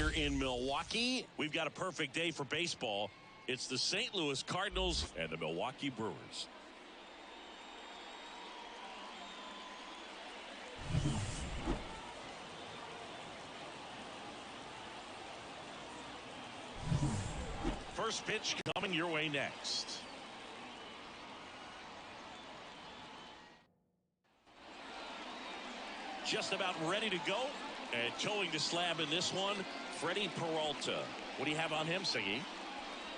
here in Milwaukee. We've got a perfect day for baseball. It's the St. Louis Cardinals and the Milwaukee Brewers. First pitch coming your way next. Just about ready to go. And towing the slab in this one, Freddie Peralta. What do you have on him, Siggy?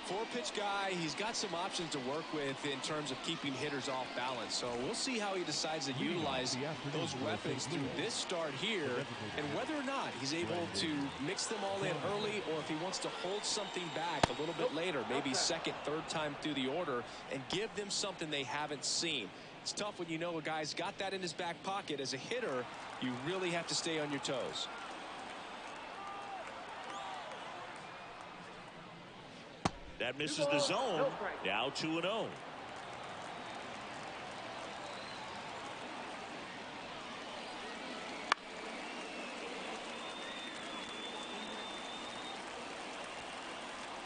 Four-pitch guy. He's got some options to work with in terms of keeping hitters off balance. So we'll see how he decides to utilize those weapons through this start here and whether or not he's able to mix them all in early or if he wants to hold something back a little bit later, maybe second, third time through the order and give them something they haven't seen. It's tough when you know a guy's got that in his back pocket. As a hitter, you really have to stay on your toes. That misses the zone. Now 2-0.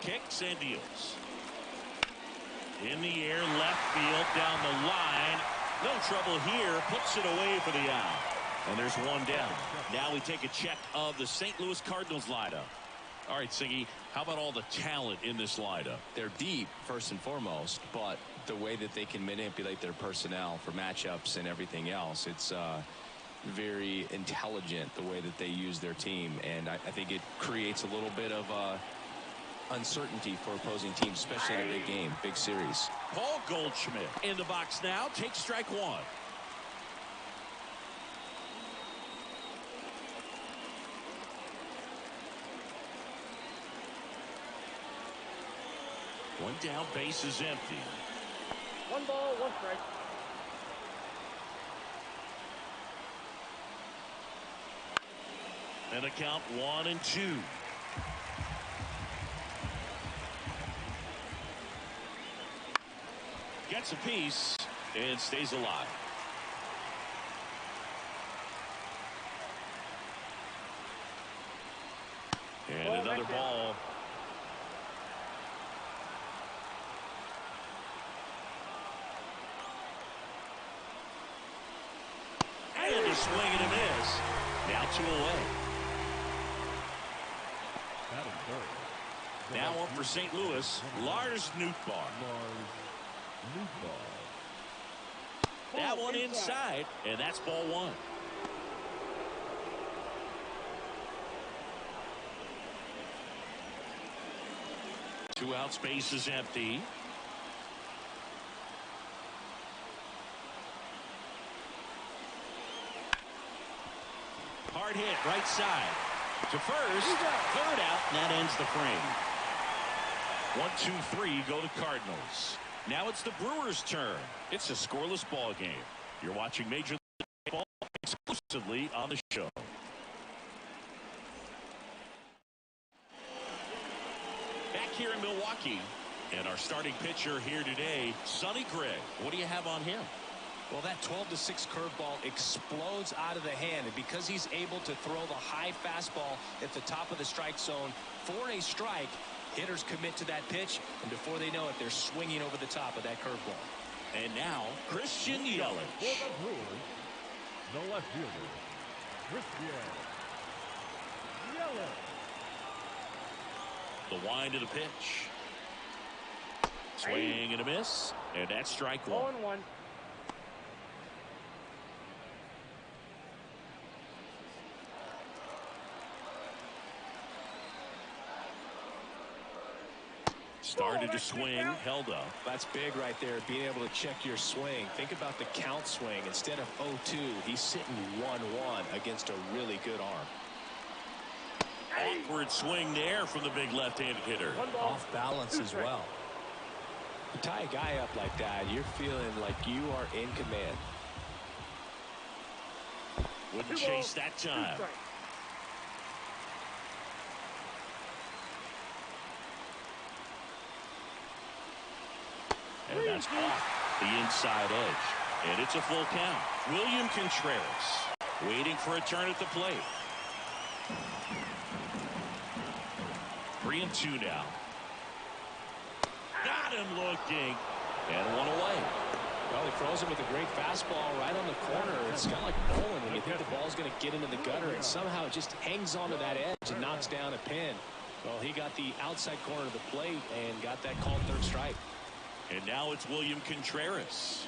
Kicks and deals. In the air, left field, down the line. No trouble here. Puts it away for the out. And there's one down. Now we take a check of the St. Louis Cardinals lineup. All right, Siggy, how about all the talent in this lineup? They're deep, first and foremost, but the way that they can manipulate their personnel for matchups and everything else, it's very intelligent the way that they use their team. And I think it creates a little bit of uncertainty for opposing teams, especially in a big game, big series. Paul Goldschmidt in the box now. Takes strike one. One down, base is empty. 1 ball, 1 strike. And a count 1-2. Gets a piece and stays alive. And another ball. And a swing and a miss. Now 2 away. Now up for St. Louis, Lars Nootbaar. That one inside, and that's ball one. Two out, space is empty. Hard hit, right side. To first, third out, and that ends the frame. 1-2-3 go to Cardinals. Now it's the Brewers' turn. It's a scoreless ball game. You're watching Major League Baseball exclusively on the show. Back here in Milwaukee, and our starting pitcher here today, Sonny Gregg. What do you have on him? Well, that 12-6 curveball explodes out of the hand, and because he's able to throw the high fastball at the top of the strike zone for a strike, hitters commit to that pitch, and before they know it, they're swinging over the top of that curveball. And now, Christian Yelich. For the Brewers, the left fielder, Christian Yelich. The wind of the pitch. Swing and a miss, and that's strike one. 0-1. Started to swing, held up. That's big right there, being able to check your swing. Think about the count swing. Instead of 0-2, he's sitting 1-1 against a really good arm. Awkward swing there from the big left-handed hitter. Off balance as well. You tie a guy up like that, you're feeling like you are in command. Wouldn't chase that time. And that's off the inside edge. And it's a full count. William Contreras waiting for a turn at the plate. 3-2 now. Got him looking. And one away. Well, he throws him with a great fastball right on the corner. It's kind of like bowling when you think the ball's going to get into the gutter, and somehow it just hangs onto that edge and knocks down a pin. Well, he got the outside corner of the plate and got that called third strike. And now it's William Contreras.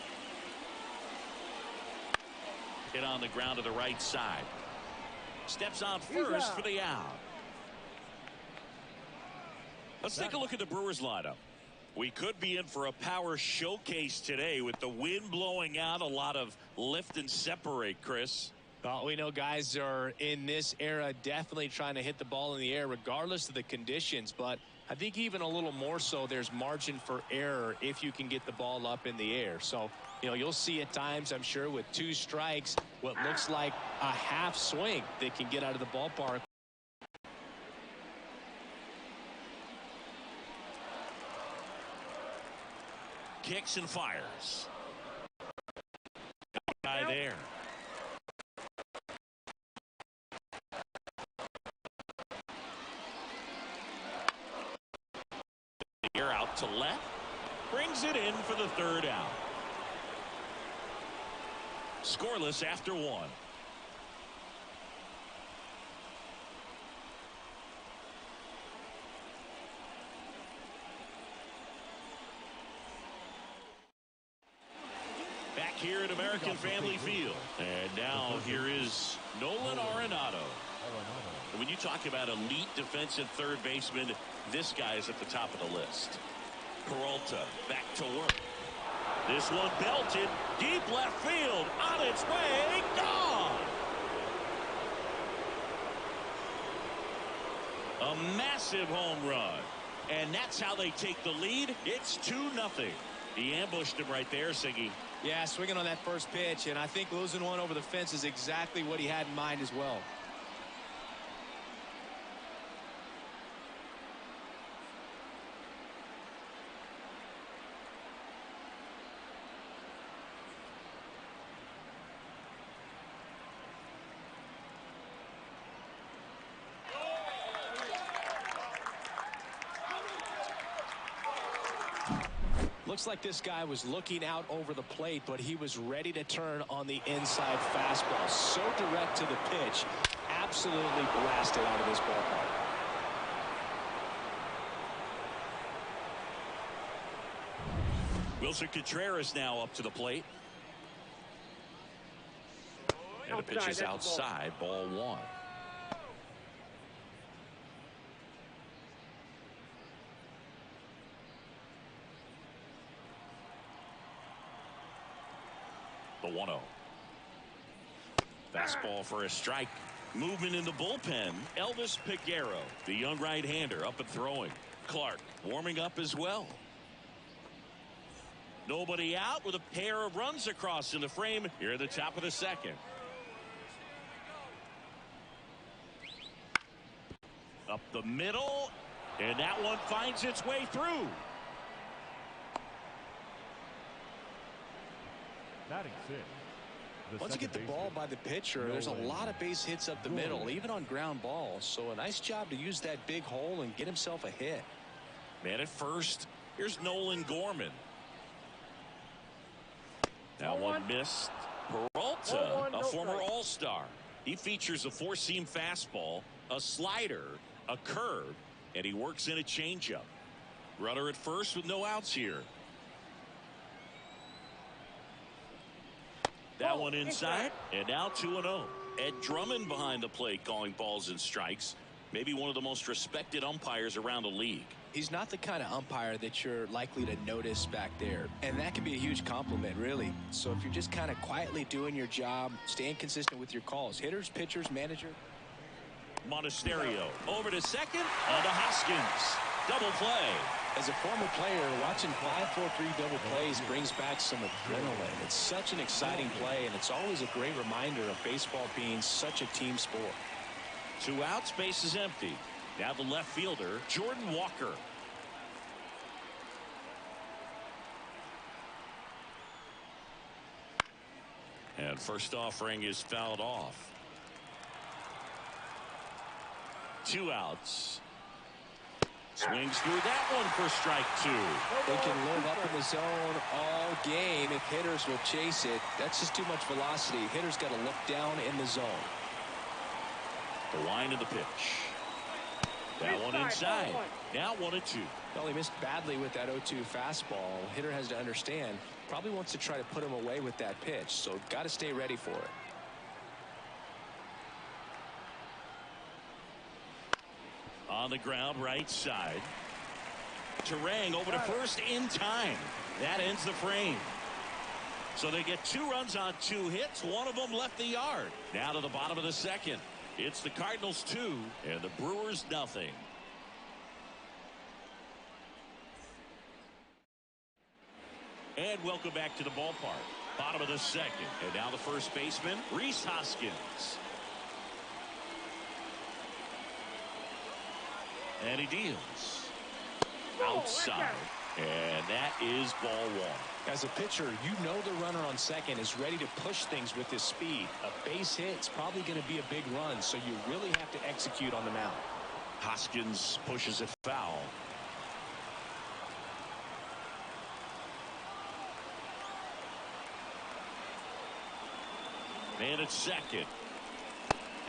Hit on the ground to the right side. Steps on first for the out. Let's take a look at the Brewers lineup. We could be in for a power showcase today with the wind blowing out. A lot of lift and separate, Chris. Well, we know guys are in this era definitely trying to hit the ball in the air regardless of the conditions, but I think even a little more so there's margin for error if you can get the ball up in the air. So, you know, you'll see at times, I'm sure, with 2 strikes, what looks like a half swing that can get out of the ballpark. Kicks and fires. Guy there. Here out to left. Brings it in for the third out. Scoreless after 1. Back here at American Family Field. And now here is Nolan Arenado. When you talk about elite defensive third baseman, this guy is at the top of the list. Peralta back to work. This one belted deep left field, on its way, gone. A massive home run, and that's how they take the lead. It's 2-0. He ambushed him right there, Siggy. Yeah, swinging on that first pitch, and I think losing one over the fence is exactly what he had in mind as well. Looks like this guy was looking out over the plate, but he was ready to turn on the inside fastball. So direct to the pitch. Absolutely blasted out of this ballpark. Wilson Contreras now up to the plate. And the pitch is outside, ball 1. The 1-0. Fastball for a strike. Movement in the bullpen. Elvis Peguero, the young right-hander, up and throwing. Clark warming up as well. Nobody out with a pair of runs across in the frame here at the top of the second. Up the middle, and that one finds its way through. Batting 6. Once you get the ball by the pitcher, there's a lot of base hits up the middle, even on ground balls. So a nice job to use that big hole and get himself a hit. Man at first, here's Nolan Gorman. That one missed. Peralta, a former All-Star. He features a 4-seam fastball, a slider, a curve, and he works in a changeup. Runner at first with no outs here. That one inside, and now 2-0. Ed Drummond behind the plate calling balls and strikes. Maybe one of the most respected umpires around the league. He's not the kind of umpire that you're likely to notice back there, and that can be a huge compliment, really. So if you're just kind of quietly doing your job, staying consistent with your calls, hitters, pitchers, manager. Monasterio over to second, on to Hoskins. Double play. As a former player, watching 5-4-3 double plays brings back some adrenaline. It's such an exciting play, and it's always a great reminder of baseball being such a team sport. 2 outs, base is empty. Now the left fielder, Jordan Walker. And first offering is fouled off. 2 outs. Swings through that one for strike 2. They can live up in the zone all game if hitters will chase it. That's just too much velocity. Hitters got to look down in the zone. The wind of the pitch. That one inside. Now 1-2. Well, he missed badly with that 0-2 fastball. Hitter has to understand. Probably wants to try to put him away with that pitch. So got to stay ready for it. On the ground, right side. Terang over to first in time. That ends the frame. So they get 2 runs on 2 hits. One of them left the yard. Now to the bottom of the second. It's the Cardinals 2 and the Brewers nothing. And welcome back to the ballpark. Bottom of the second. And now the first baseman, Rhys Hoskins. And he deals outside, and that is ball 1. As a pitcher, you know the runner on second is ready to push things with his speed. A base hit's probably going to be a big run, so you really have to execute on the mound. Hoskins pushes it foul. Man at second,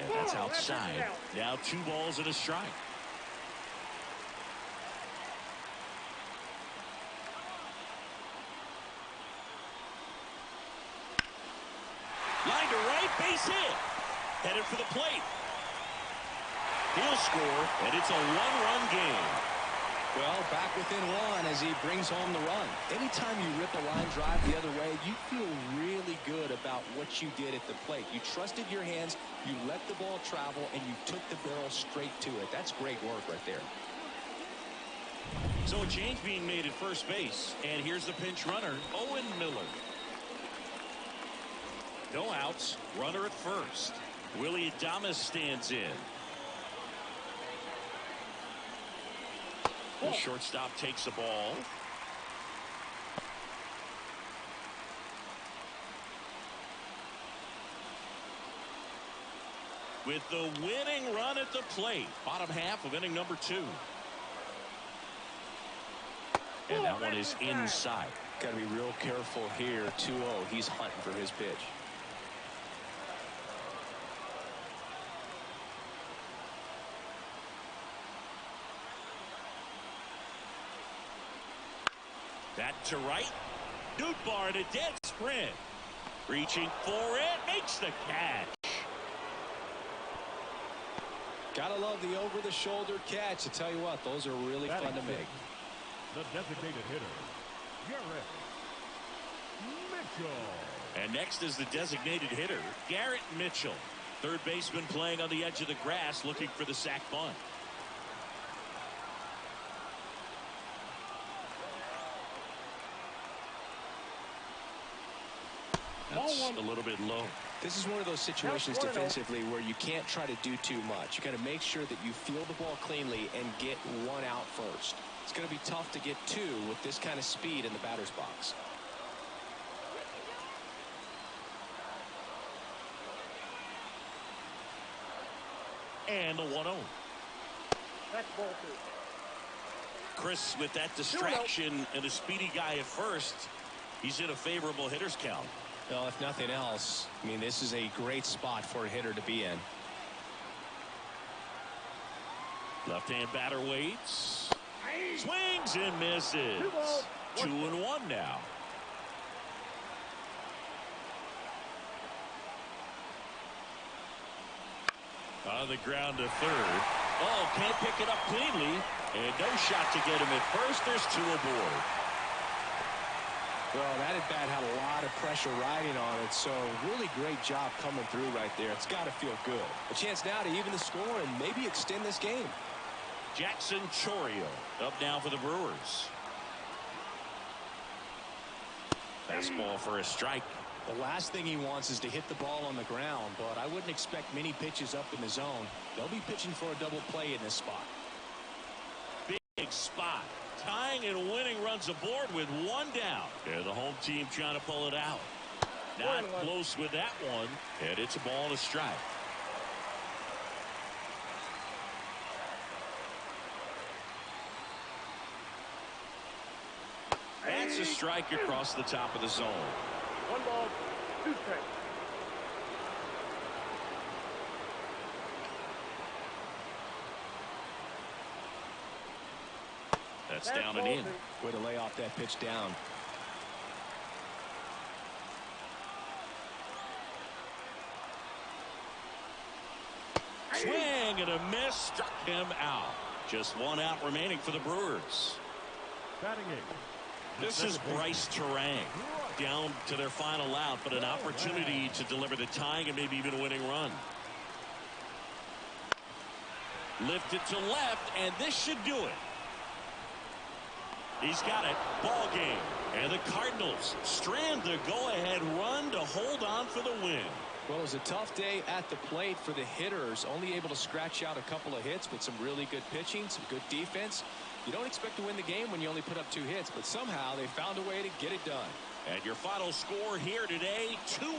and that's outside. Now 2 balls and a strike. Line to right, base hit. Headed for the plate. He'll score, and it's a 1-run game. Well, back within 1 as he brings home the run. Anytime you rip a line drive the other way, you feel really good about what you did at the plate. You trusted your hands, you let the ball travel, and you took the barrel straight to it. That's great work right there. So a change being made at first base, and here's the pinch runner, Owen Miller. No outs, runner at first. Willie Adames stands in. The shortstop takes the ball. With the winning run at the plate. Bottom half of inning number 2. And that one is inside. Got to be real careful here. 2-0. He's hunting for his pitch. That to right. Nootbaar in a dead sprint. Reaching for it. Makes the catch. Gotta love the over-the-shoulder catch. I tell you what, those are really fun to make. The designated hitter, Garrett Mitchell. And next is the designated hitter, Garrett Mitchell. Third baseman playing on the edge of the grass, looking for the sac bunt. That's a little bit low. This is one of those situations defensively where you can't try to do too much. You got to make sure that you feel the ball cleanly and get 1 out first. It's going to be tough to get 2 with this kind of speed in the batter's box. And the 1-0. That's ball 2. Chris, with that distraction and a speedy guy at first, he's in a favorable hitter's count. Well, if nothing else, I mean, this is a great spot for a hitter to be in. Left-hand batter waits. Swings and misses. 2-1 now. On the ground to third. Oh, can't pick it up cleanly. And no shot to get him at first. There's 2 aboard. Well, that at bat had a lot of pressure riding on it, so really great job coming through right there. It's got to feel good. A chance now to even the score and maybe extend this game. Jackson Chourio up now for the Brewers. Fastball for a strike. The last thing he wants is to hit the ball on the ground, but I wouldn't expect many pitches up in the zone. They'll be pitching for a double play in this spot. Big spot. Tying and winning runs aboard with 1 down. And the home team trying to pull it out. Not close with that one. And it's a ball and a strike. That's a strike across the top of the zone. 1 ball, 2 strikes. That's down and in. Way to lay off that pitch down. Swing and a miss, struck him out. Just 1 out remaining for the Brewers. Batting 8. This is Bryce Terang down to their final out, but an opportunity to deliver the tying and maybe even a winning run. Lifted to left, and this should do it. He's got it. Ball game. And the Cardinals strand the go-ahead run to hold on for the win. Well, it was a tough day at the plate for the hitters. Only able to scratch out a couple of hits with some really good pitching, some good defense. You don't expect to win the game when you only put up 2 hits, but somehow they found a way to get it done. And your final score here today, 2-1.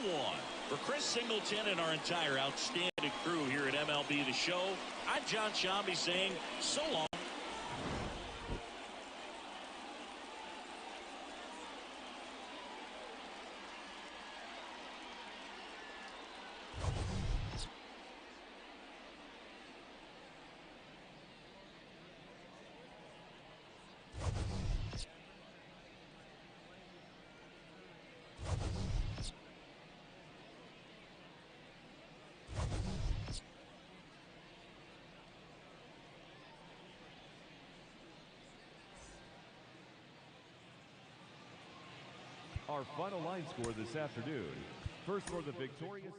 For Chris Singleton and our entire outstanding crew here at MLB The Show, I'm John Shambi saying so long. Our final line score this afternoon. First for the victorious.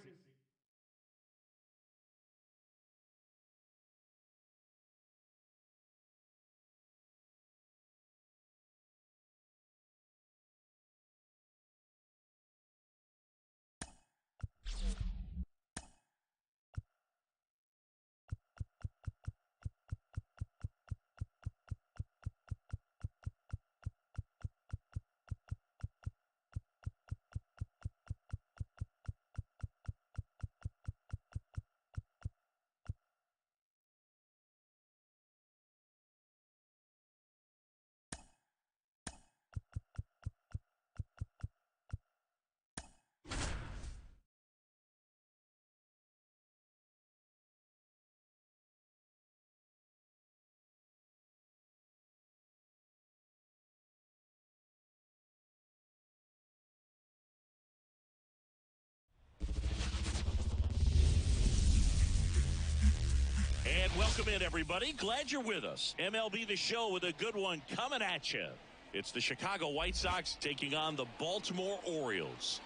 And welcome in, everybody. Glad you're with us. MLB The Show with a good one coming at you. It's the Chicago White Sox taking on the Baltimore Orioles.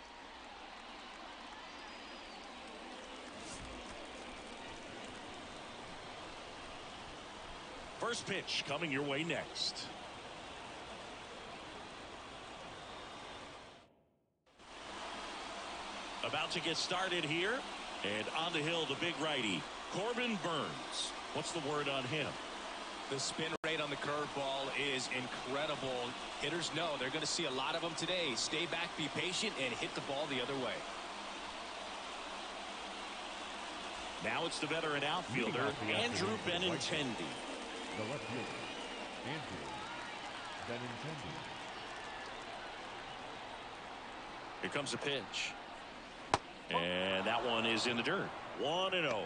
First pitch coming your way next. About to get started here. And on the hill, the big righty, Corbin Burns. What's the word on him? The spin rate on the curveball is incredible. Hitters know they're going to see a lot of them today. Stay back, be patient, and hit the ball the other way. Now it's the veteran outfielder, Andrew Benintendi. The left fielder, Andrew Benintendi. Here comes the pitch. And that one is in the dirt. 1-0.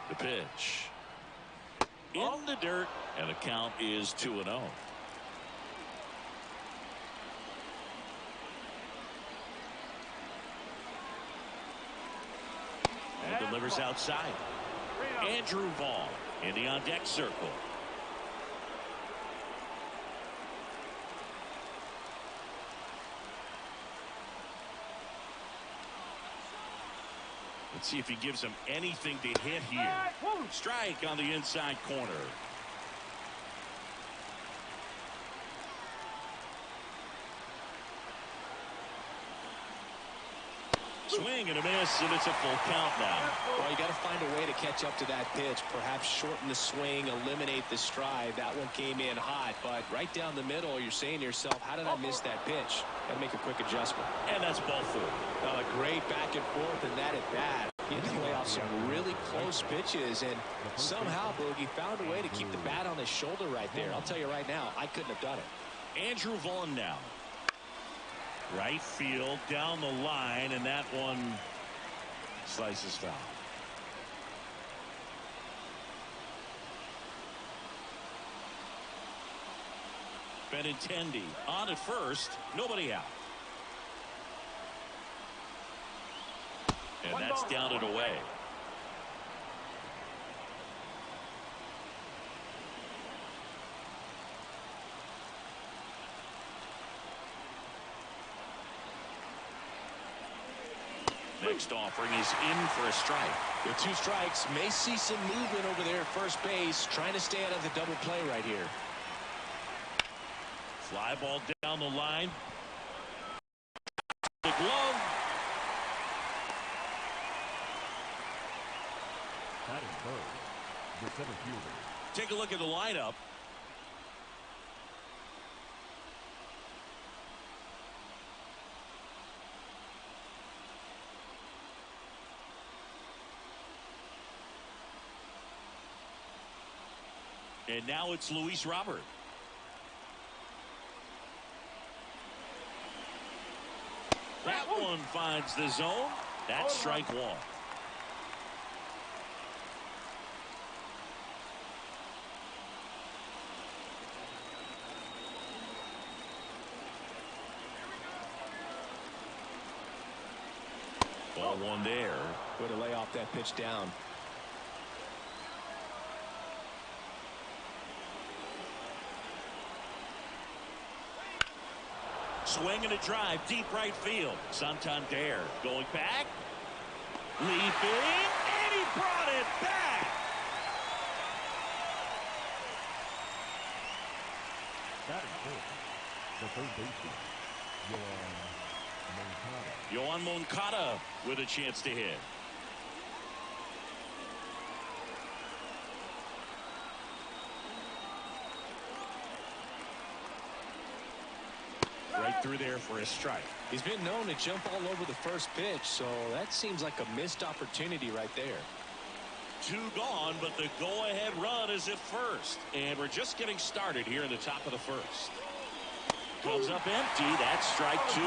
The pitch. In the dirt, and the count is 2-0. And delivers outside. Andrew Vaughn in the on-deck circle. Let's see if he gives him anything to hit here. Strike on the inside corner. Swing and a miss, and it's a full count now. Well, you got to find a way to catch up to that pitch. Perhaps shorten the swing, eliminate the stride. That one came in hot, but right down the middle, you're saying to yourself, how did I miss that pitch? Got to make a quick adjustment. And that's ball four. A great back and forth, and that at bat. He had to lay off some really close pitches, and somehow Boogie found a way to keep the bat on his shoulder right there. I'll tell you right now, I couldn't have done it. Andrew Vaughn now. Right field, down the line, and that one slices foul. Benintendi on at first, nobody out. And that's down and away. Next offering is in for a strike. With 2 strikes, may see some movement over there at first base, trying to stay out of the double play right here. Fly ball down the line. The glove. That is Bird, the center fielder. Take a look at the lineup. And now it's Luis Robert. That one finds the zone. That's strike one. Ball one there. Way to lay off that pitch down. Swing and a drive, deep right field. Santander going back. Leaping, and he brought it back. That is four. The third baseman, Yoan Moncada with a chance to hit. Right through there for a strike. He's been known to jump all over the first pitch, so that seems like a missed opportunity right there. 2 gone, but the go-ahead run is at first. And we're just getting started here in the top of the first. Comes up empty. That's strike 2.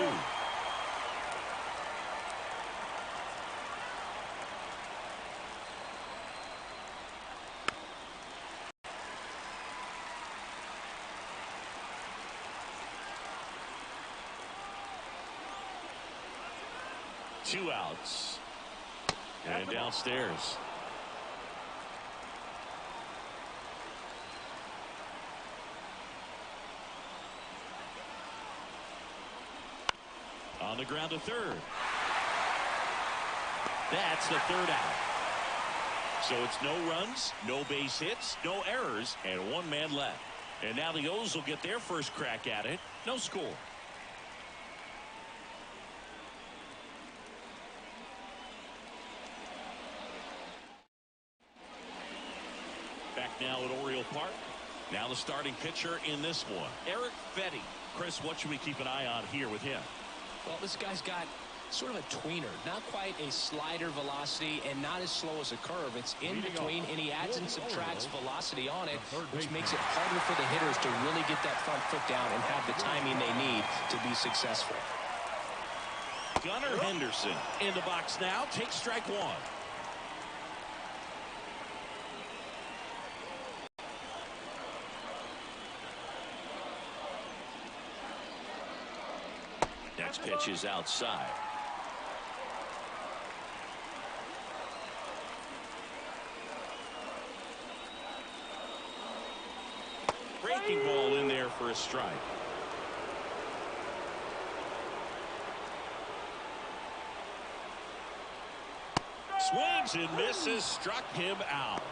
Two outs. And downstairs. On the ground to third. That's the third out. So it's no runs, no base hits, no errors, and 1 man left. And now the O's will get their first crack at it. No score. Back now at Oriole Park. Now the starting pitcher in this one, Eric Fetty. Chris, what should we keep an eye on here with him? Well, this guy's got sort of a tweener, not quite a slider velocity and not as slow as a curve. It's in between, and he adds and subtracts velocity on it, which makes it harder for the hitters to really get that front foot down and have the timing they need to be successful. Gunnar Henderson in the box now. Takes strike 1. Next pitch is outside. Breaking ball in there for a strike. Swings and misses, struck him out.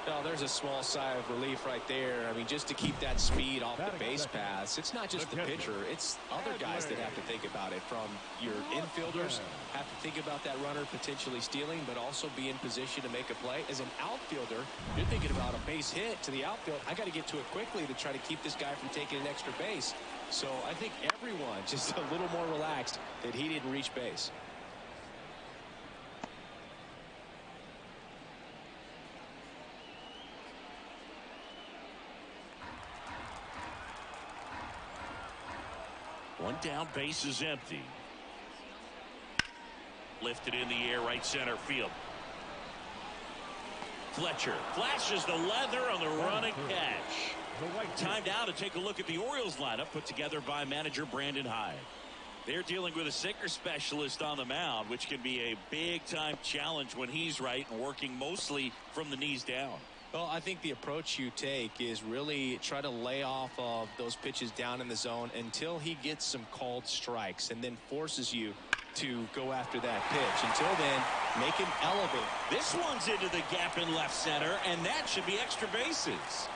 Oh, there's a small sigh of relief right there. I mean, just to keep that speed off the base paths. It's not just the pitcher. It's other guys that have to think about it. From your infielders have to think about that runner potentially stealing, but also be in position to make a play. As an outfielder, you're thinking about a base hit to the outfield. I got to get to it quickly to try to keep this guy from taking an extra base. So I think everyone just a little more relaxed that he didn't reach base. One down, base is empty. Lifted in the air, right center field. Fletcher flashes the leather on the running catch. Time now to take a look at the Orioles lineup put together by manager Brandon Hyde. They're dealing with a sinker specialist on the mound, which can be a big-time challenge when he's right and working mostly from the knees down. Well, I think the approach you take is really try to lay off of those pitches down in the zone until he gets some called strikes and then forces you to go after that pitch. Until then, make him elevate. This one's into the gap in left center, and that should be extra bases.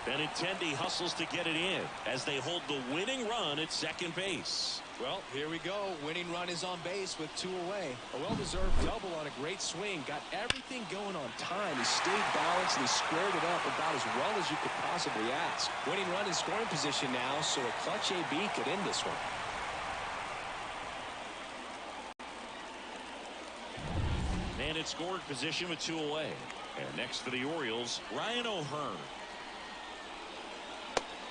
Benintendi hustles to get it in as they hold the winning run at second base. Well, here we go. Winning run is on base with 2 away. A well-deserved double on a great swing. Got everything going on time. He stayed balanced and he squared it up about as well as you could possibly ask. Winning run in scoring position now, so a clutch AB could end this one. Man in scoring position with 2 away. And next for the Orioles, Ryan O'Hearn.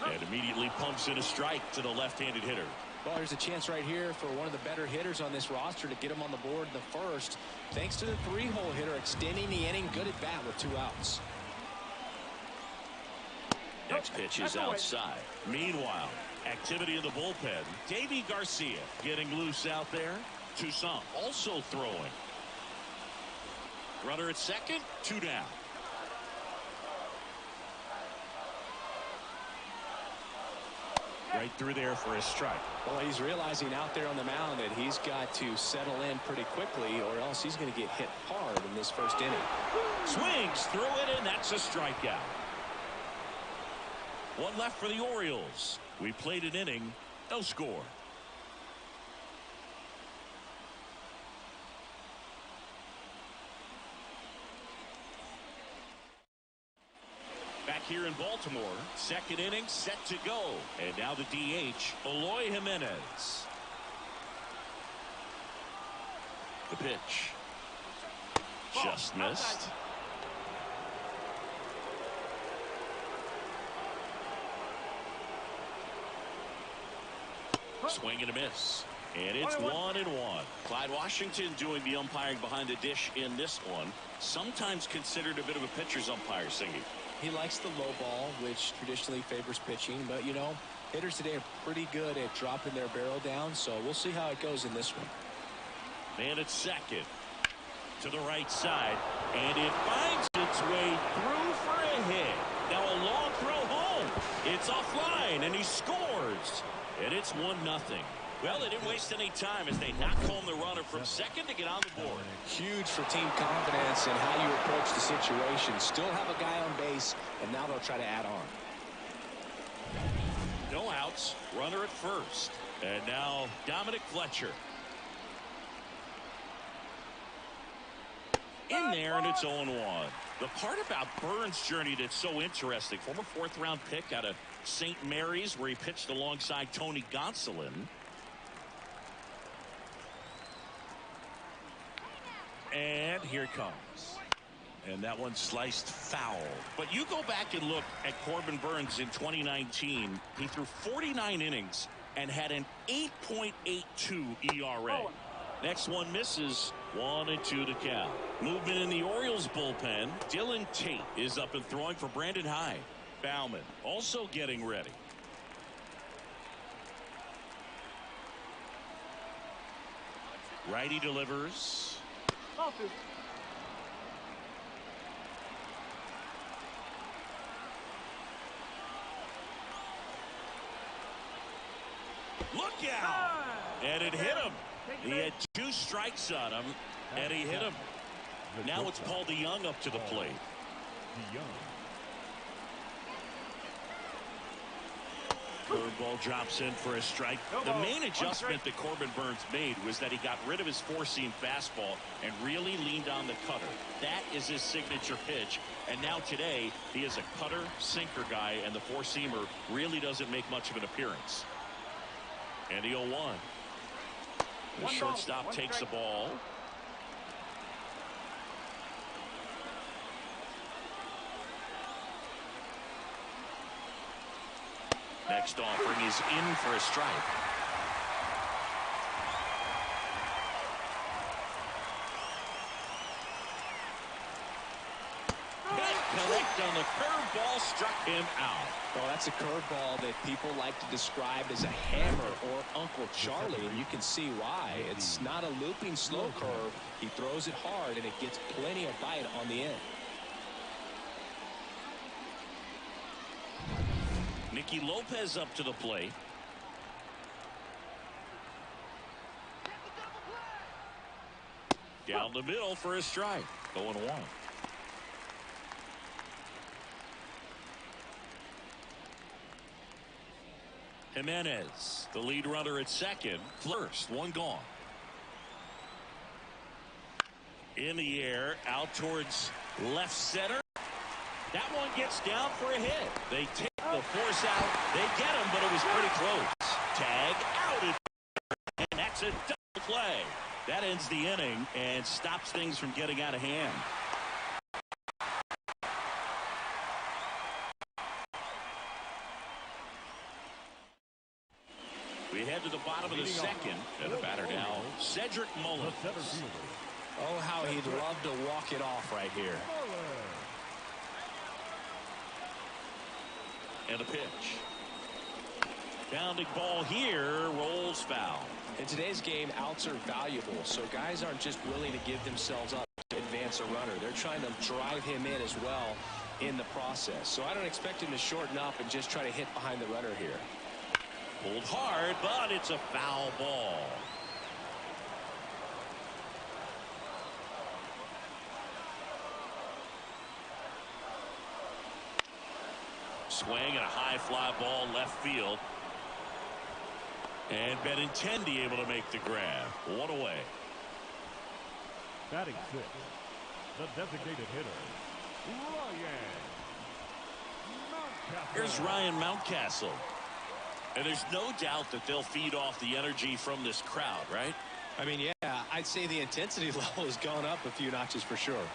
And immediately pumps in a strike to the left-handed hitter. Well, there's a chance right here for one of the better hitters on this roster to get him on the board in the first. Thanks to the 3-hole hitter extending the inning. Good at bat with 2 outs. Next pitch is outside. Meanwhile, activity in the bullpen. Davy Garcia getting loose out there. Toussaint also throwing. Runner at second, 2 down. Right through there for a strike. Well, he's realizing out there on the mound that he's got to settle in pretty quickly or else he's going to get hit hard in this first inning. Swings through it, and that's a strikeout. 1 left for the Orioles. We played an inning, no score. Back here in Baltimore, second inning set to go. And now the DH, Eloy Jimenez. The pitch. Just missed. Swing and a miss. And it's 1-1. Clyde Washington doing the umpiring behind the dish in this one. Sometimes considered a bit of a pitcher's umpire, Singy. He likes the low ball, which traditionally favors pitching. But, you know, hitters today are pretty good at dropping their barrel down. So we'll see how it goes in this one. Man at second. To the right side. And it finds its way through for a hit. Now a long throw home. It's offline, and he scores. And it's 1-0. Well, they didn't waste any time as they knocked home the runner from second to get on the board. Huge for team confidence and how you approach the situation. Still have a guy on base, and now they'll try to add on. No outs, runner at first. And now Dominic Fletcher. In there, and it's 0-1. The part about Burns' journey that's so interesting, former 4th-round pick out of St. Mary's, where he pitched alongside Tony Gonsolin. And here it comes. And that one sliced foul. But you go back and look at Corbin Burns in 2019. He threw 49 innings and had an 8.82 ERA. Next one misses. 1-2 to count. Movement in the Orioles bullpen. Dylan Tate is up and throwing for Brandon Hyde. Bauman also getting ready. Righty delivers. Look out! And it hit him. He had 2 strikes on him, and he hit him. Now it's Paul DeYoung up to the plate. Curveball drops in for a strike. The main adjustment that Corbin Burns made was that he got rid of his four-seam fastball and really leaned on the cutter. That is his signature pitch. And now today, he is a cutter, sinker guy, and the four-seamer really doesn't make much of an appearance. And the 0-1. The shortstop takes the ball. Next offering is in for a strike. Collect on the curveball, struck him out. Well, that's a curveball that people like to describe as a hammer or Uncle Charlie, and you can see why. It's not a looping slow curve. He throws it hard, and it gets plenty of bite on the end. Nicky Lopez up to the plate. Down the middle for a strike. 0-1. Jimenez, the lead runner at second. First, one gone. In the air, out towards left center. That one gets down for a hit. They take the force out. They get him, but it was pretty close. Tag out, and that's a double play. That ends the inning and stops things from getting out of hand. We head to the bottom of the second, and the batter now, Cedric Mullins. Oh, how he'd love to walk it off right here. And a pitch. Pounding ball here, rolls foul. In today's game, outs are valuable, so guys aren't just willing to give themselves up to advance a runner. They're trying to drive him in as well in the process. So I don't expect him to shorten up and just try to hit behind the runner here. Pulled hard, but it's a foul ball. Swing and a high fly ball left field. And Benintendi able to make the grab. One away. Batting six, the designated hitter, Ryan Mountcastle. Here's Ryan Mountcastle. And there's no doubt that they'll feed off the energy from this crowd, right? I mean, yeah, I'd say the intensity level has gone up a few notches for sure.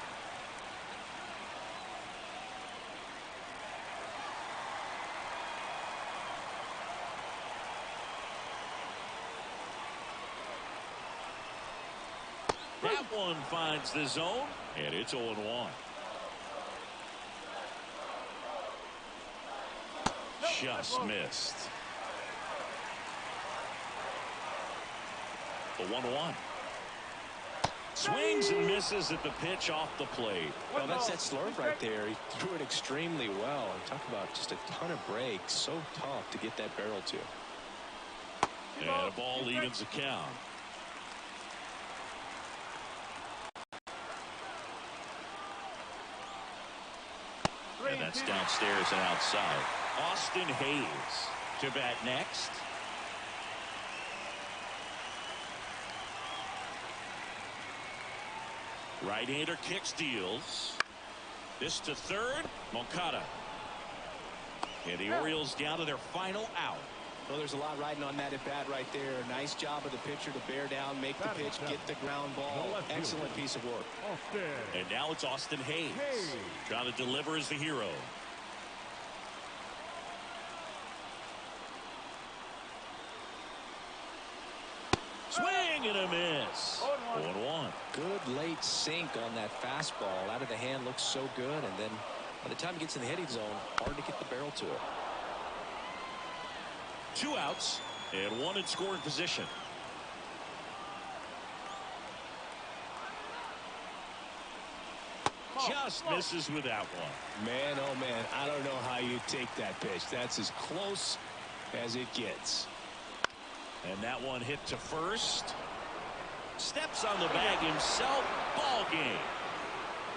That one finds the zone, and it's 0-1. Just missed. The 1-1. Swings and misses at the pitch off the plate. Well, that's that slurve right there. He threw it extremely well. Talk about just a ton of breaks. So tough to get that barrel to. And a ball evens the count. And that's downstairs and outside. Austin Hayes to bat next. Right-hander kicks, deals. This to third. Moncada. And the Orioles down to their final out. Well, there's a lot riding on that at bat right there. Nice job of the pitcher to bear down, make the pitch, get the ground ball. Excellent piece of work. And now it's Austin Hayes trying to deliver as the hero. Swing and a miss. 0-1. Good late sink on that fastball. Out of the hand, looks so good. And then by the time it gets in the hitting zone, hard to get the barrel to it. 2 outs and 1 in scoring position. Just misses with that one. Man, oh man, I don't know how you take that pitch. That's as close as it gets. And that one hit to first. Steps on the bag himself. Ball game.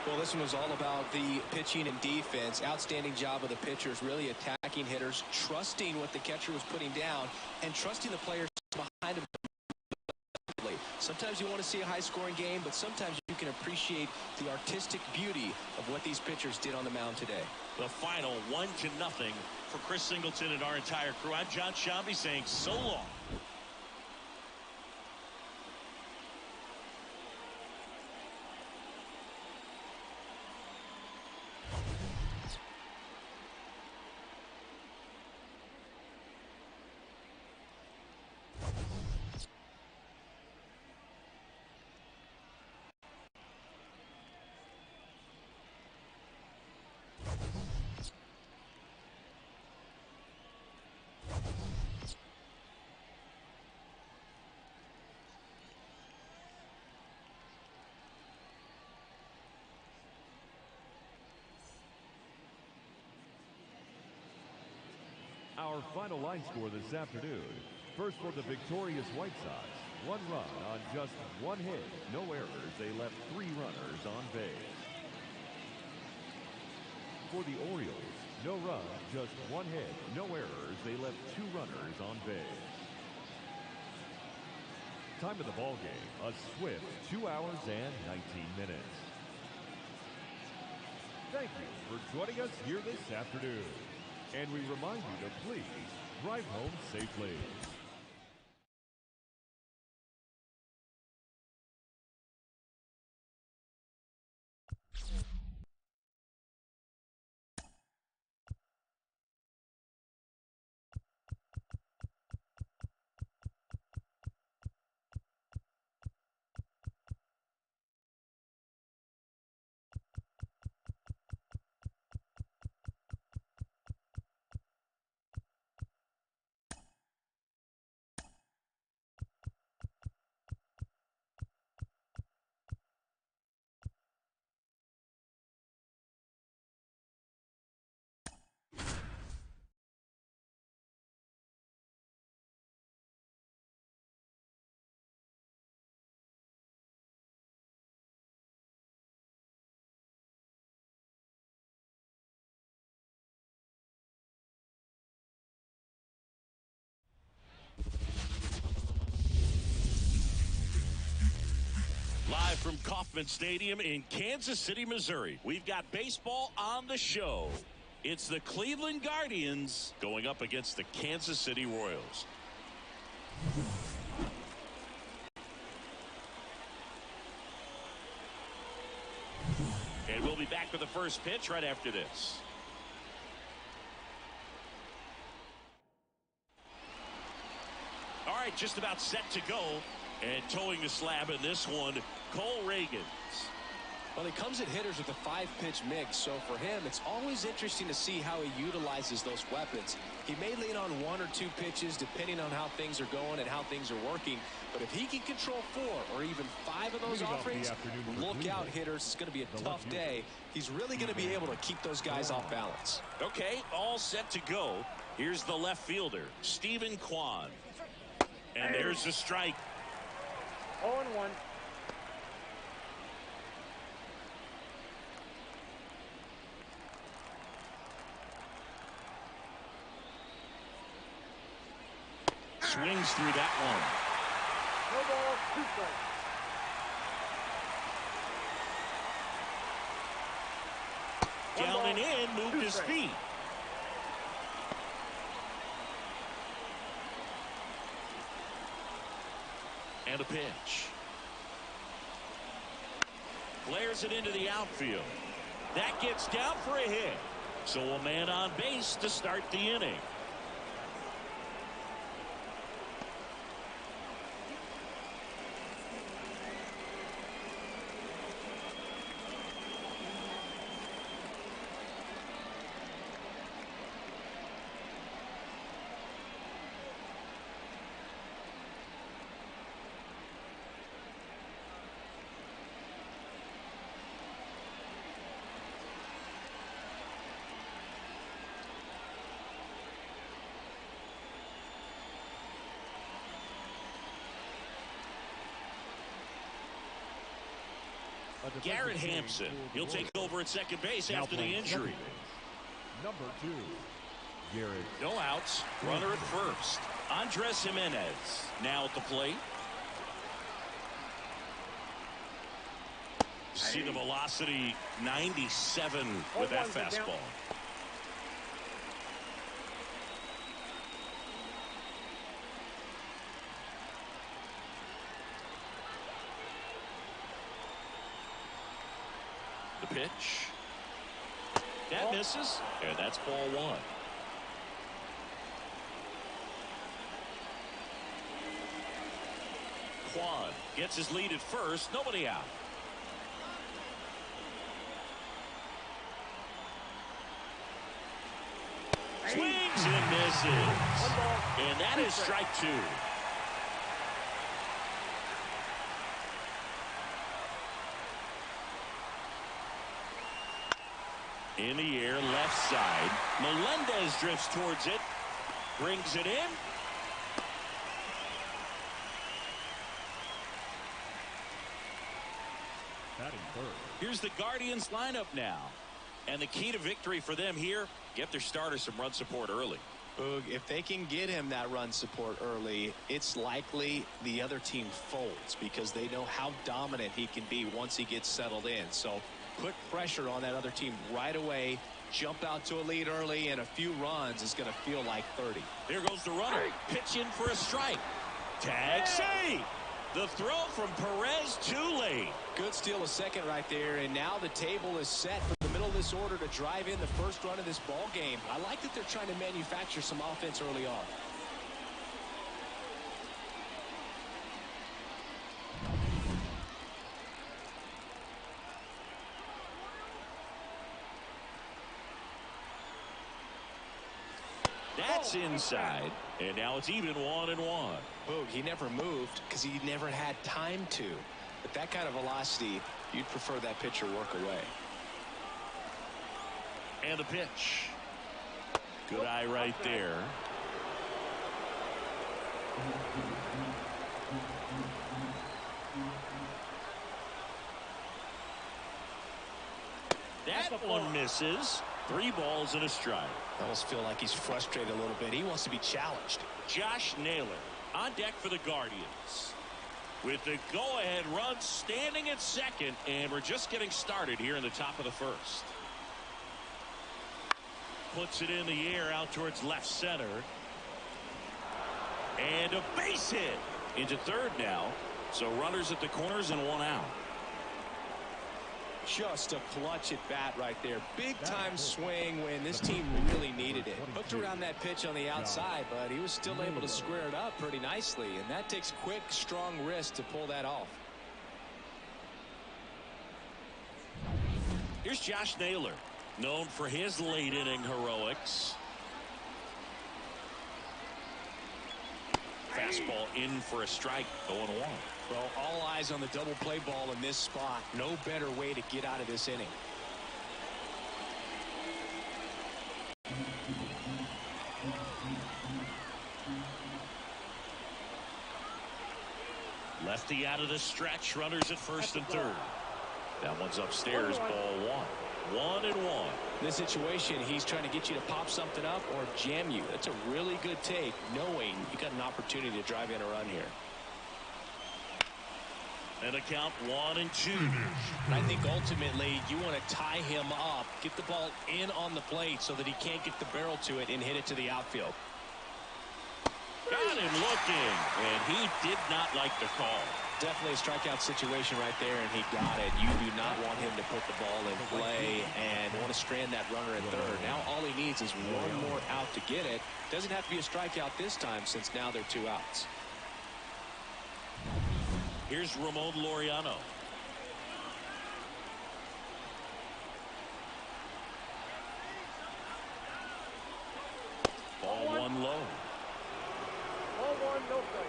Well, this one was all about the pitching and defense. Outstanding job of the pitchers, really attacking hitters, trusting what the catcher was putting down, and trusting the players behind him. Sometimes you want to see a high-scoring game, but sometimes you can appreciate the artistic beauty of what these pitchers did on the mound today. The final 1-0 for Chris Singleton and our entire crew. I'm John Shambi saying so long. Our final line score this afternoon. First for the victorious White Sox, 1 run on just 1 hit, no errors. They left 3 runners on base. For the Orioles, no run, just 1 hit, no errors. They left 2 runners on base. Time of the ball game, a swift 2 hours and 19 minutes. Thank you for joining us here this afternoon. And we remind you to please drive home safely. Live from Kauffman Stadium in Kansas City, Missouri, we've got baseball on the show. It's the Cleveland Guardians going up against the Kansas City Royals. And we'll be back with the first pitch right after this. All right, just about set to go. And towing the slab in this one, Cole Reagans. Well, he comes at hitters with a 5-pitch mix, so for him, it's always interesting to see how he utilizes those weapons. He may lean on 1 or 2 pitches depending on how things are going and how things are working, but if he can control 4 or even 5 of those offerings, look out, hitters. It's going to be a tough day. He's really going to be able to keep those guys off balance. Okay, all set to go. Here's the left fielder, Stephen Kwai. And there's the strike. 0-1. Swings through that one. No ball, 2 strikes. Down and in, moved his feet. And a pitch. Flares it into the outfield. That gets down for a hit. So a man on base to start the inning. Garrett Hampson. He'll take over at second base after the injury. Number 2, Garrett. No outs. Runner at first. Andres Jimenez now at the plate. See the velocity 97 with that fastball. The pitch. That misses, and that's ball 1. Kwai gets his lead at first, nobody out. Swings and misses. And that is strike 2. In the air, left side. Melendez drifts towards it. Brings it in. Batting third. Here's the Guardians lineup now. And the key to victory for them here, get their starter some run support early. Boog, if they can get him that run support early, it's likely the other team folds because they know how dominant he can be once he gets settled in. So put pressure on that other team right away. Jump out to a lead early, and a few runs is going to feel like 30. There goes the runner. Pitch in for a strike. Tag save. The throw from Perez too late. Good steal, a second right there, and now the table is set for the middle of this order to drive in the first run of this ball game. I like that they're trying to manufacture some offense early on. That's inside, and now it's even 1-1. Boog, he never moved because he never had time to. But that kind of velocity, you'd prefer that pitcher work away. And the pitch. Good eye right there. That one misses. 3 balls and a strike. I almost feel like he's frustrated a little bit. He wants to be challenged. Josh Naylor on deck for the Guardians. With the go-ahead run standing at second, and we're just getting started here in the top of the first. Puts it in the air out towards left center. And a base hit into third now. So runners at the corners and 1 out. Just a clutch at bat right there. Big time swing when this team really needed it. Hooked around that pitch on the outside, but he was still able to square it up pretty nicely, and that takes quick, strong wrist to pull that off. Here's Josh Naylor, known for his late inning heroics. Fastball in for a strike, 0-1. Well, all eyes on the double play ball in this spot. No better way to get out of this inning. Lefty out of the stretch, runners at first and third. That one's upstairs, ball 1. 1-1. In this situation, he's trying to get you to pop something up or jam you. That's a really good take, knowing you got an opportunity to drive in a run here. And a count 1-2. I think ultimately you want to tie him up, get the ball in on the plate so that he can't get the barrel to it and hit it to the outfield. Got him looking, and he did not like the call. Definitely a strikeout situation right there, and he got it. You do not want him to put the ball in play and want to strand that runner at third. Now all he needs is one more out to get it. Doesn't have to be a strikeout this time since now they're 2 outs. Here's Ramon Laureano. Ball 1 low. Ball 1, no play.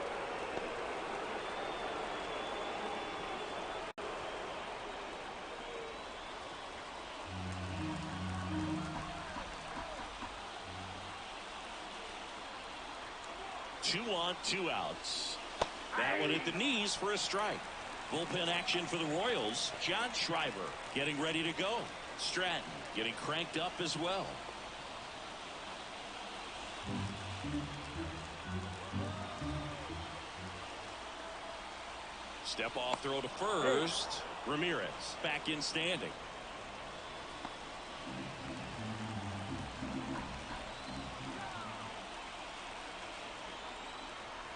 Two on, 2 outs. That one at the knees for a strike. Bullpen action for the Royals. John Schreiber getting ready to go. Stratton getting cranked up as well. Step off throw to first. Ramirez back in standing.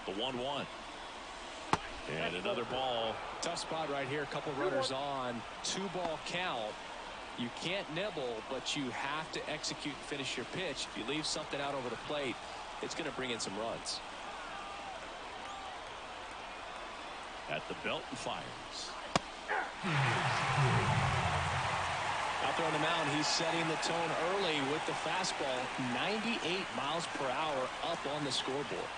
The 1-1. And another ball. Tough spot right here. A couple runners on. 2-ball count. You can't nibble, but you have to execute and finish your pitch. If you leave something out over the plate, it's going to bring in some runs. At the belt and fires. Out there on the mound, he's setting the tone early with the fastball. 98 miles per hour up on the scoreboard.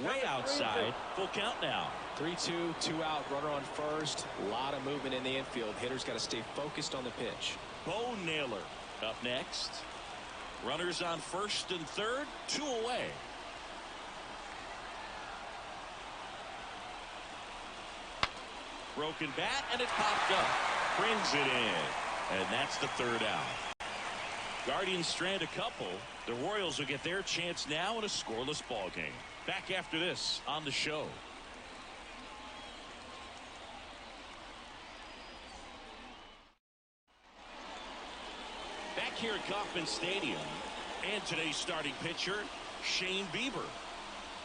Way outside. Full count now. 3-2, 2 out, runner on first. A lot of movement in the infield. Hitter's got to stay focused on the pitch. Bo Naylor up next. Runners on first and third, 2 away. Broken bat, and it popped up. Brings it in. And that's the 3rd out. Guardians strand a couple. The Royals will get their chance now in a scoreless ball game. Back after this on the show. Back here at Kauffman Stadium, and today's starting pitcher, Shane Bieber.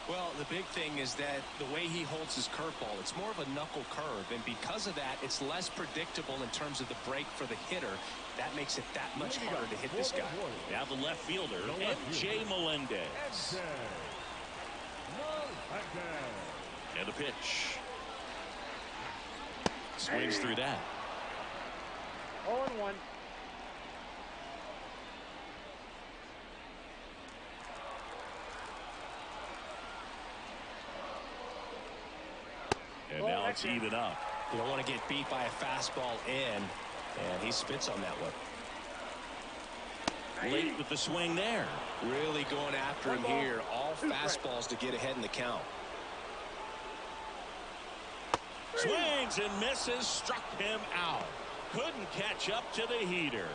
Well, the big thing is that the way he holds his curveball, it's more of a knuckle curve, and because of that, it's less predictable in terms of the break for the hitter. That makes it that much harder to hit this guy. Now the left fielder, M.J. Melendez. And the pitch. Swings through that. 0-1. And now it's even up. You don't want to get beat by a fastball in, and he spits on that one. Late with the swing there. Really going after him here. All fastballs to get ahead in the count. Swings and misses. Struck him out. Couldn't catch up to the heater.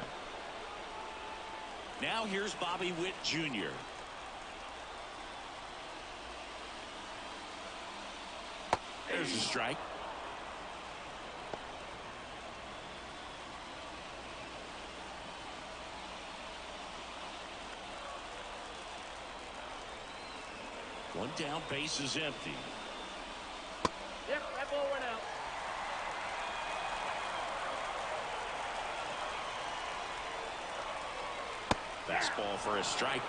Now here's Bobby Witt Jr. There's a strike. One down, base is empty. Yep, that ball went out. Fastball for a strike.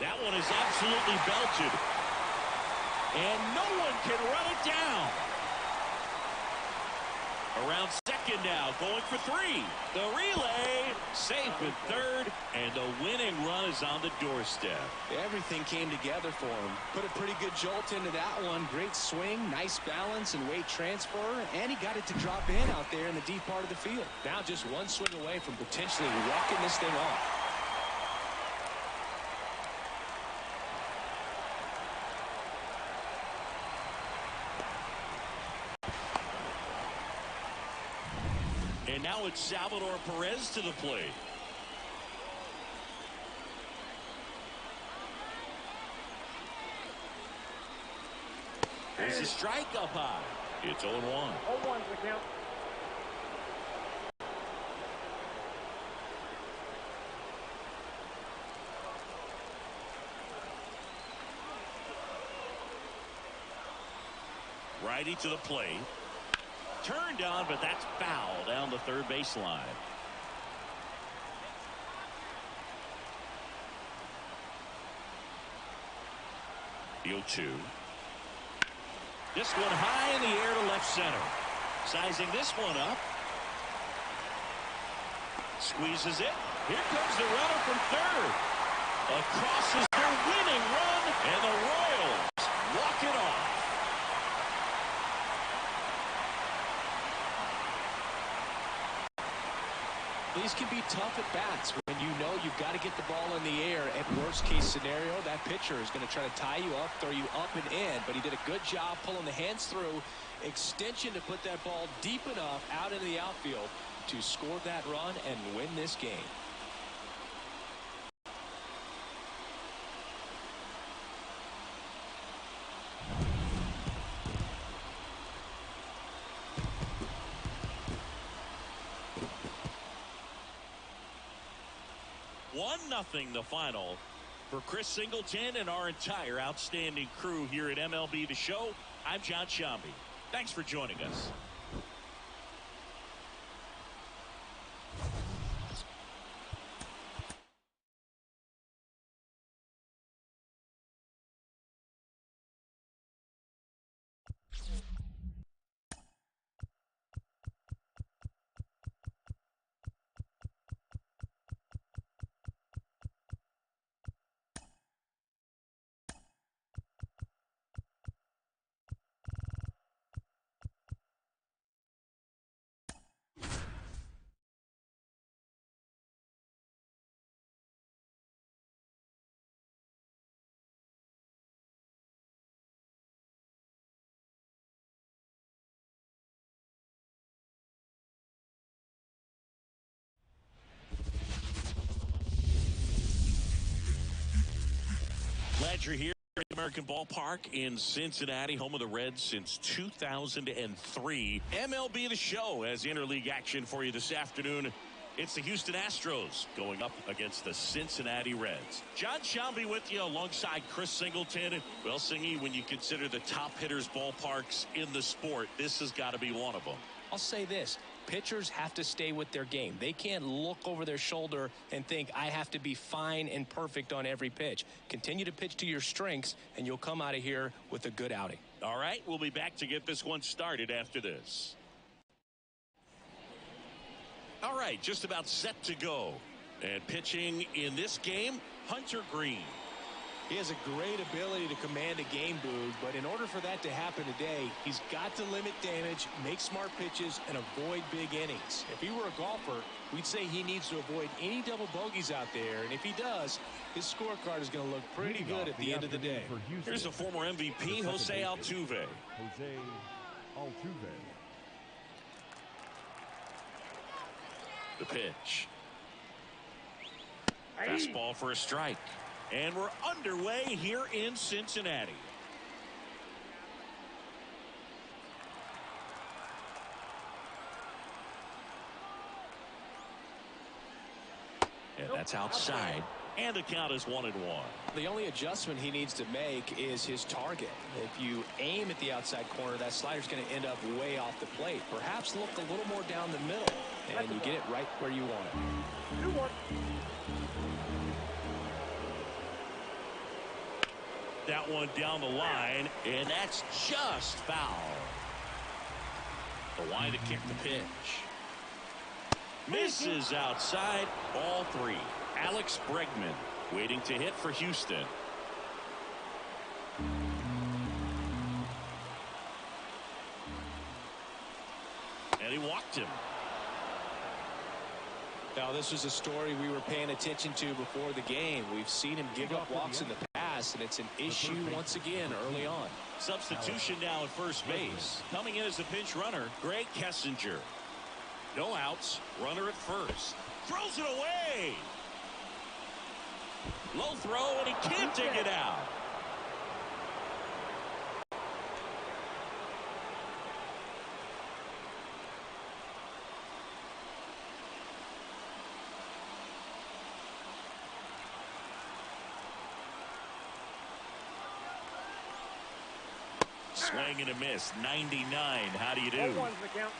That one is absolutely belted. And no one can run it down. Around second now, going for 3. The relay, safe at third, and the winning run is on the doorstep. Everything came together for him. Put a pretty good jolt into that one. Great swing, nice balance and weight transfer, and he got it to drop in out there in the deep part of the field. Now just one swing away from potentially walking this thing off. And now it's Salvador Perez to the plate. There's a strike up high. It's 0-1. 0-1's the count. Righty to the plate. Turned on, but that's foul down the third baseline. The 0-2. This one high in the air to left center. Sizing this one up. Squeezes it. Here comes the runner from third. Across is their winning run, and the Royals walk it off. These can be tough at bats when you know you've got to get the ball in the air. At worst case scenario, that pitcher is going to try to tie you up, throw you up and in. But he did a good job pulling the hands through, extension to put that ball deep enough out into the outfield to score that run and win this game. One nothing the final. For Chris Singleton and our entire outstanding crew here at MLB The Show, I'm John Shambi. Thanks for joining us. Glad you're here at American Ballpark in Cincinnati, home of the Reds since 2003. MLB The Show has interleague action for you this afternoon. It's the Houston Astros going up against the Cincinnati Reds. John Shambi with you alongside Chris Singleton. Well, Singy, when you consider the top hitters ballparks in the sport, this has got to be one of them. I'll say this. Pitchers have to stay with their game. They can't look over their shoulder and think, I have to be fine and perfect on every pitch. Continue to pitch to your strengths, and you'll come out of here with a good outing. All right, we'll be back to get this one started after this. All right, just about set to go. And pitching in this game, Hunter Green. He has a great ability to command a game, Boog, but in order for that to happen today, he's got to limit damage, make smart pitches, and avoid big innings. If he were a golfer, we'd say he needs to avoid any double bogeys out there, and if he does, his scorecard is going to look pretty good at the end of the day. Here's a former MVP, Jose Altuve. Jose Altuve. The pitch. Fastball for a strike. And we're underway here in Cincinnati. And that's outside. And the count is 1-1. The only adjustment he needs to make is his target. If you aim at the outside corner, that slider's going to end up way off the plate. Perhaps look a little more down the middle, and you get it right where you want it. 2-1. That one down the line, and that's just foul. Kwai to kick the pitch. Misses outside, ball 3. Alex Bregman waiting to hit for Houston. And he walked him. Now, this was a story we were paying attention to before the game. We've seen him give up walks in the past, and it's an issue once again early on. Substitution now at first base. Coming in as a pinch runner, Greg Kessinger. No outs, runner at first. Throws it away. Low throw, and he can't dig it out. Swing and a miss. 99. How do you do? 0-1's the count.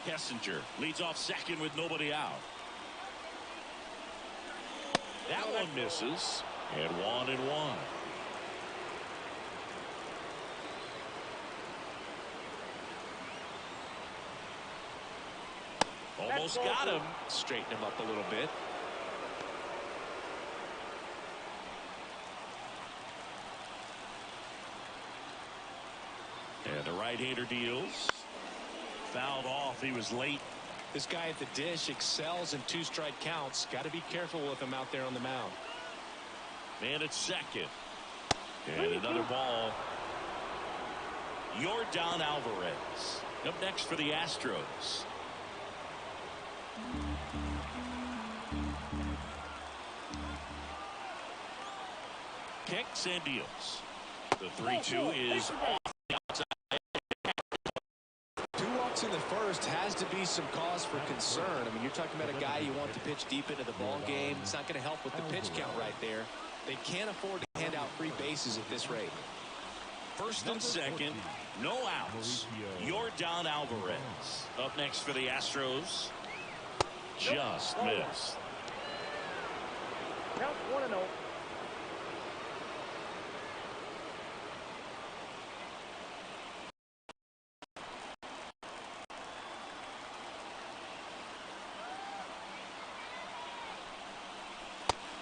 Kessinger leads off second with nobody out. That one misses. And 1-1. Almost got him. Straighten him up a little bit. right-hander deals. Fouled off. He was late. This guy at the dish excels in 2-strike counts. Got to be careful with him out there on the mound. Man at second. And another ball. Yordan Alvarez up next for the Astros. Kicks and deals. The 3-2 is off the outside. 2 walks in the first has to be some cause for concern. I mean, you're talking about a guy you want to pitch deep into the ball game. It's not going to help with the pitch count right there. They can't afford to hand out free bases at this rate. First and second, no outs. Yordan Alvarez up next for the Astros. Just missed. Count 1-0.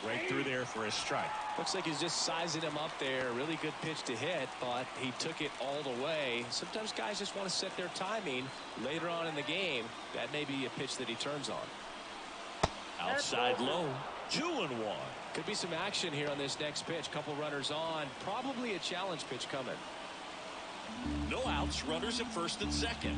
Right through there for a strike. Looks like he's just sizing him up there. Really good pitch to hit, but he took it all the way. Sometimes guys just want to set their timing later on in the game. That may be a pitch that he turns on. Outside low. 2-1. Could be some action here on this next pitch. Couple runners on. Probably a challenge pitch coming. No outs. Runners at first and second.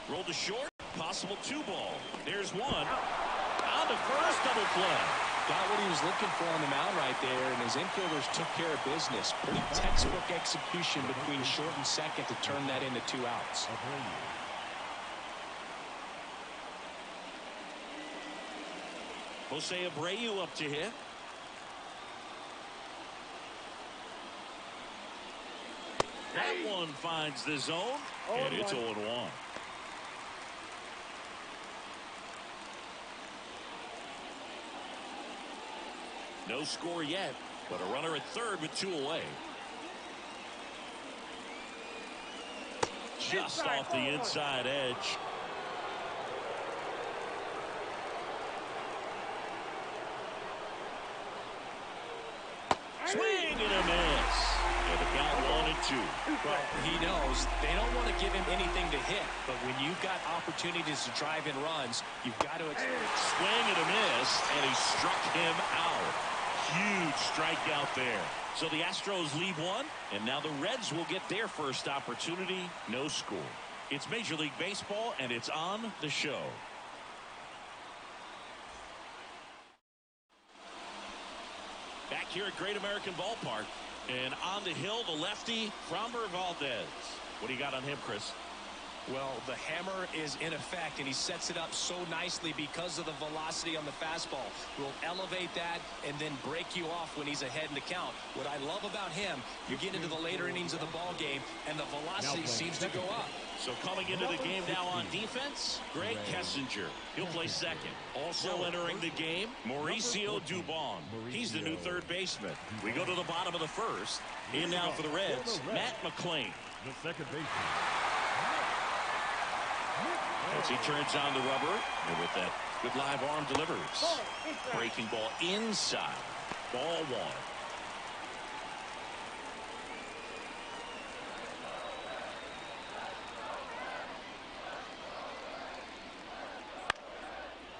Rolled to short. Possible 2-ball. There's one. On to first. Double play. Got what he was looking for on the mound right there, and his infielders took care of business. Pretty textbook execution between short and second to turn that into 2 outs. Jose Abreu up to hit. That one finds the zone, and it's 0-1. No score yet, but a runner at third with 2 away. Just off the inside edge. Swing and a miss. And the count 1-2. Well, he knows they don't want to give him anything to hit, but when you've got opportunities to drive in runs, you've got to swing and a miss, and he struck him out. Huge strikeout there. So the Astros lead 1, and now the Reds will get their first opportunity. No score. It's Major League Baseball, and it's on the show. Back here at Great American Ballpark, and on the hill, the lefty, Framber Valdez. What do you got on him, Chris? Well, the hammer is in effect, and he sets it up so nicely because of the velocity on the fastball. Will elevate that and then break you off when he's ahead in the count. What I love about him, you get into the later innings of the ball game, and the velocity seems to go up. So coming into the game now on defense, Greg Kessinger. He'll play second. Also entering the game, Mauricio Dubon. He's the new third baseman. We go to the bottom of the first. In now for the Reds, Matt McClain. The second baseman. As he turns on the rubber, and with that good live arm delivers. Breaking ball inside. Ball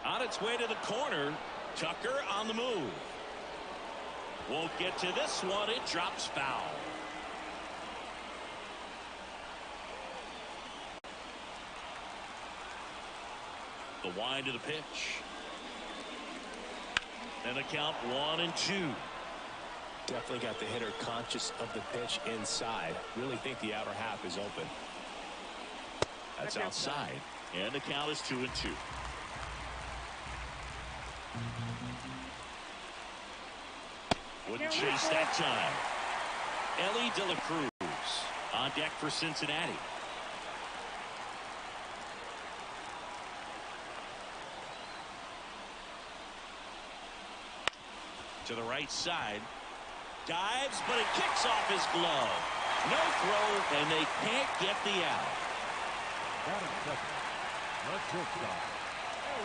1. On its way to the corner, Tucker on the move. Won't get to this one. It drops foul. The wind of the pitch. And the count 1-2. Definitely got the hitter conscious of the pitch inside. Really think the outer half is open. That's outside. And the count is 2-2. Wouldn't chase that time. Ellie De La Cruz on deck for Cincinnati. To the right side. Dives, but it kicks off his glove. No throw, and they can't get the out.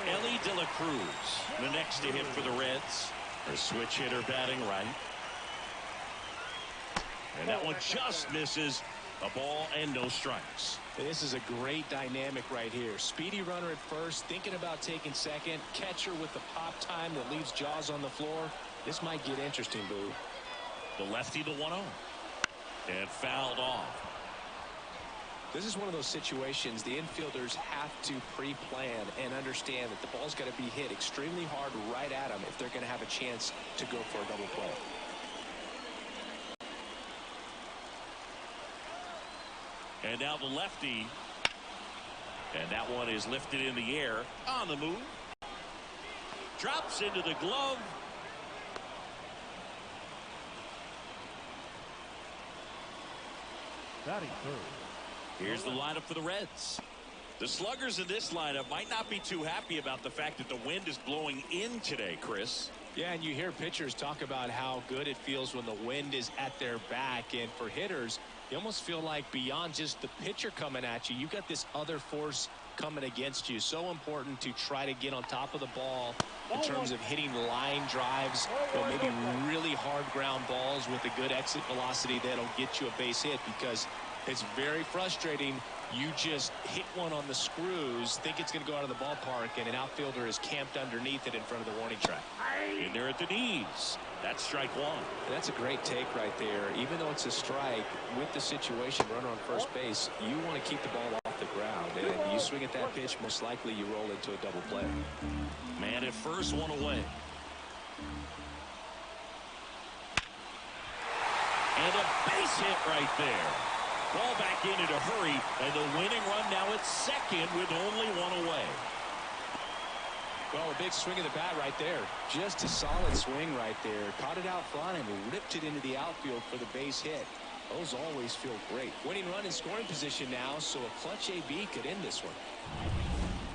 Ellie De La Cruz, the next to hit for the Reds. A switch hitter batting right. And that one just misses. A ball and no strikes. This is a great dynamic right here. Speedy runner at first, thinking about taking second. Catcher with the pop time that leaves Jaws on the floor. This might get interesting, Boo. The lefty, the 1-0. And fouled off. This is one of those situations the infielders have to pre-plan and understand that the ball's got to be hit extremely hard right at them if they're going to have a chance to go for a double play. And now the lefty. And that one is lifted in the air. On the move. Drops into the glove. Batting third. Here's the lineup for the Reds. The sluggers in this lineup might not be too happy about the fact that the wind is blowing in today, Chris. Yeah, and you hear pitchers talk about how good it feels when the wind is at their back. And for hitters, you almost feel like beyond just the pitcher coming at you, you've got this other force coming against you. So important to try to get on top of the ball in terms of hitting line drives, maybe really hard ground balls with a good exit velocity that'll get you a base hit, because it's very frustrating. You just hit one on the screws, think it's going to go out of the ballpark, and an outfielder is camped underneath it in front of the warning track. In there at the knees. That's strike one. That's a great take right there. Even though it's a strike, with the situation, runner on first base, you want to keep the ball off the ground. And you swing at that pitch, most likely you roll into a double play. Man at first, one away. And a base hit right there. Ball back in a hurry, and the winning run now at second with only one away. Well, a big swing of the bat right there. Just a solid swing right there. Caught it out front and ripped it into the outfield for the base hit. Those always feel great. Winning run in scoring position now, so a clutch AB could end this one.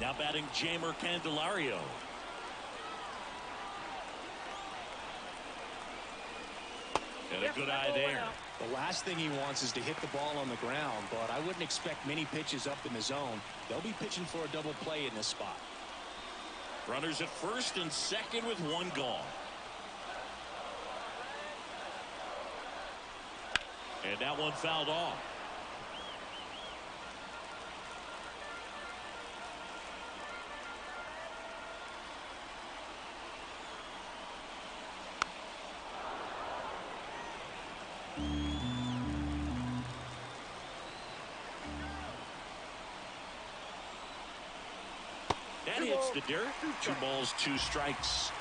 Now batting Jamer Candelario. And a good eye there. The last thing he wants is to hit the ball on the ground, but I wouldn't expect many pitches up in the zone. They'll be pitching for a double play in this spot. Runners at first and second with one gone. And that one fouled off. That hits the dirt. 2 balls, 2 strikes.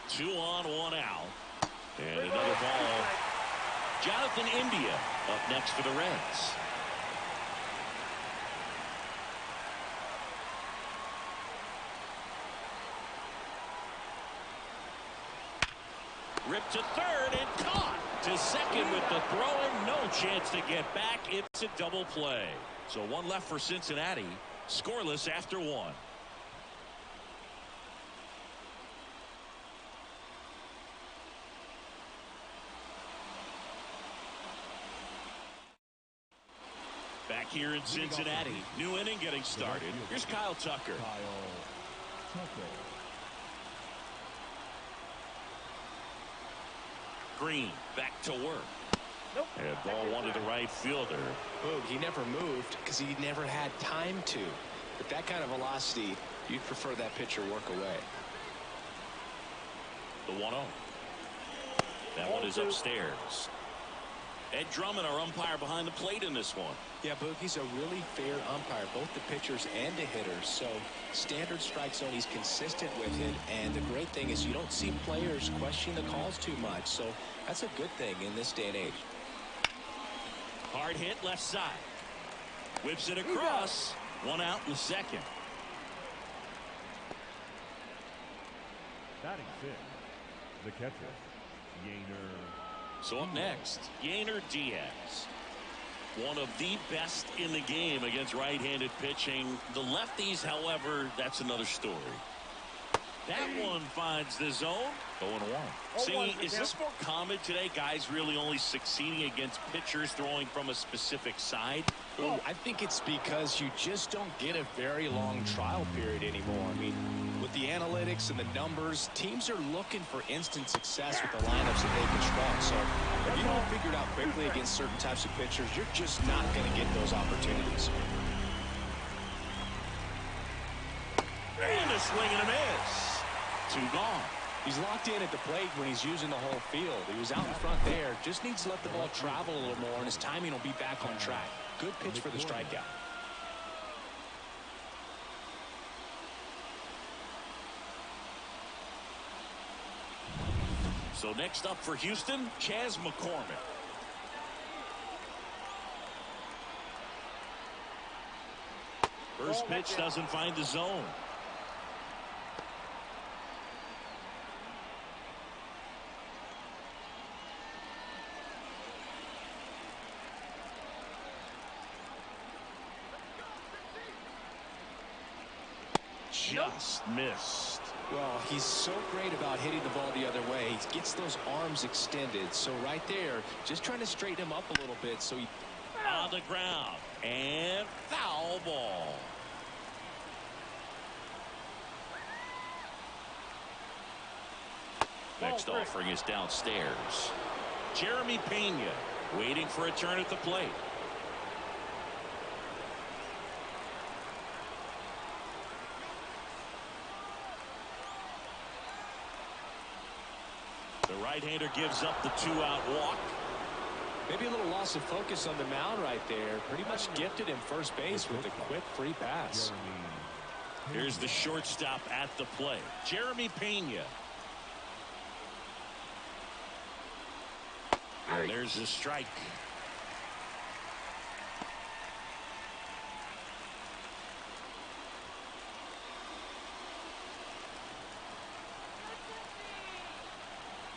Two on, one out. And another ball. Jonathan India up next for the Reds. Ripped to third and caught. To second with the throw and no chance to get back. It's a double play. So one left for Cincinnati. Scoreless after one. Back here in Cincinnati. New inning getting started. Here's Kyle Tucker. Green back to work. Nope. And ball one to the right fielder. Boog, he never moved because he never had time to. With that kind of velocity, you'd prefer that pitcher work away. The 1-0. That one is upstairs. Ed Drummond, our umpire behind the plate in this one. Yeah, Boog, he's a really fair umpire, both the pitchers and the hitters. So standard strike zone, he's consistent with it. And the great thing is you don't see players question the calls too much. So that's a good thing in this day and age. Hard hit left side. Whips it across. One out in the second. Batting sixth, the catcher, Yainer. So up next, Yainer Diaz. One of the best in the game against right-handed pitching. The lefties, however, that's another story. That one finds the zone. 0-1. See, is this more common today? Guys really only succeeding against pitchers throwing from a specific side? Well, I think it's because you just don't get a very long trial period anymore. I mean, with the analytics and the numbers, teams are looking for instant success with the lineups that they construct. So if you don't figure it out quickly against certain types of pitchers, you're just not going to get those opportunities. And a swing and a miss. 2 gone. He's locked in at the plate when he's using the whole field. He was out in front there. Just needs to let the ball travel a little more, and his timing will be back on track. Good pitch for the strikeout. So next up for Houston, Chas McCormick. First pitch doesn't find the zone. Just missed. Well, he's so great about hitting the ball the other way. He gets those arms extended. So right there, just trying to straighten him up a little bit so he... On the ground. And foul ball. Next offering is downstairs. Jeremy Pena waiting for a turn at the plate. The right-hander gives up the 2-out walk. Maybe a little loss of focus on the mound right there. Pretty much gifted him first base with a quick free pass. Here's the shortstop at the plate, Jeremy Pena. And there's a strike.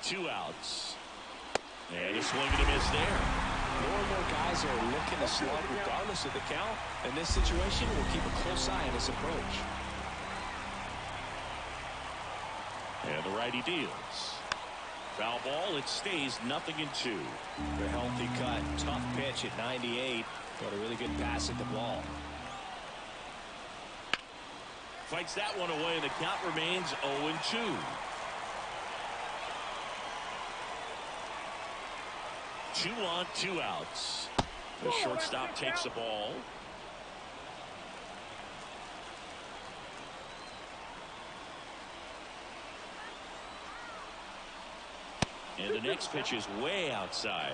Two outs. And a swing and a miss there. More and more guys are looking to slug regardless of the count. In this situation, we'll keep a close eye on his approach. And the righty deals. Foul ball. It stays 0-2. A healthy cut. Tough pitch at 98. But a really good pass at the ball. Fights that one away, and the count remains 0-2. 2 on, 2 outs. The shortstop takes the ball. And the next pitch is way outside.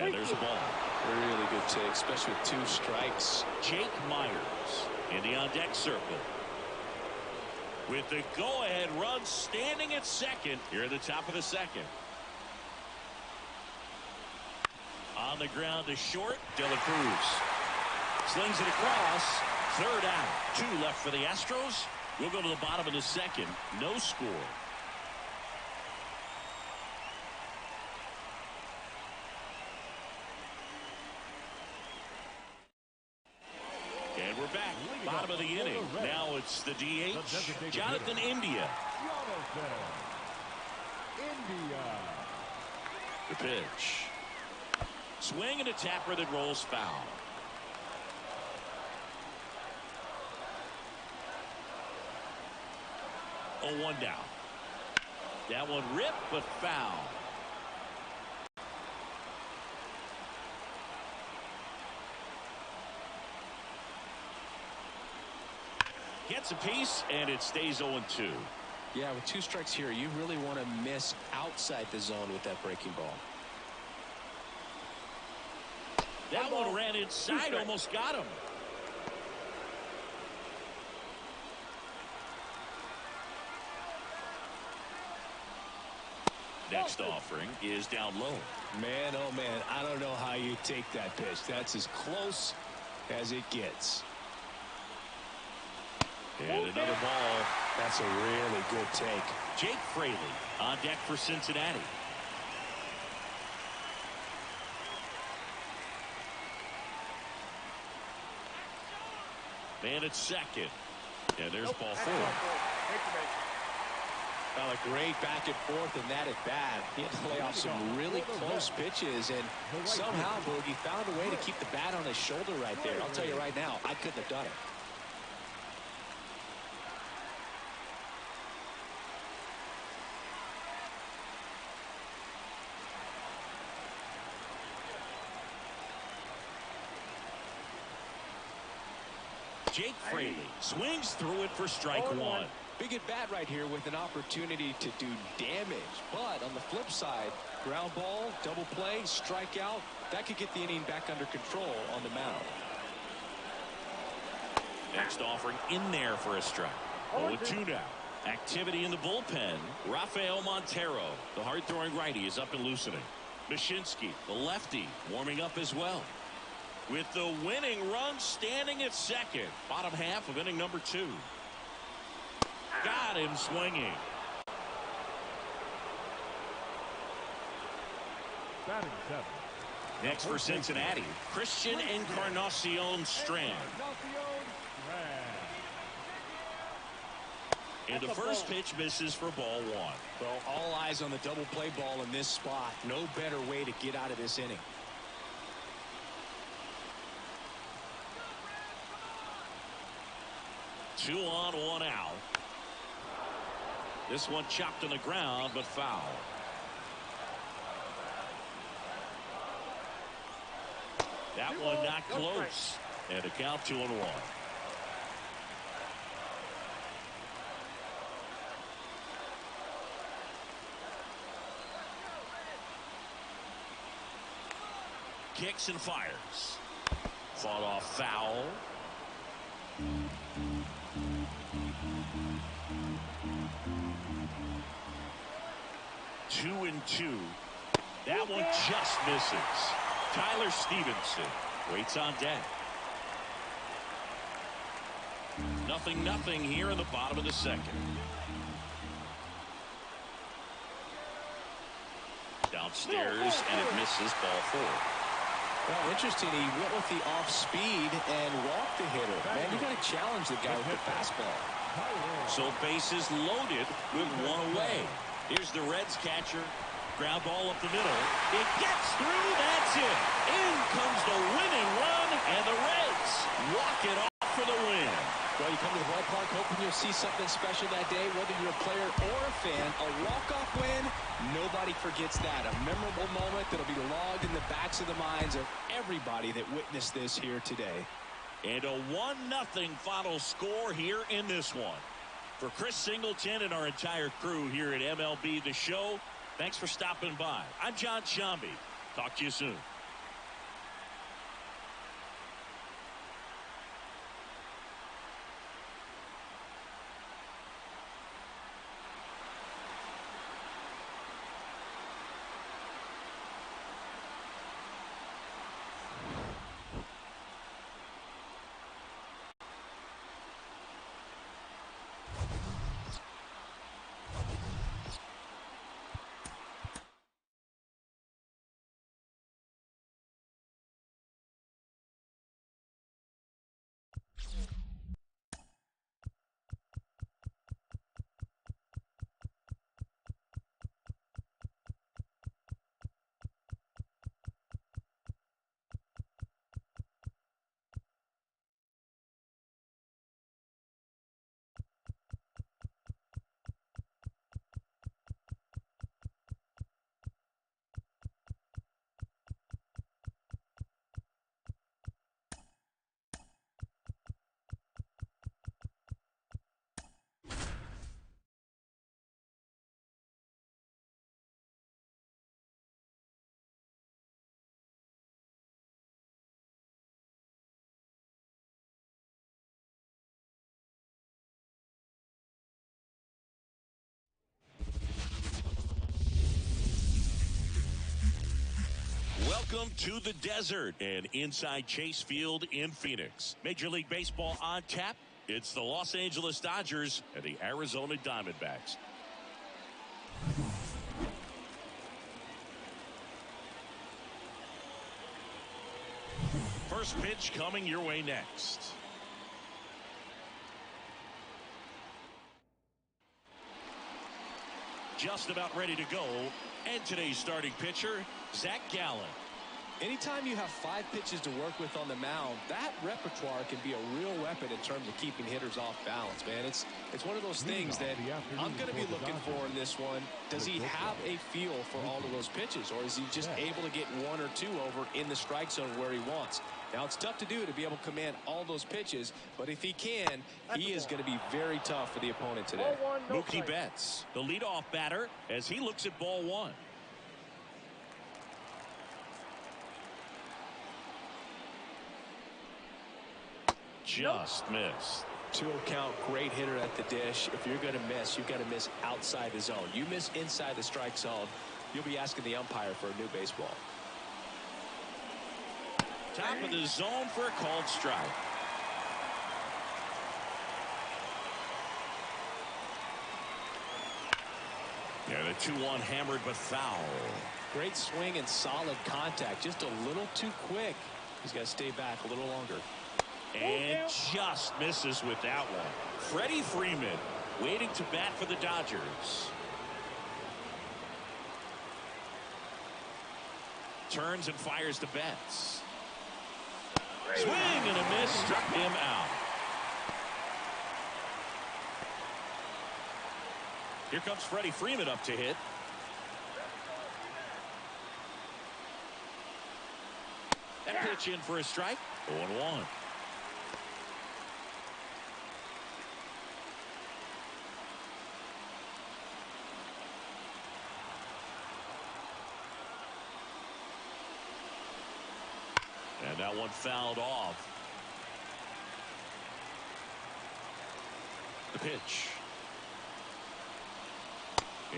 And there's a ball. Really good take, especially with 2 strikes. Jake Myers in the on-deck circle. With the go-ahead run standing at second here at the top of the second. On the ground to short, De La Cruz. Slings it across. 3rd out. 2 left for the Astros. We'll go to the bottom of the second. No score. And we're back. Bottom of the inning. Now it's the DH, Jonathan India. The pitch. Swing and a tapper that rolls foul. Oh, 1 down. That one ripped, but foul. Gets a piece, and it stays 0-2. Yeah, with 2 strikes here, you really want to miss outside the zone with that breaking ball. That one ran inside, almost got him. Next offering is down low. Man, oh man, I don't know how you take that pitch. That's as close as it gets. And another ball. That's a really good take. Jake Fraley on deck for Cincinnati. Man at second. And there's ball four. Well, a great back and forth in that at bat. He had to lay off some really close pitches, and somehow Boogie found a way to keep the bat on his shoulder right there. I'll tell you right now, I couldn't have done it. Jake Fraley swings through it for strike one. Big at bat right here with an opportunity to do damage. But on the flip side, ground ball, double play, strikeout, that could get the inning back under control on the mound. Next offering in there for a strike. 0-2 now. Activity in the bullpen. Rafael Montero, the hard-throwing righty, is up and loosening. Mashinsky, the lefty, warming up as well. With the winning run standing at second. Bottom half of inning number 2. Got him swinging. Batting 7. Next for Cincinnati, Christian Encarnacion Strand. And the first pitch misses for ball 1. Well, all eyes on the double play ball in this spot. No better way to get out of this inning. Two on, one out. This one chopped on the ground, but foul. That one not close. And a count 2-1. Kicks and fires. Fought off foul. Two and two. That one just misses. Tyler Stevenson waits on deck. 0-0 here in the bottom of the second. Downstairs, and it misses ball 4. Well, interesting. He went with the off speed and walked the hitter. Man, you got to challenge the guy with the fastball. So bases loaded with one away. Here's the Reds catcher. Ground ball up the middle. It gets through. That's it. In comes the winning run, and the Reds walk it off for the win. Well, you come to the ballpark hoping you'll see something special that day, whether you're a player or a fan. A walk-off win, nobody forgets that. A memorable moment that'll be logged in the backs of the minds of everybody that witnessed this here today. And a 1-0 final score here in this one. For Chris Singleton and our entire crew here at MLB The Show, thanks for stopping by. I'm John Shambi. Talk to you soon. Welcome to the desert and inside Chase Field in Phoenix. Major League Baseball on tap. It's the Los Angeles Dodgers and the Arizona Diamondbacks. First pitch coming your way next. Just about ready to go. And today's starting pitcher, Zach Gallen. Anytime you have 5 pitches to work with on the mound, that repertoire can be a real weapon in terms of keeping hitters off balance, man. It's one of those things that I'm going to be looking for in this one. Does he have a feel for all of those pitches, or is he just able to get 1 or 2 over in the strike zone where he wants? Now, it's tough to do to be able to command all those pitches, but if he can, he is going to be very tough for the opponent today. Mookie Betts, the leadoff batter, as he looks at ball 1. Just missed. 2-0 count, great hitter at the dish. If you're going to miss, you've got to miss outside the zone. You miss inside the strike zone, you'll be asking the umpire for a new baseball. Top of the zone for a called strike. Yeah, the 2-1 hammered but foul. Great swing and solid contact. Just a little too quick. He's got to stay back a little longer. And just misses with that one. Freddie Freeman waiting to bat for the Dodgers. Turns and fires to Betts. Swing and a miss, struck him out. Here comes Freddie Freeman up to hit. That pitch in for a strike. 0-1. And that one fouled off. The pitch.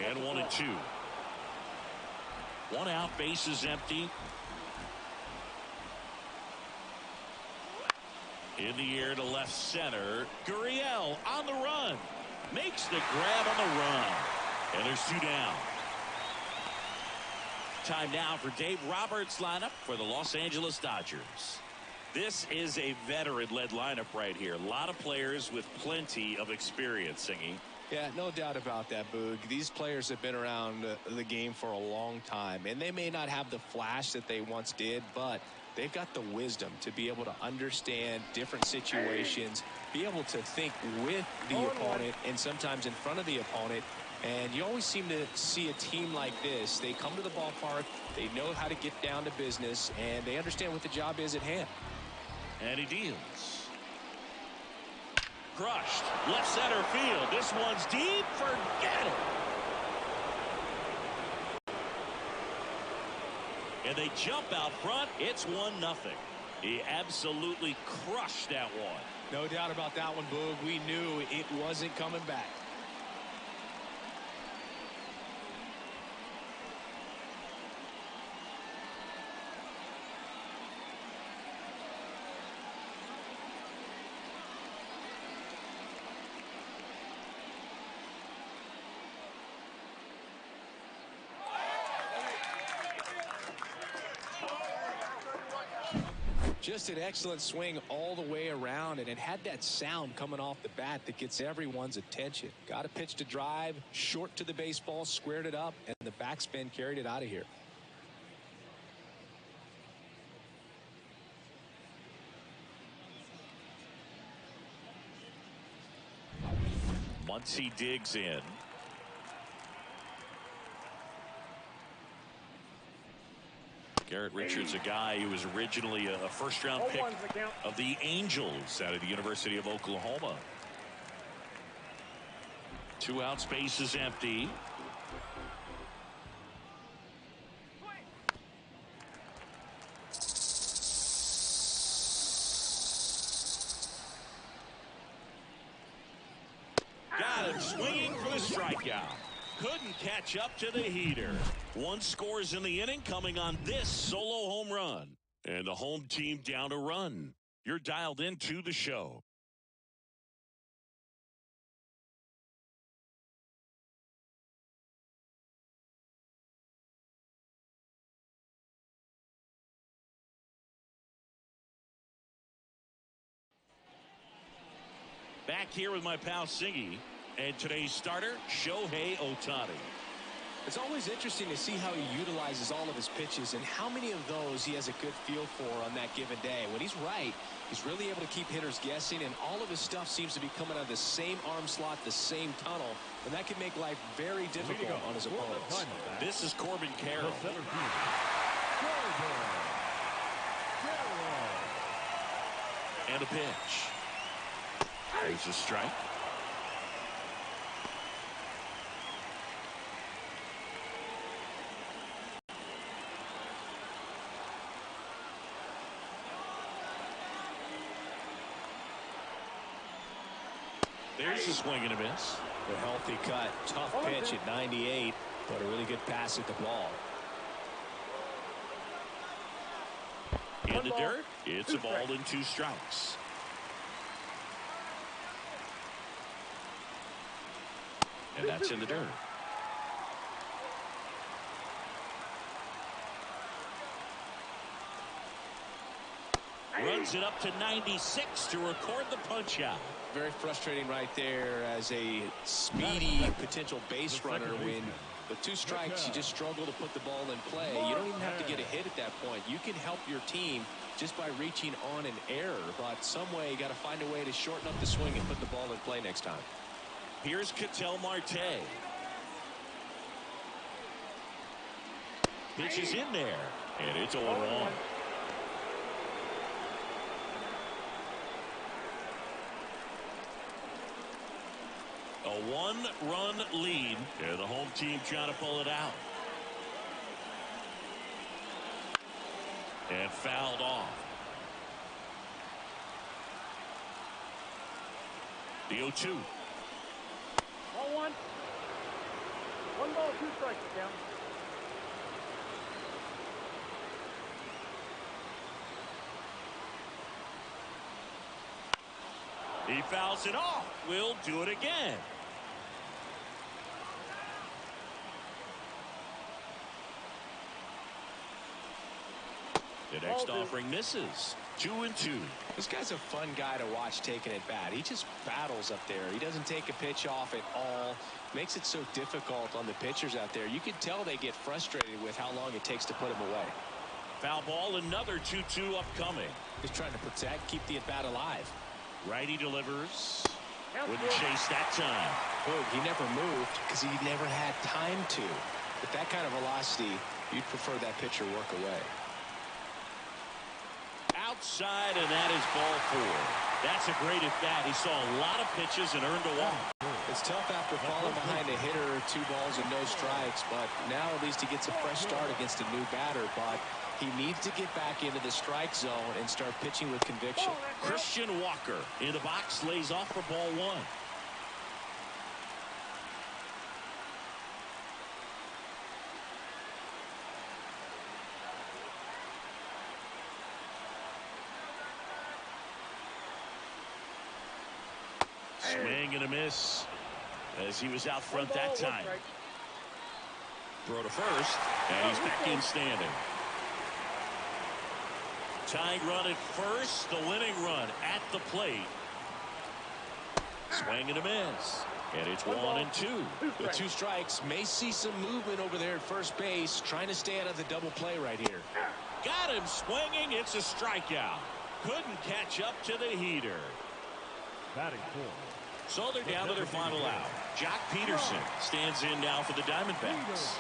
And 1-2. 1 out, bases empty. In the air to left center. Gurriel on the run. Makes the grab on the run. And there's 2 down. Time now for Dave Roberts' lineup for the Los Angeles Dodgers. This is a veteran-led lineup right here. A lot of players with plenty of experience, Singy. Yeah, no doubt about that, Boog. These players have been around the game for a long time, and they may not have the flash that they once did, but they've got the wisdom to be able to understand different situations, be able to think with the opponent and sometimes in front of the opponent. And you always seem to see a team like this. They come to the ballpark, they know how to get down to business, and they understand what the job is at hand. And he deals. Crushed. Left center field. This one's deep. Forget it. And they jump out front. It's 1-0. He absolutely crushed that one. No doubt about that one, Boog. We knew it wasn't coming back. Just an excellent swing all the way around, and it had that sound coming off the bat that gets everyone's attention. Got a pitch to drive, short to the baseball, squared it up, and the backspin carried it out of here. Muncy digs in. Garrett Richards, a guy who was originally a first-round pick of the Angels out of the University of Oklahoma. 2 out, space is empty. Got him swinging for the strikeout. Couldn't catch up to the heater. One scores in the inning coming on this solo home run. And the home team down a run. You're dialed into the show. Back here with my pal Siggy. And today's starter, Shohei Ohtani. It's always interesting to see how he utilizes all of his pitches and how many of those he has a good feel for on that given day. When he's right, he's really able to keep hitters guessing, and all of his stuff seems to be coming out of the same arm slot, the same tunnel, and that can make life very difficult on his opponents. This is Corbin Carroll. And a pitch. There's a strike. There's a swing and a miss. A healthy cut. Tough pitch at 98, but a really good pass at the ball. In the dirt, it's a ball and 2 strikes. And that's in the dirt. Runs it up to 96 to record the punch out. Very frustrating right there as a speedy potential base runner when with 2 strikes you just struggle to put the ball in play. You don't even have to get a hit at that point. You can help your team just by reaching on an error, but some way you got to find a way to shorten up the swing and put the ball in play next time. Here's Ketel Marte. Pitch is in there, and it's 0-1. A 1-run lead, and the home team trying to pull it out. And fouled off. The 0-2. 1-1. 1 ball, 2 strikes down. He fouls it off. We'll do it again. The next offering misses. 2-2. This guy's a fun guy to watch taking at bat. He just battles up there. He doesn't take a pitch off at all. Makes it so difficult on the pitchers out there. You can tell they get frustrated with how long it takes to put him away. Foul ball, another 2-2 upcoming. He's trying to protect, keep the at bat alive. Righty delivers. Wouldn't chase that time. Boy, he never moved because he never had time to. With that kind of velocity, you'd prefer that pitcher work away. Outside, and that is ball 4. That's a great at bat. He saw a lot of pitches and earned a walk. It's tough after falling behind a hitter, 2 balls and no strikes, but now at least he gets a fresh start against a new batter. But he needs to get back into the strike zone and start pitching with conviction. Christian Walker in the box, lays off for ball 1. Swing and a miss as he was out front that time. Throw to first, and he's back in standing. Tying run at first, the winning run at the plate. Swing and a miss, and it's 1-2. With 2 strikes, may see some movement over there at first base, trying to stay out of the double play right here. Got him swinging. It's a strikeout. Couldn't catch up to the heater. Batting 4. So they're down to their final out. Jock Peterson stands in now for the Diamondbacks.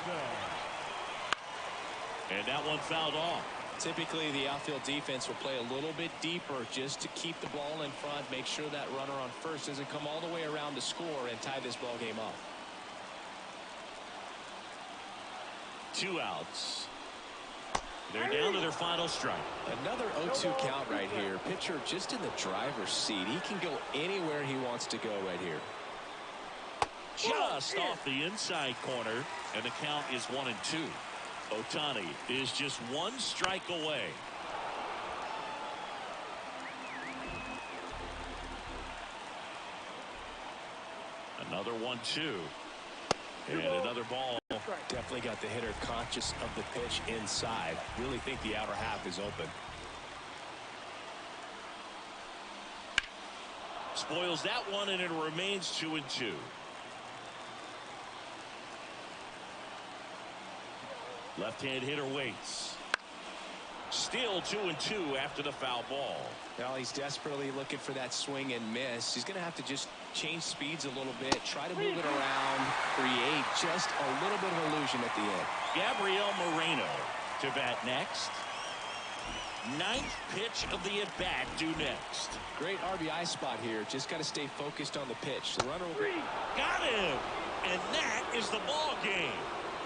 And that one fouled off. Typically, the outfield defense will play a little bit deeper just to keep the ball in front, make sure that runner on first doesn't come all the way around to score and tie this ball game up. 2 outs. They're down to their final strike. Another 0-2 count right here. Pitcher just in the driver's seat. He can go anywhere he wants to go right here. just off the inside corner, and the count is 1-2. Ohtani is just one strike away. Another 1-2. And another ball. Definitely got the hitter conscious of the pitch inside. Really think the outer half is open. Spoils that one, and it remains 2-2. Left-hand hitter waits. Still 2-2 after the foul ball. Now he's desperately looking for that swing and miss. He's going to have to just change speeds a little bit, try to move it around, create just a little bit of illusion at the end. Gabriel Moreno to bat next. Ninth pitch of the at-bat due next. Great RBI spot here. Just got to stay focused on the pitch. The runner got him, and that is the ball game.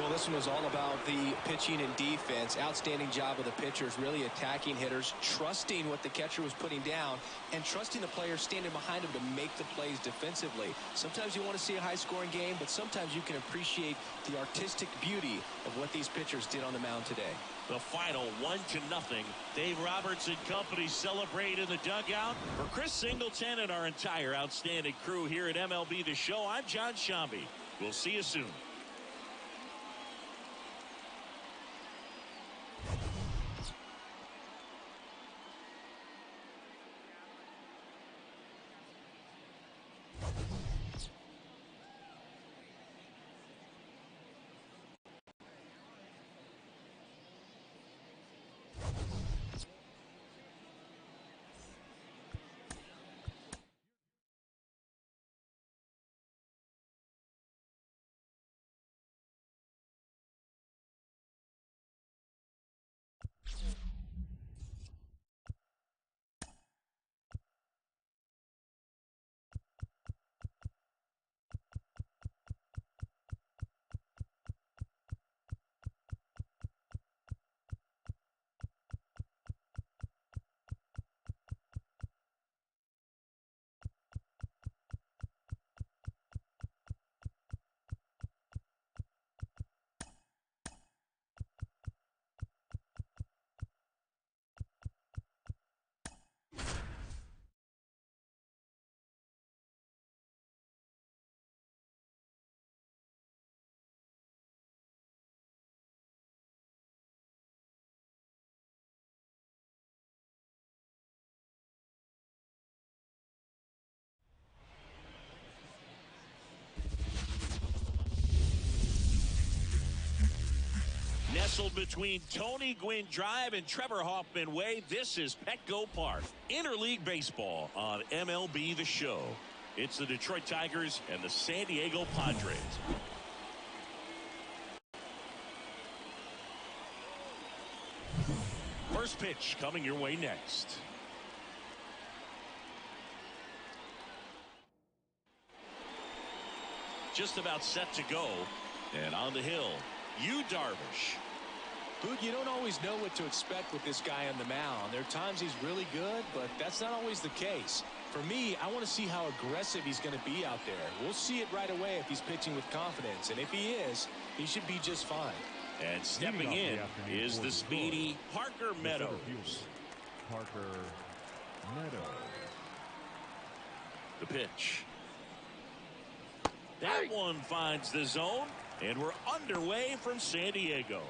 Well, this one was all about the pitching and defense. Outstanding job of the pitchers, really attacking hitters, trusting what the catcher was putting down, and trusting the players standing behind him to make the plays defensively. Sometimes you want to see a high-scoring game, but sometimes you can appreciate the artistic beauty of what these pitchers did on the mound today. The final 1-0. Dave Roberts and company celebrate in the dugout. For Chris Singleton and our entire outstanding crew here at MLB The Show, I'm John Shambi. We'll see you soon. Nestled between Tony Gwynn Drive and Trevor Hoffman Way, this is Petco Park. Interleague Baseball on MLB The Show. It's the Detroit Tigers and the San Diego Padres. First pitch coming your way next. Just about set to go. And on the hill, Yu Darvish. Boog, you don't always know what to expect with this guy on the mound. There are times he's really good, but that's not always the case. For me, I want to see how aggressive he's going to be out there. We'll see it right away if he's pitching with confidence. And if he is, he should be just fine. And stepping in is the speedy Parker Meadows. Parker Meadows. The pitch. That one finds the zone, and we're underway from San Diego.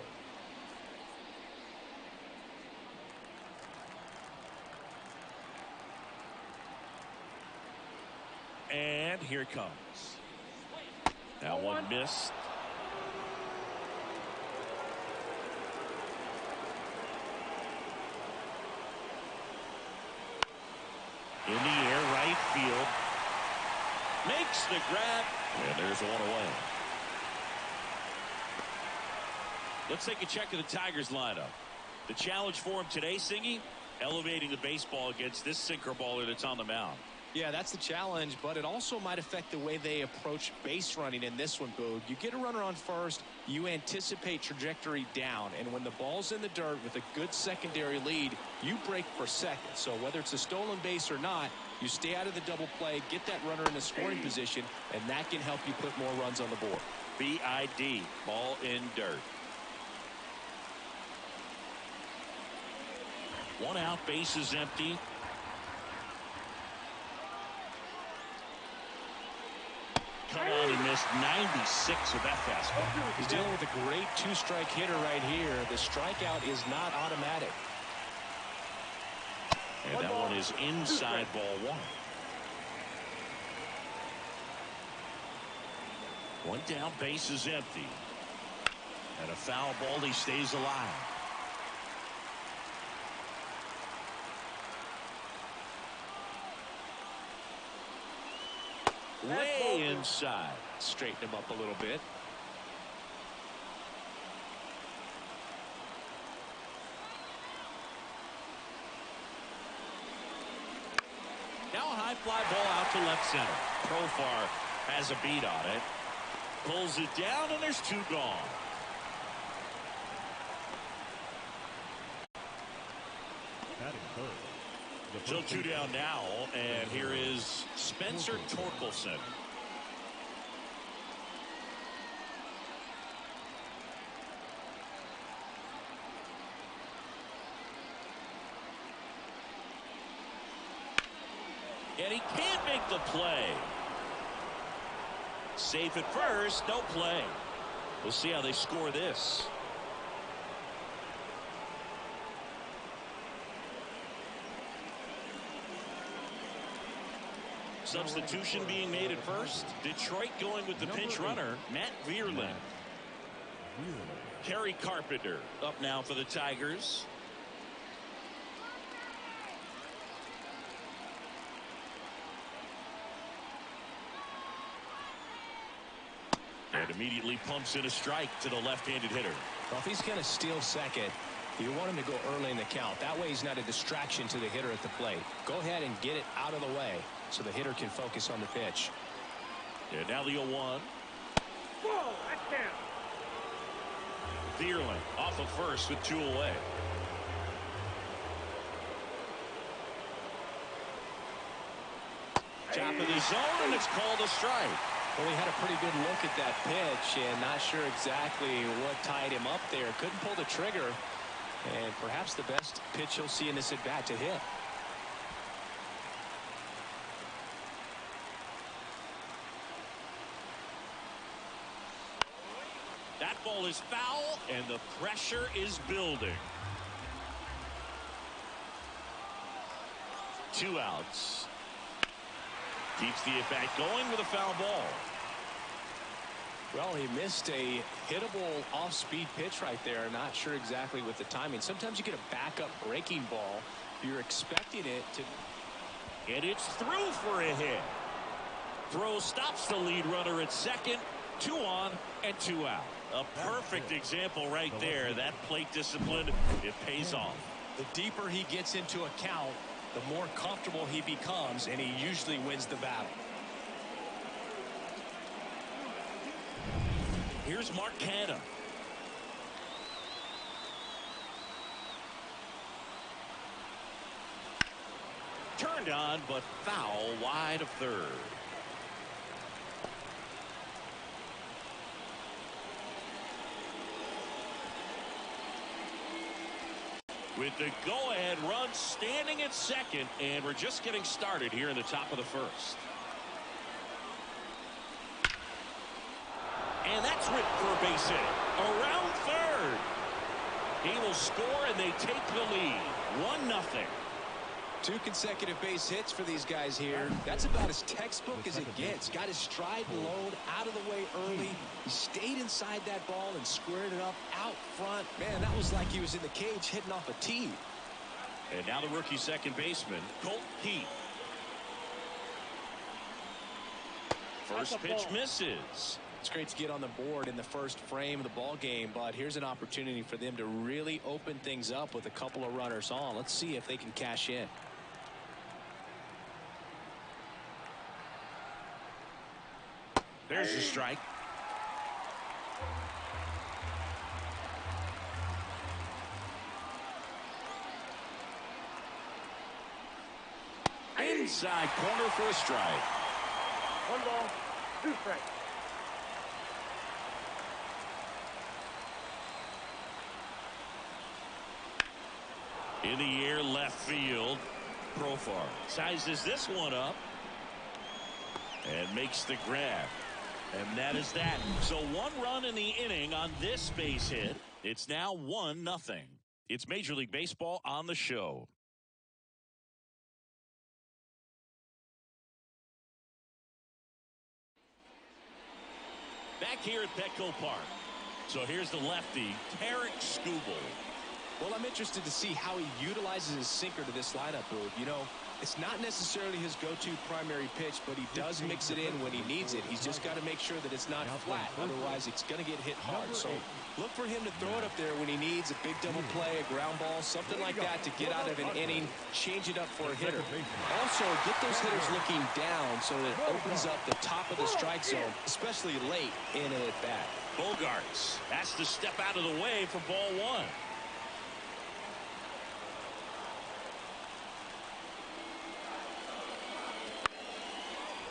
And here it comes. Now one missed. In the air, right field. Makes the grab, and there's one away. Let's take a check of the Tigers lineup. The challenge for him today, Singy, elevating the baseball against this sinker baller that's on the mound. Yeah, that's the challenge, but it also might affect the way they approach base running in this one, Boog. You get a runner on first, you anticipate trajectory down, and when the ball's in the dirt with a good secondary lead, you break for second. So whether it's a stolen base or not, you stay out of the double play, get that runner in a scoring position, and that can help you put more runs on the board. BID, ball in dirt. One out, base is empty. Come on, he missed 96 of that fastball. He's dealing with a great two-strike hitter right here. The strikeout is not automatic. And that one is inside ball one. One down, base is empty. And a foul ball, he stays alive. Way inside. Straighten him up a little bit. Now a high fly ball out to left center. Profar has a beat on it. Pulls it down, and there's two gone. So two down now, and here is Spencer Torkelson. And he can't make the play. Safe at first, no play. We'll see how they score this. Substitution being made at first. Detroit going with the pinch runner, Matt Vierlin. Kerry Carpenter up now for the Tigers. And immediately pumps in a strike to the left-handed hitter. Well, if he's going to steal second, you want him to go early in the count. That way he's not a distraction to the hitter at the plate. Go ahead and get it out of the way so the hitter can focus on the pitch. And now the 0-1. Whoa, that's down. Vierlin off of first with two away. Top of the zone, and it's called a strike. Well, he had a pretty good look at that pitch and not sure exactly what tied him up there. Couldn't pull the trigger, and perhaps the best pitch he'll see in this at-bat to hit. That ball is foul, and the pressure is building. Two outs. Keeps the at-bat going with a foul ball. Well, he missed a hittable off-speed pitch right there. Not sure exactly with the timing. Sometimes you get a backup breaking ball. You're expecting it to. And it's through for a hit. Throw stops the lead runner at second. 2 on and 2 out. A perfect example right there. That plate discipline, it pays off. The deeper he gets into a count, the more comfortable he becomes, and he usually wins the battle. Here's Mark Canha. Turned on, but foul wide of third. With the go-ahead run standing at second, and we're just getting started here in the top of the first. And that's ripped for a base hit. Around third. He will score, and they take the lead. 1-0. 2 consecutive base hits for these guys here. That's about as textbook as it gets. Got his stride and load out of the way early. He stayed inside that ball and squared it up out front. Man, that was like he was in the cage hitting off a tee. And now the rookie second baseman, Colt Heath. First pitch misses. It's great to get on the board in the first frame of the ball game, but here's an opportunity for them to really open things up with a couple of runners on. Let's see if they can cash in. There's a strike. Inside corner for a strike. 1 ball, 2 strikes. In the air, left field. Profar sizes this one up and makes the grab. And that is that. So 1 run in the inning on this base hit. It's now 1-0. It's Major League Baseball on the show. Back here at Petco Park. So here's the lefty, Tarek Skubal. Well, I'm interested to see how he utilizes his sinker to this lineup, Boog. You know, it's not necessarily his go-to primary pitch, but he does mix it in when he needs it. He's just got to make sure that it's not flat. Otherwise, it's going to get hit hard. So look for him to throw it up there when he needs a big double play, a ground ball, something like that to get out of an inning, change it up for a hitter. Also, get those hitters looking down so that it opens up the top of the strike zone, especially late in an at-bat. Bogarts has to step out of the way for ball 1.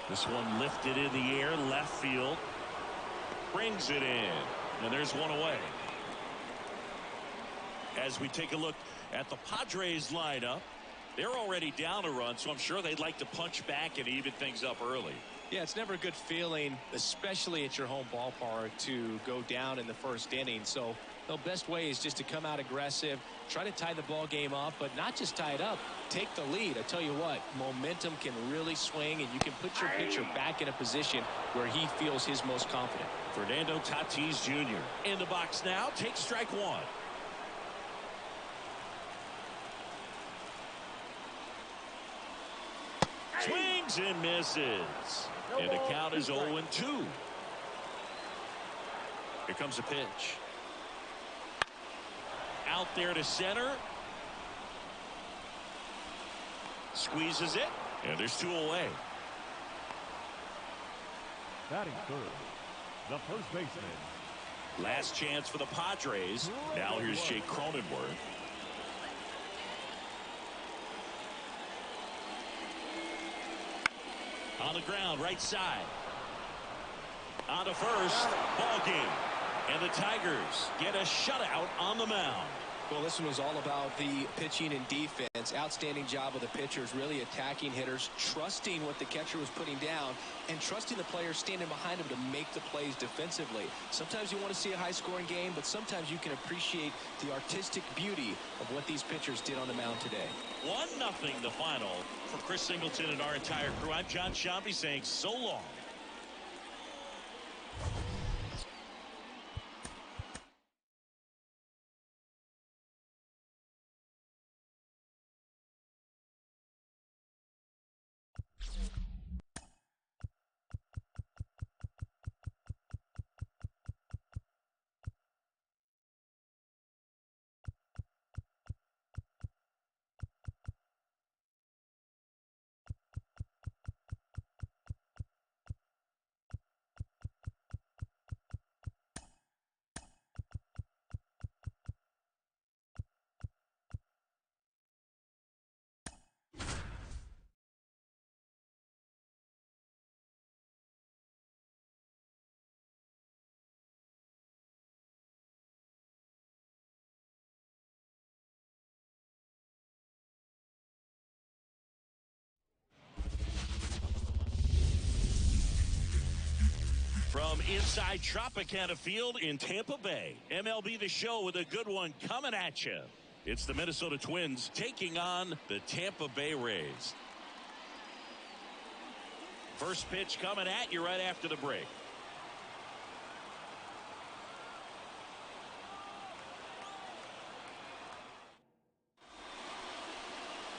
This one lifted in the air, left field. Brings it in. And there's one away. As we take a look at the Padres lineup, they're already down a run, so I'm sure they'd like to punch back and even things up early. Yeah, it's never a good feeling, especially at your home ballpark, to go down in the first inning. So the best way is just to come out aggressive, try to tie the ball game up, but not just tie it up, take the lead. I tell you what, momentum can really swing, and you can put your pitcher back in a position where he feels his most confident. Fernando Tatis Jr. in the box now, takes strike 1. Swings and misses. And the count is 0-2. Here comes a pitch. Out there to center. Squeezes it. And there's 2 away. Batting third, the first baseman. Last chance for the Padres. Now here's Jake Cronenworth. On the ground, right side. On to first. Ball game. And the Tigers get a shutout on the mound. Well, this one was all about the pitching and defense. Outstanding job of the pitchers, really attacking hitters, trusting what the catcher was putting down, and trusting the players standing behind him to make the plays defensively. Sometimes you want to see a high-scoring game, but sometimes you can appreciate the artistic beauty of what these pitchers did on the mound today. 1-0 the final. For Chris Singleton and our entire crew, I'm John Sciambi saying so long. From inside Tropicana Field in Tampa Bay, MLB The Show with a good one coming at you. It's the Minnesota Twins taking on the Tampa Bay Rays. First pitch coming at you right after the break.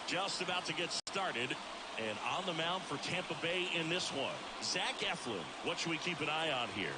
Just about to get started. And on the mound for Tampa Bay in this one, Zach Eflin. What should we keep an eye on here?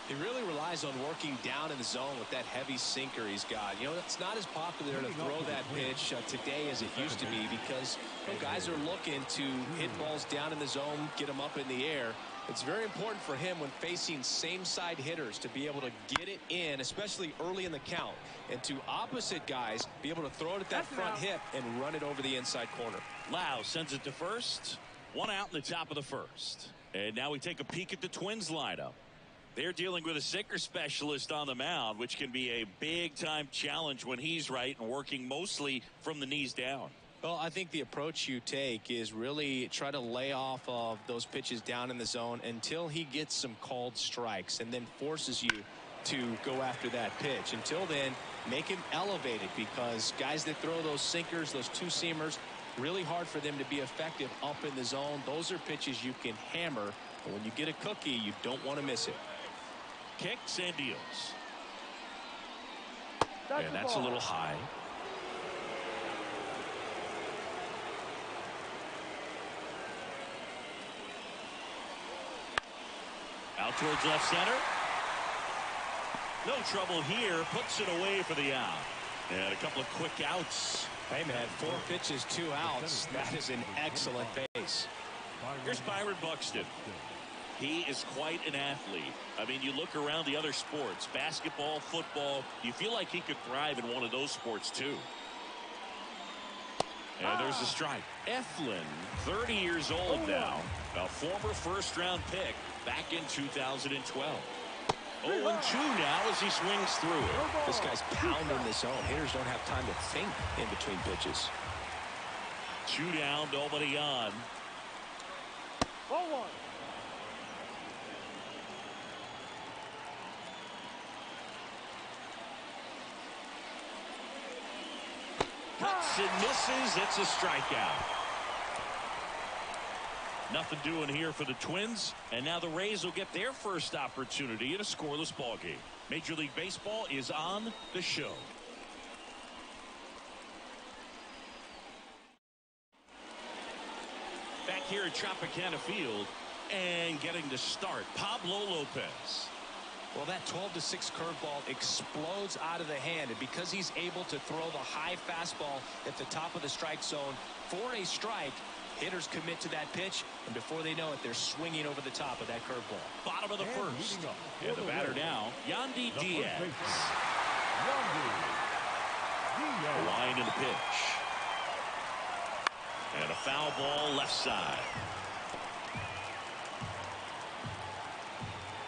He really relies on working down in the zone with that heavy sinker he's got. You know, it's not as popular to throw that pitch today as it used to be because guys are looking to hit balls down in the zone, get them up in the air. It's very important for him when facing same-side hitters to be able to get it in, especially early in the count, and to opposite guys be able to throw it at that front hip and run it over the inside corner. Lau sends it to first. One out in the top of the first. And now we take a peek at the Twins lineup. They're dealing with a sinker specialist on the mound, which can be a big-time challenge when he's right and working mostly from the knees down. Well, I think the approach you take is really try to lay off of those pitches down in the zone until he gets some called strikes and then forces you to go after that pitch. Until then, make him elevated, because guys that throw those sinkers, those two-seamers, really hard for them to be effective up in the zone. Those are pitches you can hammer, and when you get a cookie, you don't want to miss it. Kicks and deals. And that's a little high. Out towards left center. No trouble here. Puts it away for the out. And a couple of quick outs. Hey, man, 4 pitches, 2 outs. That is an excellent base. Here's Byron Buxton. He is quite an athlete. I mean, you look around the other sports, basketball, football, you feel like he could thrive in one of those sports too. And there's a strike. Eflin, 30 years old now, a former first-round pick back in 2012. 0-2 now as he swings through it. This guy's pounding the zone. Hitters don't have time to think in between pitches. 2 down, nobody on. 0-1. Cuts and misses. It's a strikeout. Nothing doing here for the Twins, and now the Rays will get their first opportunity in a scoreless ball game. Major League Baseball is on the show. Back here at Tropicana Field, and getting to start, Pablo Lopez. Well, that 12-6 curveball explodes out of the hand, and because he's able to throw the high fastball at the top of the strike zone for a strike, hitters commit to that pitch, and before they know it, they're swinging over the top of that curveball. Bottom of the first. And the batter now, Yandy Diaz. Line in the pitch. And a foul ball left side.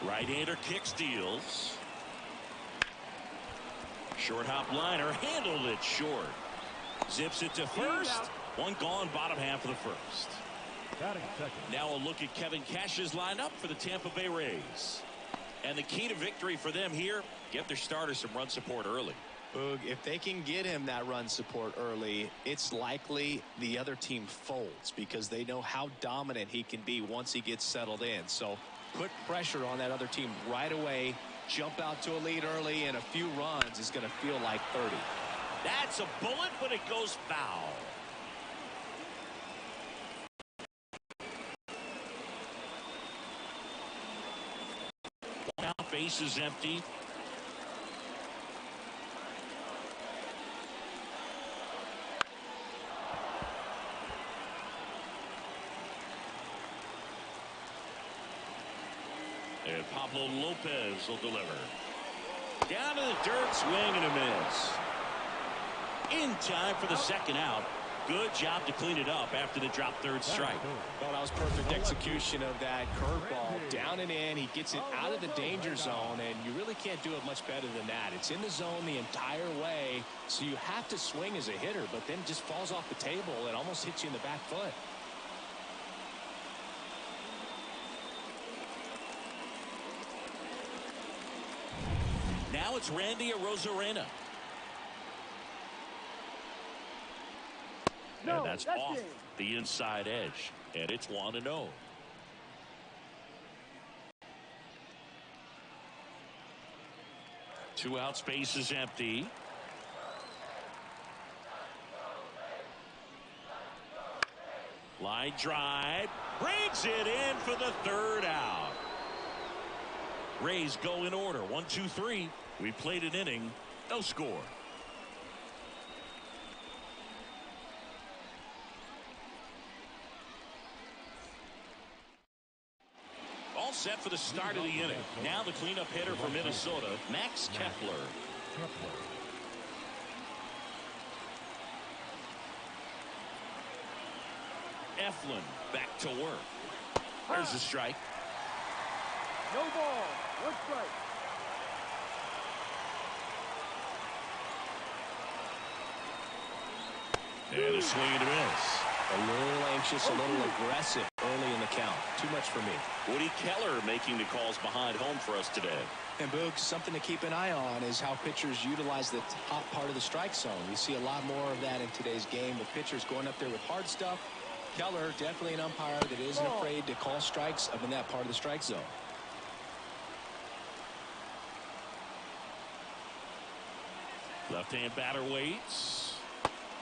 Right-hander kicks, deals. Short hop liner, handled it short. Zips it to first. One gone, bottom half of the first. Now a look at Kevin Cash's lineup for the Tampa Bay Rays. And the key to victory for them here, get their starter some run support early. Boog, if they can get him that run support early, it's likely the other team folds because they know how dominant he can be once he gets settled in. So put pressure on that other team right away. Jump out to a lead early, and a few runs is going to feel like 30. That's a bullet, but it goes foul. One out, base is empty. And Pablo Lopez will deliver. Down to the dirt, swing and a miss. In time for the second out. Good job to clean it up after the drop third strike. Well, that was perfect execution of that curveball. Down and in, he gets it out of the danger zone, and you really can't do it much better than that. It's in the zone the entire way, so you have to swing as a hitter, but then it just falls off the table and almost hits you in the back foot. Now it's Randy Arozarena. No, and that's off the inside edge. And it's 1-0. Two out, space is empty. Line drive. Brings it in for the third out. Rays go in order. 1, 2, 3. We played an inning. No score. set for the start of the inning. Now the cleanup hitter for Minnesota, Max Kepler. Eflin back to work. There's a strike. No ball. 1 strike. And a swing and a miss. A little anxious, a little aggressive early in the count. Too much for me. Woody Keller making the calls behind home for us today. And Boog, something to keep an eye on is how pitchers utilize the top part of the strike zone. We see a lot more of that in today's game with pitchers going up there with hard stuff. Keller, definitely an umpire that isn't afraid to call strikes up in that part of the strike zone. Left-hand batter waits.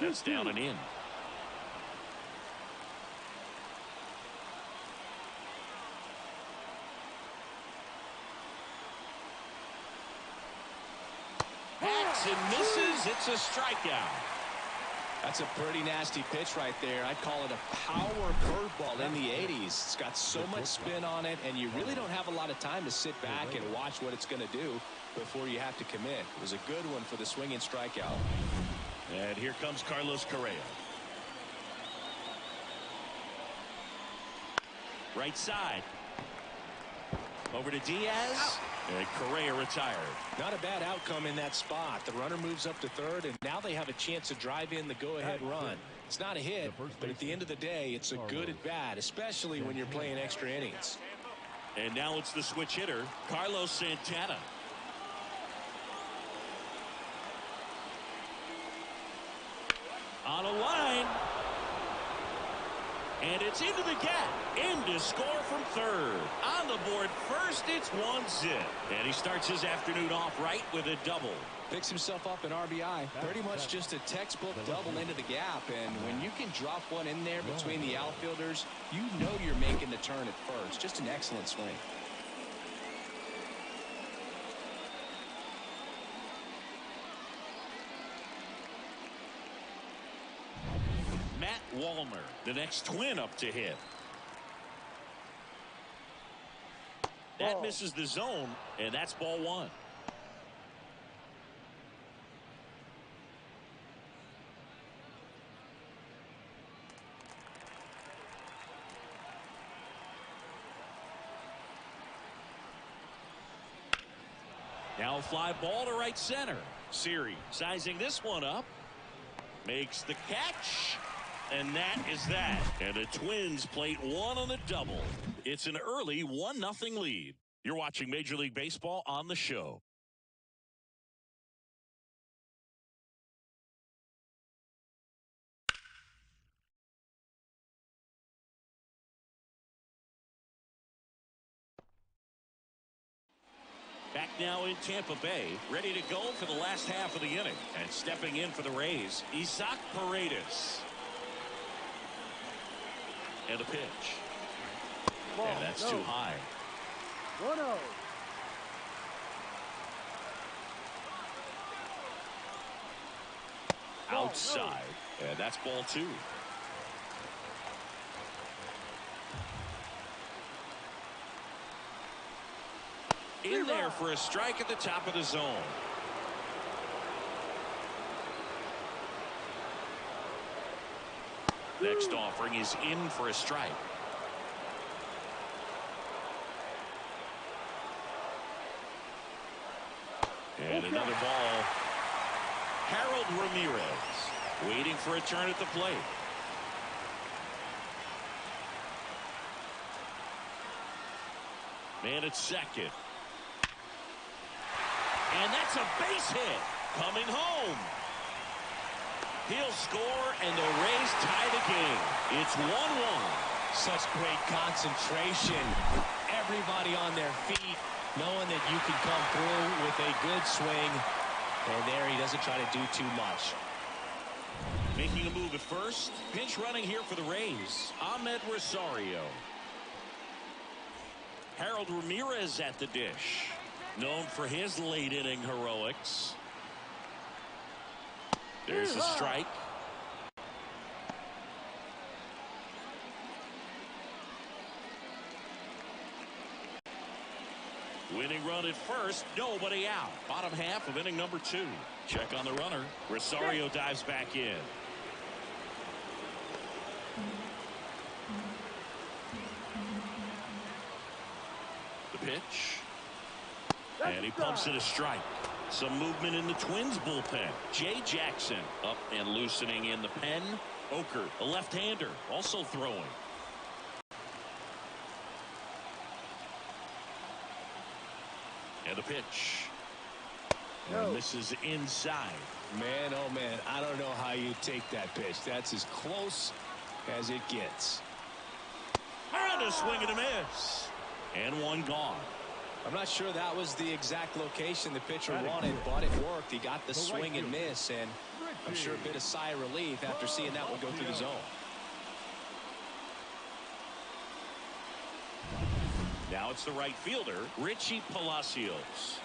That's down and in. Hacks and misses. It's a strikeout. That's a pretty nasty pitch right there. I'd call it a power curveball in the 80s. It's got so much spin on it, and you really don't have a lot of time to sit back and watch what it's going to do before you have to commit. It was a good one for the swinging strikeout. And here comes Carlos Correa. Right side. Over to Diaz. And Correa retired. Not a bad outcome in that spot. The runner moves up to third, and now they have a chance to drive in the go-ahead run. It's not a hit, but at the end of the day, it's a good at-bat, especially when you're playing extra innings. And now it's the switch hitter, Carlos Santana. On a line. And it's into the gap. In to score from third. On the board first, it's 1-0. And he starts his afternoon off right with a double. Picks himself up an RBI. Pretty much just a textbook double into the gap. And when you can drop one in there between the outfielders, you know you're making the turn at first. Just an excellent swing. Walner, the next twin up to hit. That misses the zone, and that's ball 1. Now a fly ball to right center. Siri sizing this one up. Makes the catch. And that is that. And the Twins plate 1 on the double. It's an early 1-0 lead. You're watching Major League Baseball on the show. Back now in Tampa Bay, ready to go for the last half of the inning. And stepping in for the Rays, Isaac Paredes. And a pitch. And that's too high. 1-0. Outside. And that's ball 2. In there for a strike at the top of the zone. Next offering is in for a strike. And another ball. Harold Ramirez waiting for a turn at the plate. Man at second. And that's a base hit. Coming home. He'll score, and the Rays tie the game. It's 1-1. Such great concentration. Everybody on their feet, knowing that you can come through with a good swing. And there he doesn't try to do too much. Making a move at first. Pinch running here for the Rays. Ahmed Rosario. Harold Ramirez at the dish. Known for his late inning heroics. There's a strike. Winning run at first, nobody out. Bottom half of inning number 2. Check on the runner. Rosario dives back in. The pitch. And he pumps it a strike. Some movement in the Twins bullpen. Jay Jackson up and loosening in the pen. Oker, a left-hander, also throwing. And the pitch. And this is inside. Man, oh man, I don't know how you take that pitch. That's as close as it gets. And a swing and a miss. And one gone. I'm not sure that was the exact location the pitcher wanted, but it worked. He got the swing and miss, and I'm sure a bit of sigh of relief after seeing that one go through the zone. Now it's the right fielder, Richie Palacios.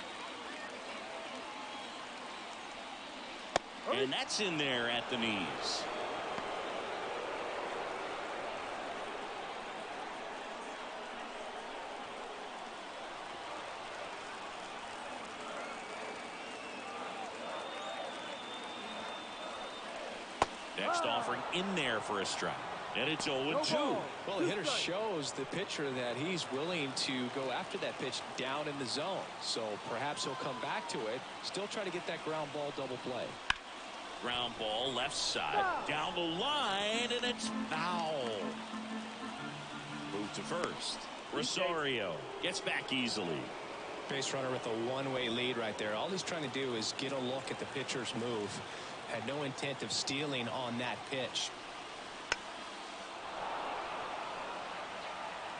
And that's in there at the knees. Next offering in there for a strike. And it's 0-2. Well, the hitter shows the pitcher that he's willing to go after that pitch down in the zone. So perhaps he'll come back to it. Still try to get that ground ball double play. Ground ball left side. Down the line, and it's foul. Move to first. Rosario gets back easily. Base runner with a one-way lead right there. All he's trying to do is get a look at the pitcher's move. Had no intent of stealing on that pitch.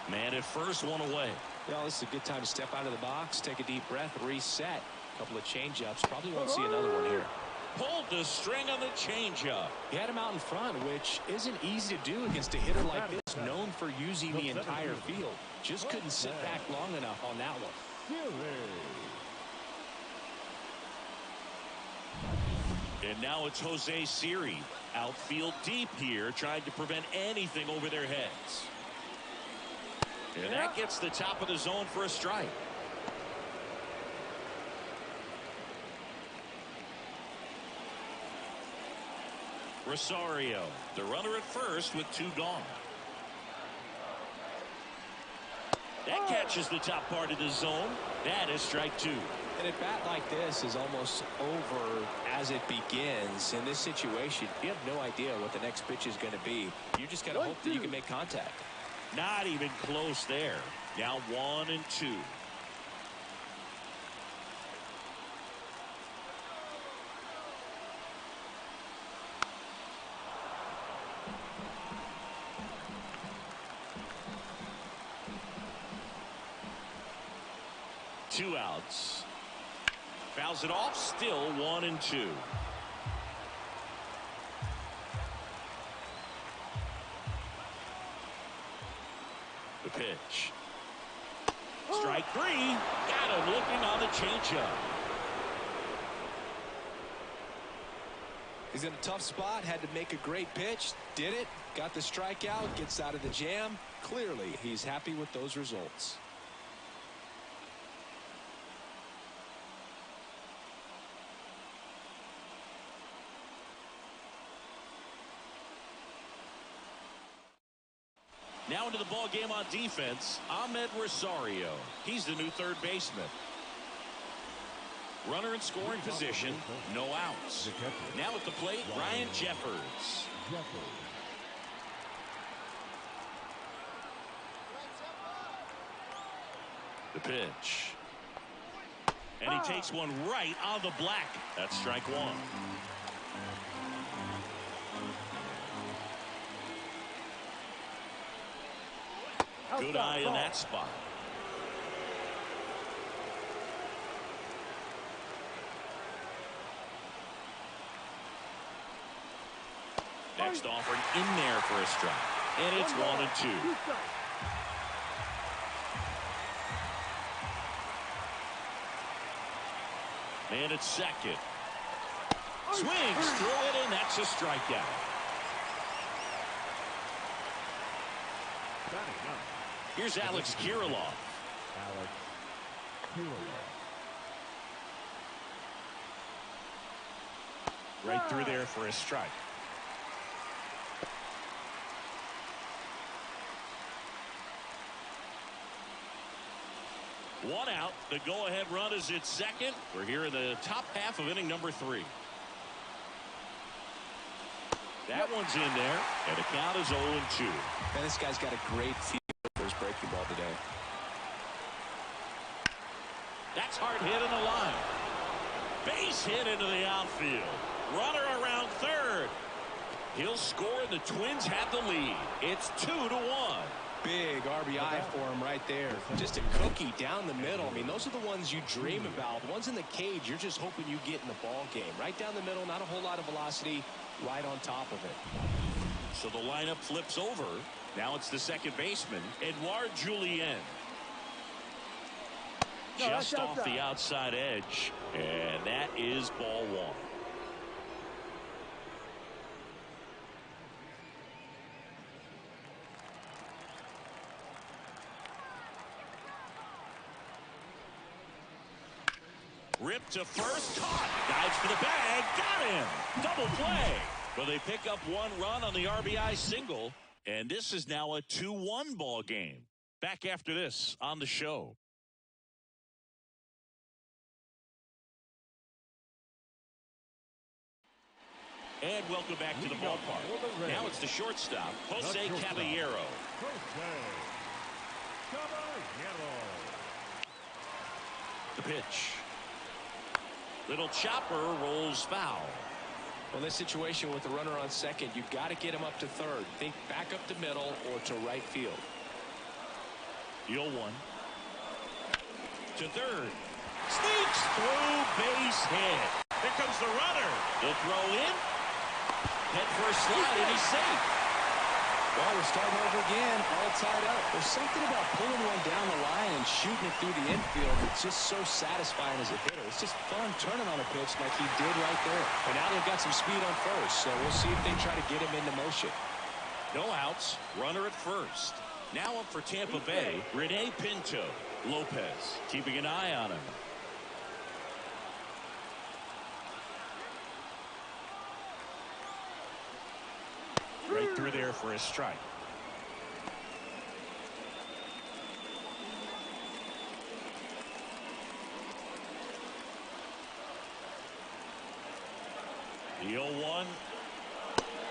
Man at first, one away. Well, this is a good time to step out of the box, take a deep breath, reset. A couple of change-ups. Probably won't see another one here. Pulled the string on the changeup. He had him out in front, which isn't easy to do against a hitter like this, known for using the entire field. Just couldn't sit back long enough on that one. And now it's Jose Siri. Outfield deep here, trying to prevent anything over their heads. And that gets the top of the zone for a strike. Rosario, the runner at first with 2 gone. That catches the top part of the zone. That is strike 2. And a bat like this is almost over as it begins. In this situation, you have no idea what the next pitch is going to be. You just got to hope that you can make contact. Not even close there. Now 1-2. Two outs. Fouls it off. Still 1-2. The pitch. Strike 3. Got him looking on the changeup. He's in a tough spot. Had to make a great pitch. Did it. Got the strikeout. Gets out of the jam. Clearly, he's happy with those results. Now into the ball game on defense, Ahmed Rosario. He's the new third baseman. Runner in scoring position, no outs. Now at the plate, Ryan Jeffers. The pitch. And he takes one right on the black. That's strike 1. Good eye in that spot. Next offering in there for a strike. And it's 1-2. Man at second. Swings through it, and that's a strikeout. Here's Alex Kirilloff. Right through there for a strike. One out. The go-ahead run is at second. We're here in the top half of inning number 3. That one's in there, and the count is 0-2. Man, this guy's got a great feel for his breaking ball today. That's hard hit in the line. Base hit into the outfield. Runner around third. He'll score, and the Twins have the lead. It's 2-1. Big RBI for him right there. Just a cookie down the middle. I mean, those are the ones you dream about. The ones in the cage, you're just hoping you get in the ball game. Right down the middle, not a whole lot of velocity, right on top of it. So the lineup flips over. Now it's the second baseman, Edouard Julien. Just off the outside edge, and that is ball 1. Ripped to first, caught, dives for the bag, got him, double play. But they pick up 1 run on the RBI single, and this is now a 2-1 ball game. Back after this on the show. And welcome back to the ballpark. Now it's the shortstop, Jose Caballero. The pitch. Little chopper rolls foul. Well, this situation with the runner on second, you've got to get him up to third. Think back up the middle or to right field. The 0-1. To third. Sneaks through, base hit. Here comes the runner. The throw in. Head first slide, and he's safe. Well, we're starting over again, all tied up. There's something about pulling one down the line and shooting it through the infield that's just so satisfying as a hitter. It's just fun turning on a pitch like he did right there. And now they've got some speed on first, so we'll see if they try to get him into motion. No outs, runner at first. Now up for Tampa Bay, Rene Pinto. Lopez keeping an eye on him. Right through there for a strike. The 0-1.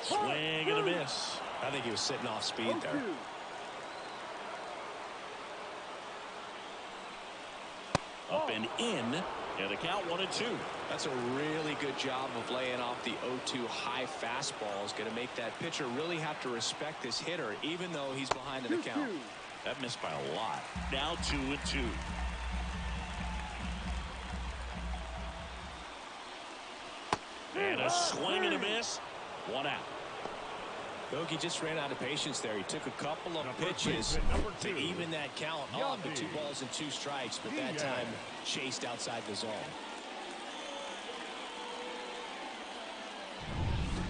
Swing and a miss. I think he was sitting off speed there. Up and in. And the count 1-2. That's a really good job of laying off the 0-2 high fastball. Is going to make that pitcher really have to respect this hitter, even though he's behind in the count. That missed by a lot. Now 2-2. And a swing and a miss. 1 out. Yogi just ran out of patience there. He took a couple of pitches to even that count off to 2 balls and 2 strikes, but that time chased outside the zone.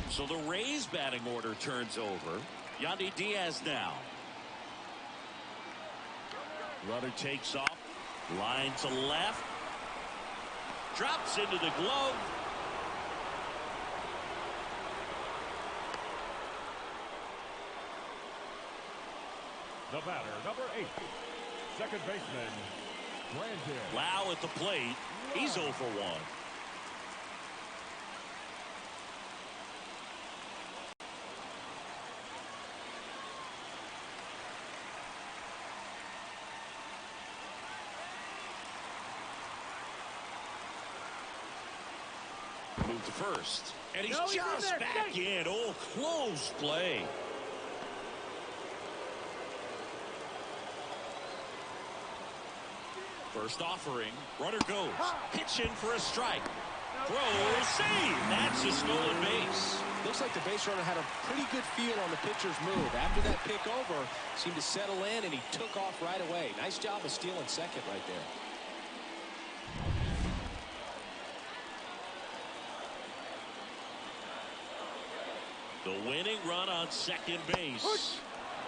So the Rays batting order turns over. Yandy Diaz now. Runner takes off. Line to left. Drops into the glove. The batter, number 8, second baseman, Brandon. Lau at the plate. He's 0 for 1. Move to first. And he's just back in. Oh, close play. First offering. Runner goes. Pitch in for a strike. Throw. Save. That's a stolen base. Looks like the base runner had a pretty good feel on the pitcher's move. After that pick over, seemed to settle in, and he took off right away. Nice job of stealing second right there. The winning run on second base.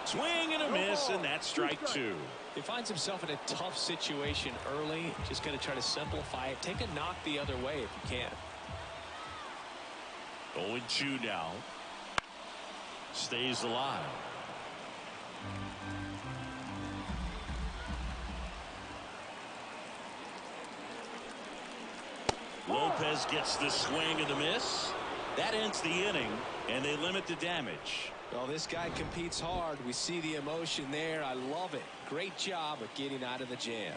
Swing and a miss, and that's strike two. He finds himself in a tough situation early. Just got to try to simplify it. Take a knock the other way if you can. 0-2 now. Stays alive. Lopez gets the swing and the miss. That ends the inning, and they limit the damage. Well, this guy competes hard. We see the emotion there. I love it. Great job of getting out of the jam.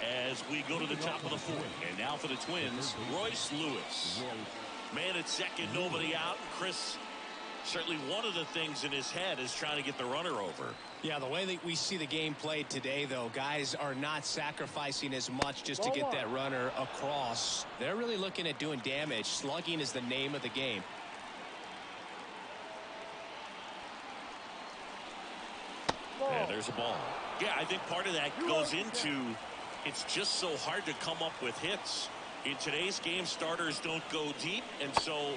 As we go to the top of the fourth, and now for the Twins, Royce Lewis. Man at second, nobody out. Chris, certainly one of the things in his head is trying to get the runner over. Yeah, the way that we see the game played today, though, guys are not sacrificing as much just to get that runner across. They're really looking at doing damage. Slugging is the name of the game. And there's a ball. Yeah, I think part of that goes into it's just so hard to come up with hits. In today's game, starters don't go deep, and so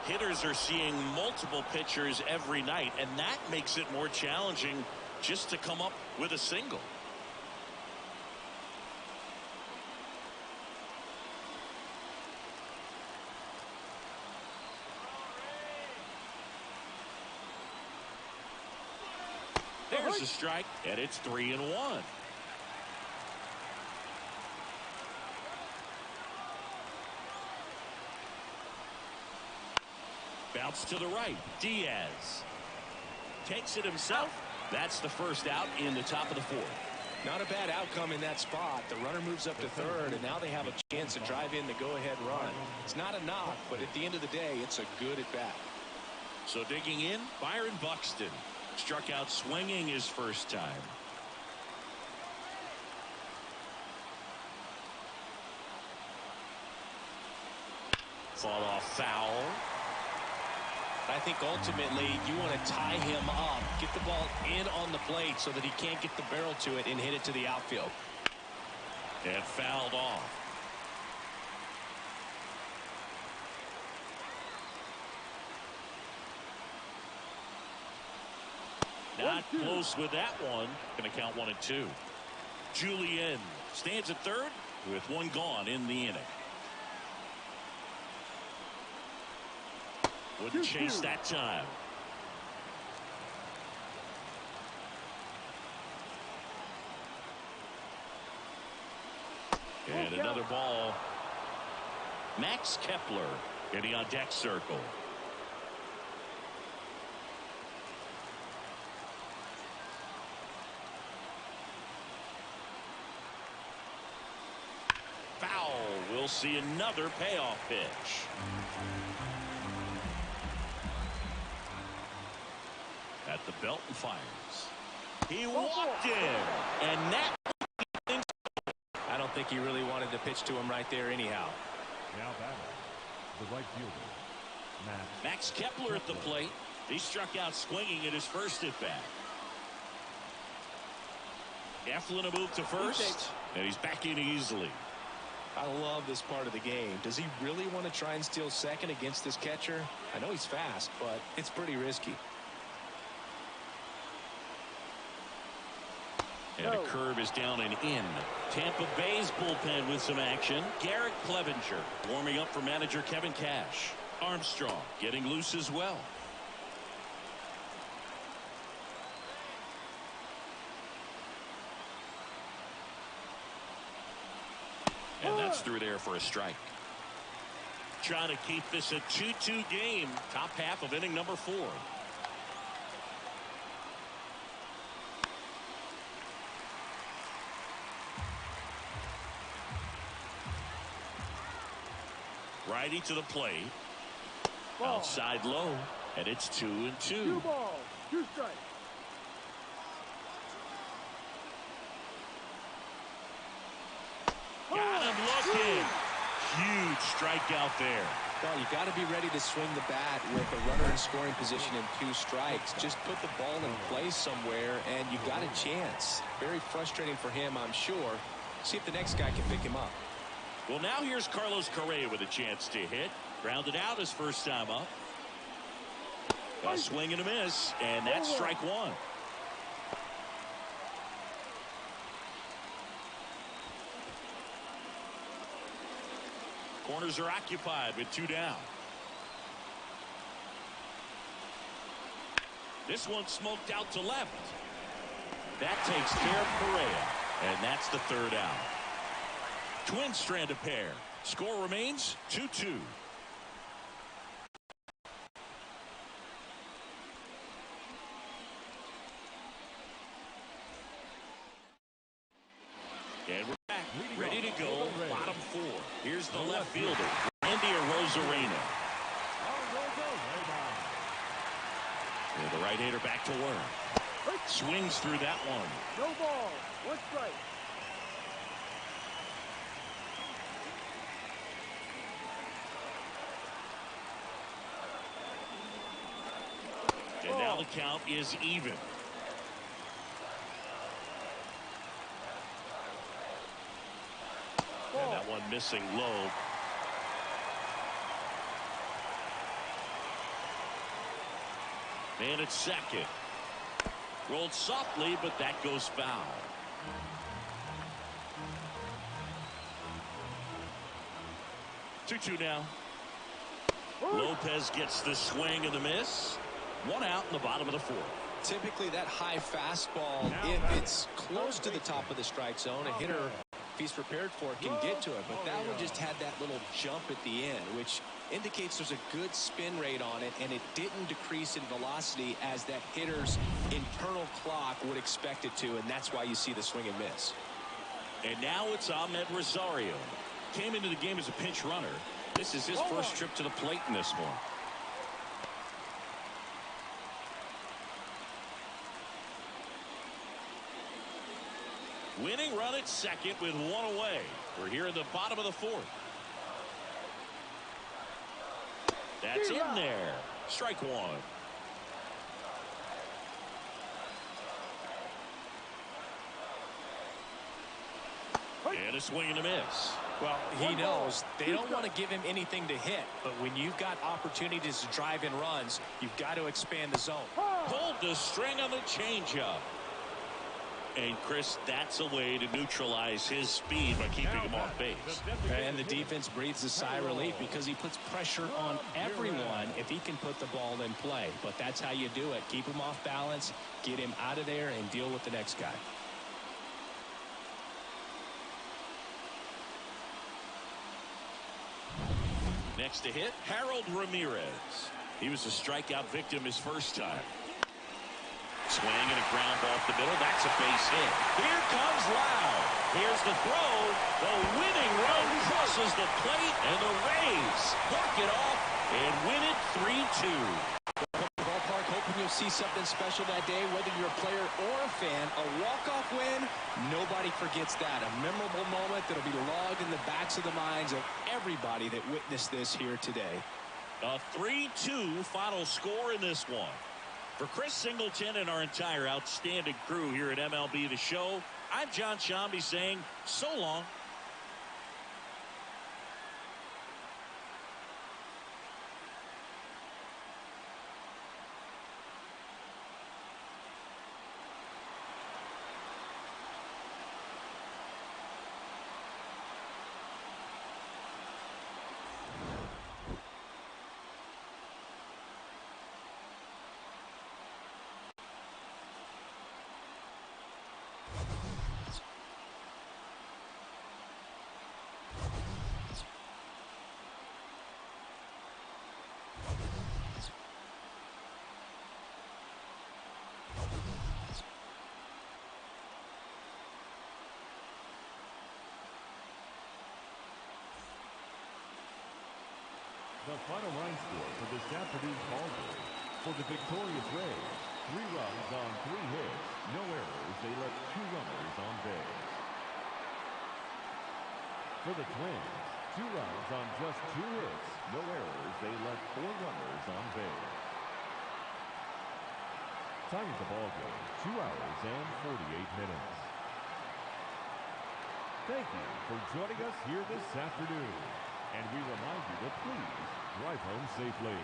hitters are seeing multiple pitchers every night, and that makes it more challenging just to come up with a single. There's a strike, and it's 3-1. Bounce to the right. Diaz takes it himself. That's the first out in the top of the fourth. Not a bad outcome in that spot. The runner moves up to third, and now they have a chance to drive in the go-ahead run. It's not a knock, but at the end of the day, it's a good at-bat. So digging in, Byron Buxton struck out swinging his first time. Fought off foul. I think ultimately you want to tie him up, get the ball in on the plate so that he can't get the barrel to it and hit it to the outfield. And fouled off. Not close with that one. Going to count 1-2. Julien stands at third with one gone in the inning. Wouldn't chase that time. And another ball. Max Kepler getting on deck circle. Foul. We'll see another payoff pitch. At the belt and fires. He walked in, and that. I don't think he really wanted to pitch to him right there anyhow. Now batting, the right fielder, Max Kepler at the plate. He struck out swinging at his first at bat. Eflin a move to first, and he's back in easily. I love this part of the game. Does he really want to try and steal second against this catcher? I know he's fast, but it's pretty risky. And a curve is down and in. Tampa Bay's bullpen with some action. Garrett Clevenger warming up for manager Kevin Cash. Armstrong getting loose as well. And that's through there for a strike. Trying to keep this a 2-2 game. Top half of inning number 4. Righty to the plate. Outside low, and it's 2-2. 2 balls, 2 strikes. Got him looking. Huge strikeout there. Well, you got to be ready to swing the bat with a runner in scoring position and 2 strikes. Just put the ball in place somewhere, and you got a chance. Very frustrating for him, I'm sure. See if the next guy can pick him up. Well, now here's Carlos Correa with a chance to hit. Grounded out his first time up. A swing and a miss, and that's strike one. Corners are occupied with 2 down. This one smoked out to left. That takes care of Correa, and that's the 3rd out. Twin stranded pair. Score remains 2-2. And we're back, ready to go. Bottom 4. Here's the left fielder, Randy Arozarena. And the right-hander back to work. Swings through that one. No ball. 1 strike. And now the count is even. And that one missing low. Man at second. Rolled softly, but that goes foul. Two now. Lopez gets the swing and the miss. 1 out in the bottom of the 4th. Typically that high fastball, if it's close to the top of the strike zone, a hitter, if he's prepared for it, can get to it. But that one just had that little jump at the end, which indicates there's a good spin rate on it, and it didn't decrease in velocity as that hitter's internal clock would expect it to, and that's why you see the swing and miss. And now it's Ahmed Rosario. Came into the game as a pinch runner. This is his first trip to the plate in this one. Winning run at second with 1 away. We're here in the bottom of the 4th. That's in there. Strike 1. And a swing and a miss. Well, he knows they don't want to give him anything to hit, but when you've got opportunities to drive in runs, you've got to expand the zone. Pulled the string on the changeup. And Chris, that's a way to neutralize his speed by keeping him off base. And the defense breathes a sigh of relief because he puts pressure on everyone if he can put the ball in play. But that's how you do it. Keep him off balance, get him out of there, and deal with the next guy. Next to hit, Harold Ramirez. He was a strikeout victim his first time. Swing and a ground ball up the middle. That's a base hit. Here comes Loud. Here's the throw. The winning run crosses the plate, and the Rays walk it off and win it 3-2. Ballpark, hoping you'll see something special that day, whether you're a player or a fan. A walk-off win, nobody forgets that. A memorable moment that'll be logged in the backs of the minds of everybody that witnessed this here today. A 3-2 final score in this one. For Chris Singleton and our entire outstanding crew here at MLB The Show, I'm John Shambi saying so long. The final line score for this afternoon's ball game. For the victorious Rays, 3 runs on 3 hits, no errors. They left 2 runners on base. For the Twins, 2 runs on just 2 hits, no errors. They left 4 runners on base. Time of the ball game, 2 hours and 48 minutes. Thank you for joining us here this afternoon. And we remind you to please drive home safely.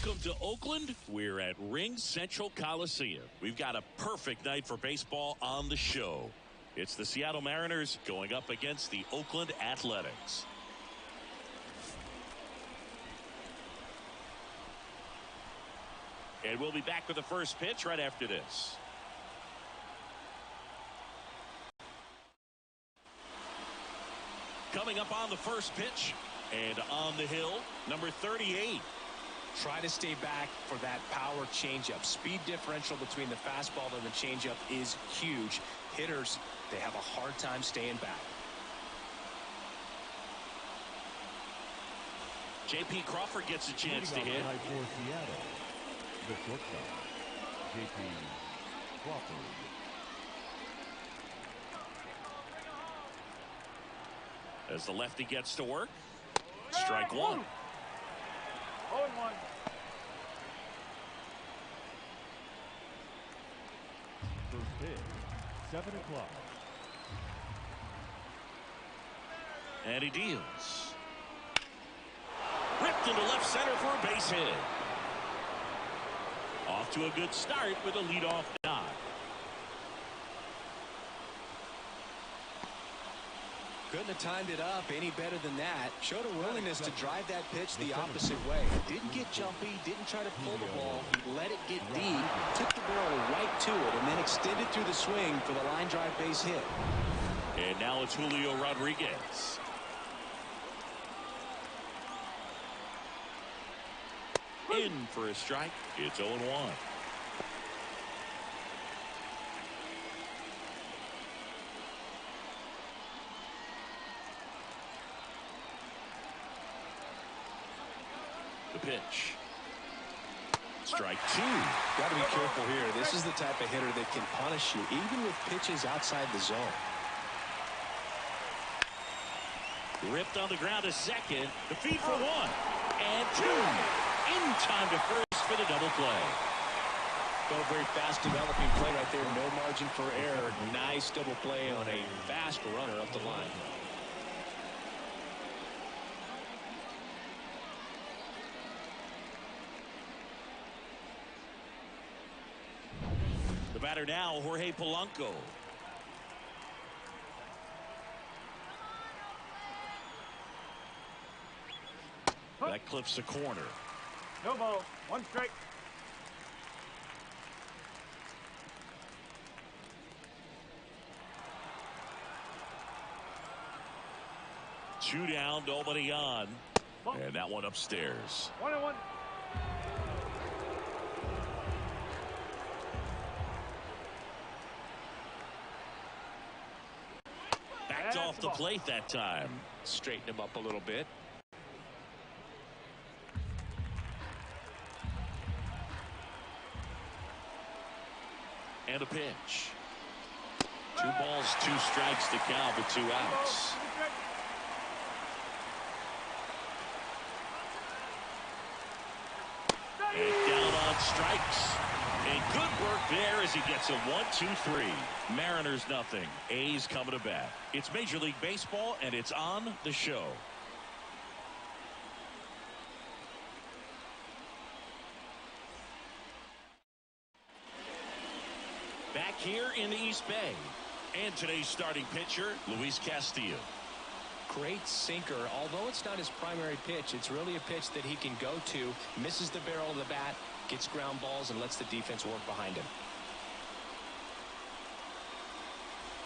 Welcome to Oakland. We're at Ring Central Coliseum. We've got a perfect night for baseball on the show. It's the Seattle Mariners going up against the Oakland Athletics. And we'll be back with the first pitch right after this. Coming up on the first pitch and on the hill, number 38. Try to stay back for that power changeup. Speed differential between the fastball and the changeup is huge. Hitters, they have a hard time staying back. J.P. Crawford gets a chance to hit. For Seattle, the shortstop, J.P. Crawford. As the lefty gets to work, strike one. 0-1. First pitch, 7 o'clock. And he deals. Ripped into left center for a base hit. Off to a good start with a leadoff knock. Couldn't have timed it up any better than that. Showed a willingness to drive that pitch the opposite way. Didn't get jumpy, didn't try to pull the ball. He let it get deep, took the barrel right to it, and then extended through the swing for the line drive base hit. And now it's Julio Rodriguez. In for a strike. It's 0-1. The pitch. Strike two. Got to be careful here. This is the type of hitter that can punish you even with pitches outside the zone. Ripped on the ground to second. The feed for one. And two. In time to first for the double play. Well, very fast developing play right there. No margin for error. Nice double play on a fast runner up the line. The batter now, Jorge Polanco. That clips the corner. No ball. 1 strike. Two down, nobody on. And that one upstairs. 1-1. Backed off the plate that time. Straighten him up a little bit. And a pitch. 2 balls, 2 strikes to count with 2 outs. And down on strikes. And good work there as he gets a 1-2-3. Mariners nothing. A's coming to bat. It's Major League Baseball, and it's on the show. Back here in the East Bay. And today's starting pitcher, Luis Castillo. Great sinker. Although it's not his primary pitch, it's really a pitch that he can go to. Misses the barrel of the bat, gets ground balls, and lets the defense work behind him.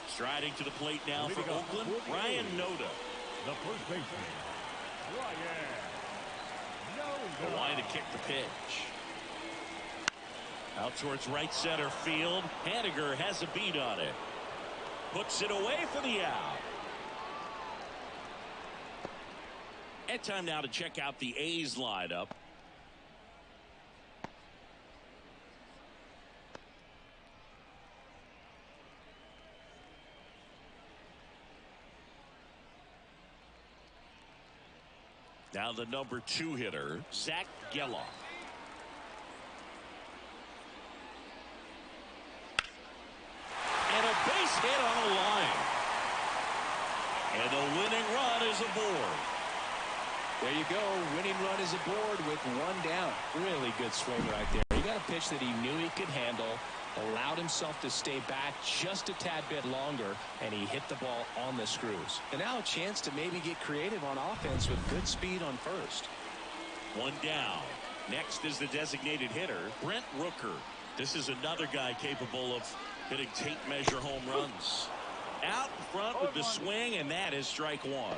Striding to the plate now for Oakland, Ryan Noda. The first baseman, Ryan Noda. The line to kick the pitch. Out towards right center field. Haniger has a beat on it. Puts it away for the out. And time now to check out the A's lineup. Now the number 2 hitter, Zach Geloff. And a base hit on the line. And the winning run is aboard. There you go. Winning run is aboard with 1 down. Really solid swing right there. He got a pitch that he knew he could handle, allowed himself to stay back just a tad bit longer, and he hit the ball on the screws. And now a chance to maybe get creative on offense with good speed on first. One down. Next is the designated hitter, Brent Rooker. This is another guy capable of hitting tape measure home runs. Out in front with the swing, and that is strike one.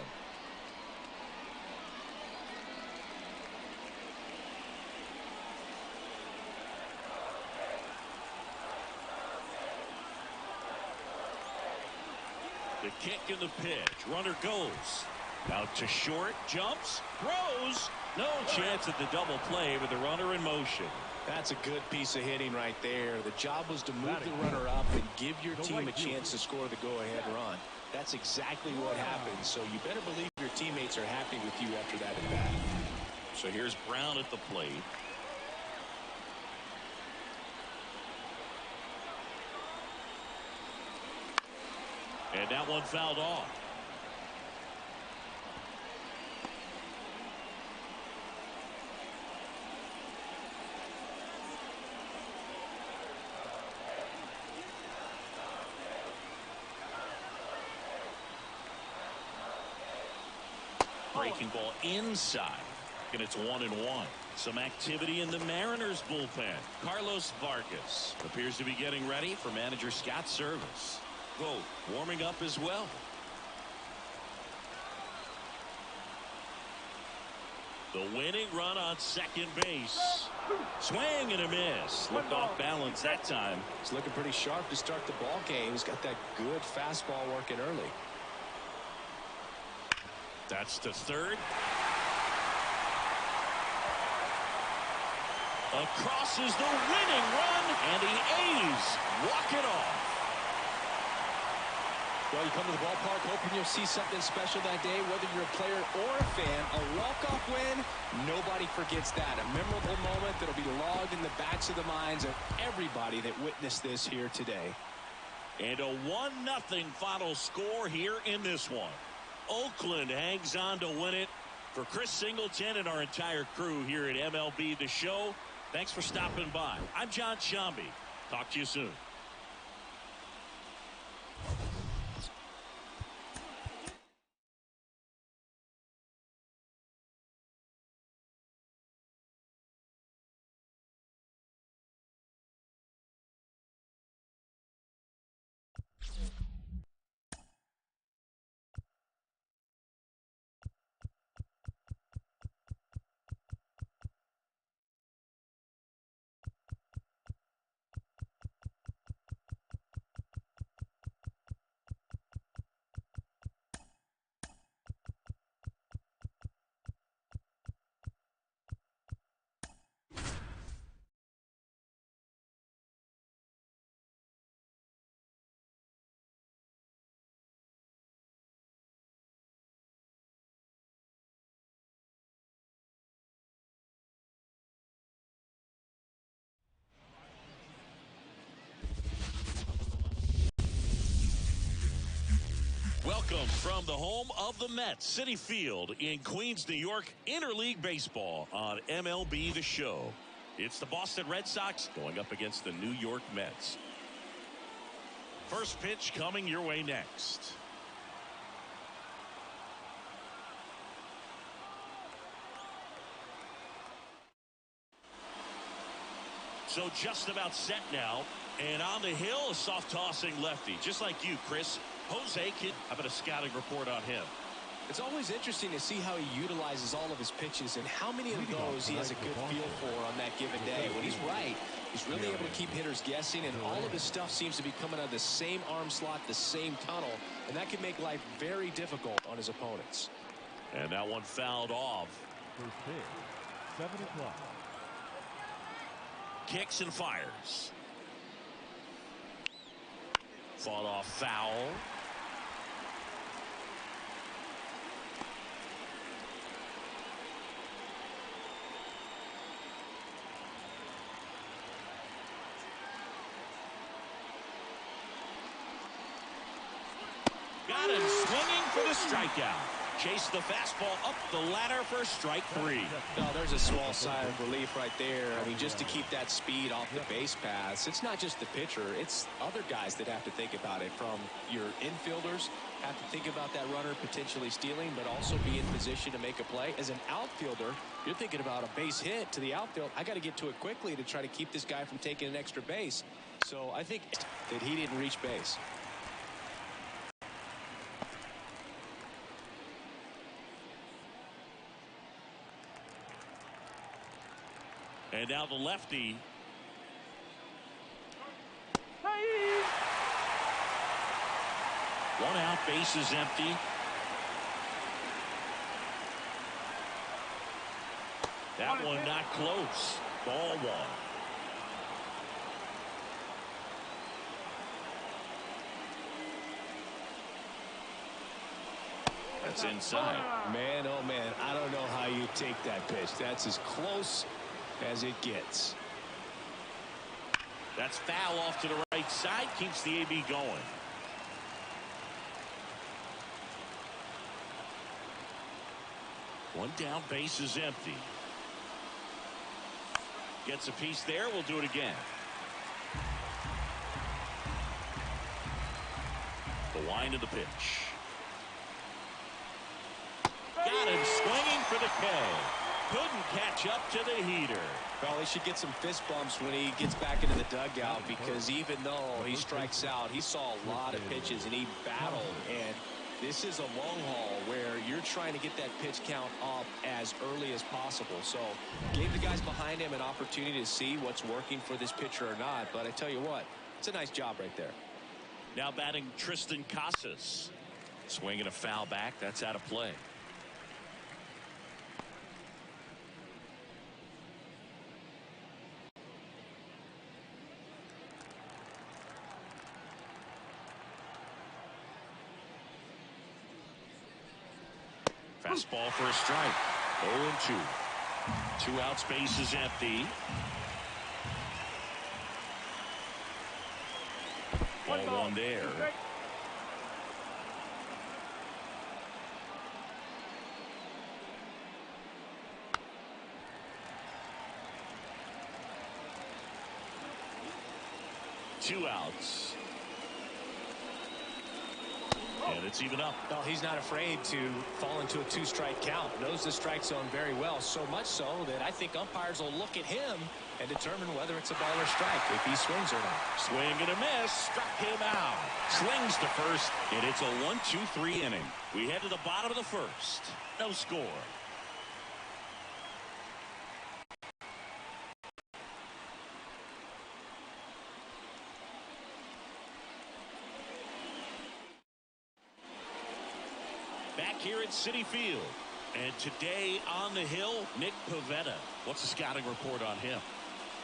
The kick and the pitch. Runner goes. Out to short. Jumps. Throws. No chance at the double play with the runner in motion. That's a good piece of hitting right there. The job was to move the runner up and give your team a chance to score the go-ahead run. That's exactly what happened. So you better believe your teammates are happy with you after that at bat. So here's Brown at the plate. And that one fouled off. Breaking ball inside. And it's 1-1. Some activity in the Mariners bullpen. Carlos Vargas appears to be getting ready for manager Scott's service. Vogt warming up as well. The winning run on second base. Swing and a miss. Looked off balance that time. He's looking pretty sharp to start the ball game. He's got that good fastball working early. That's to third. Across is the winning run, and the A's walk it off. Well, you come to the ballpark hoping you'll see something special that day, whether you're a player or a fan. A walk-off win, nobody forgets that. A memorable moment that'll be logged in the backs of the minds of everybody that witnessed this here today. And a 1-0 final score here in this one. Oakland hangs on to win it. For Chris Singleton and our entire crew here at MLB The Show, thanks for stopping by. I'm John Shambi. Talk to you soon. Welcome from the home of the Mets, Citi Field in Queens, New York, Interleague Baseball on MLB The Show. It's the Boston Red Sox going up against the New York Mets. First pitch coming your way next. So just about set now. And on the hill, a soft tossing lefty, just like you, Chris. Jose Kidd, how about a scouting report on him? It's always interesting to see how he utilizes all of his pitches and how many of those he has a good feel for on that given day. When he's right, he's really able to keep hitters guessing, and all of his stuff seems to be coming out of the same arm slot, the same tunnel, and that can make life very difficult on his opponents. And that one fouled off. First pitch, 7 o'clock. Kicks and fires. Fought off foul. Got him swinging for the strikeout. Chase the fastball up the ladder for strike 3. No, there's a small sigh of relief right there. I mean, just to keep that speed off the base paths. It's not just the pitcher. It's other guys that have to think about it. From your infielders have to think about that runner potentially stealing, but also be in position to make a play. As an outfielder, you're thinking about a base hit to the outfield. I got to get to it quickly to try to keep this guy from taking an extra base. So I think that he didn't reach base. And now the lefty. One out, base is empty. That one not close. Ball 1. That's inside. Man, oh man, I don't know how you take that pitch. That's as close as it gets. That's foul off to the right side. Keeps the AB going. One down, base is empty. Gets a piece there. We'll do it again. The wind of the pitch. Got him swinging for the K. Couldn't catch up to the heater. Well, he should get some fist bumps when he gets back into the dugout, because even though he strikes out, he saw a lot of pitches and he battled. And this is a long haul where you're trying to get that pitch count up as early as possible. So gave the guys behind him an opportunity to see what's working for this pitcher or not. But I tell you what, it's a nice job right there. Now batting Tristan Casas. Swinging a foul back. That's out of play. Fastball for a strike. 0-2. 2 outs, base is empty. Ball 1 there. Two outs. And it's even up. Well, he's not afraid to fall into a 2-strike count. Knows the strike zone very well. So much so that I think umpires will look at him and determine whether it's a ball or strike if he swings or not. Swing and a miss. Struck him out. Slings to first. And it's a 1-2-3 inning. We head to the bottom of the first. No score. Back here at Citi Field. And today on the hill, Nick Pivetta. What's the scouting report on him?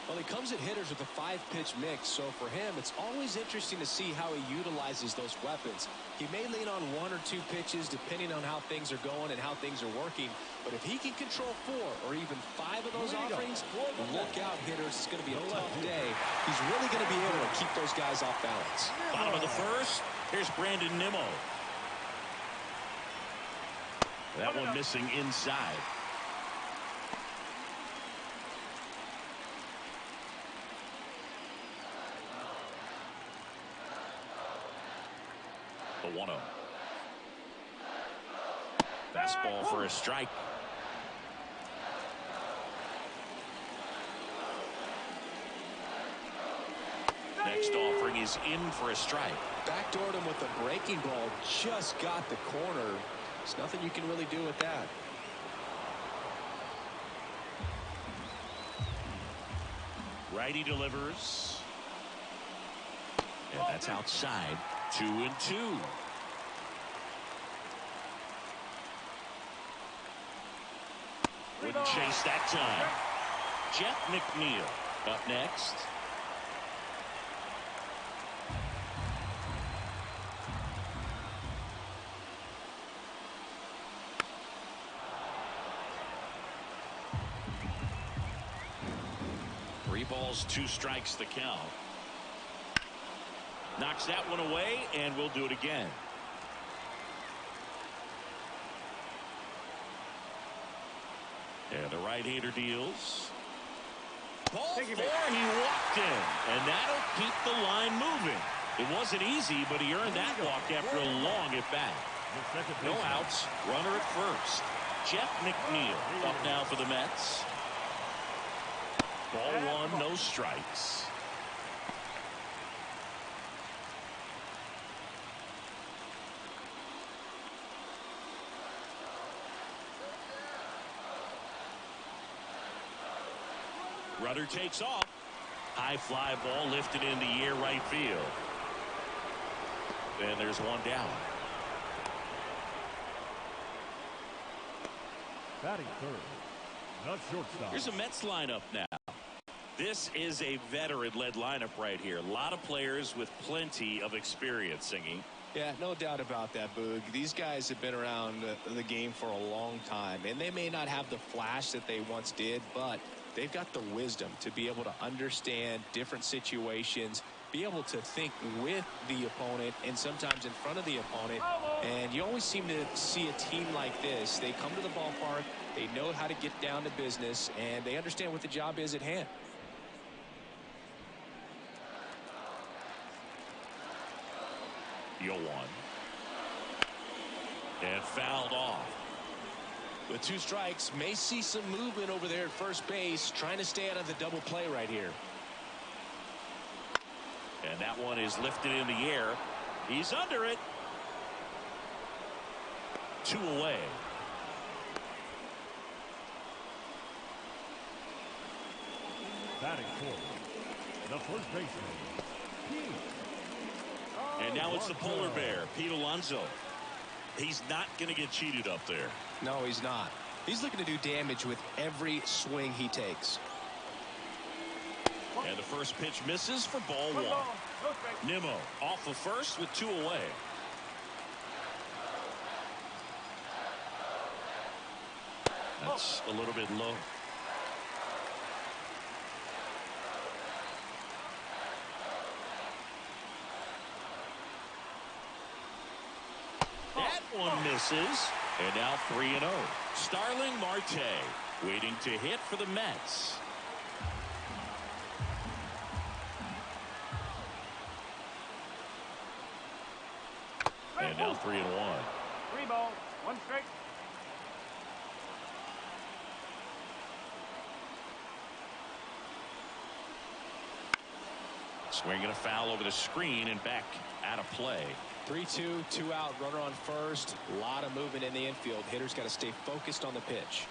Well, he comes at hitters with a 5-pitch mix, so for him, it's always interesting to see how he utilizes those weapons. He may lean on 1 or 2 pitches depending on how things are going and how things are working, but if he can control 4 or even 5 of those offerings, look out, hitters. It's going to be a tough day. He's really going to be able to keep those guys off balance. Bottom of the first, here's Brandon Nimmo. That one missing inside. The 1-0. Fastball for a strike. Next offering is in for a strike. Backdoored him with a breaking ball. Just got the corner. There's nothing you can really do with that. Righty delivers. And that's outside. 2-2. Wouldn't chase that time. Jeff McNeil up next. Three balls, 2 strikes the count. Knocks that one away, and we'll do it again. Right-hander deals. Ball Take it four, back. he walked in, and that'll keep the line moving. It wasn't easy, but he earned that walk after a long at-bat. No outs, runner at first. Jeff McNeil up now for the Mets. Ball one, no strikes. Runner takes off. High fly ball lifted in the air, right field. And there's one down. Batting third, the shortstop. Here's a Mets lineup now. This is a veteran-led lineup right here. A lot of players with plenty of experience, Singy. Yeah, no doubt about that, Boog. These guys have been around the game for a long time, and they may not have the flash that they once did, but they've got the wisdom to be able to understand different situations, be able to think with the opponent and sometimes in front of the opponent. And you always seem to see a team like this. They come to the ballpark, they know how to get down to business, and they understand what the job is at hand. Yo one. And fouled off. With 2 strikes, may see some movement over there at first base, trying to stay out of the double play right here. And that one is lifted in the air. He's under it. 2 away. Batting fourth, the first baseman, Pete. And now it's the polar bear, Pete Alonso. He's not going to get cheated up there. No, he's not. He's looking to do damage with every swing he takes. And the first pitch misses for ball 1. No strike. Nimmo off of first with 2 away. That's a little bit low. That one misses. And now 3-0. Starling Marte waiting to hit for the Mets. And now 3-1. 3 balls, 1 strike. Swinging a foul over the screen and back out of play. 3-2, 2 out, runner on first. A lot of movement in the infield. Hitters got to stay focused on the pitch.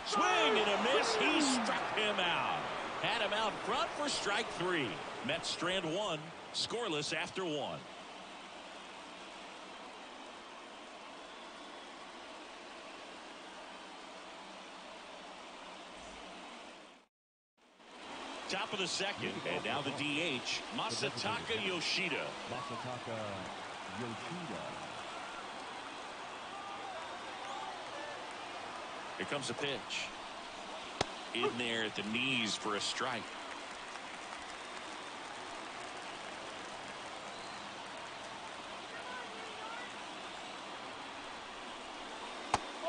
Swing and a miss. He struck him out. Had him out front for strike 3. Mets strand 1, scoreless after 1. Top of the second, and now the DH, Masataka Yoshida. Masataka Yoshida. Here comes the pitch. In there at the knees for a strike.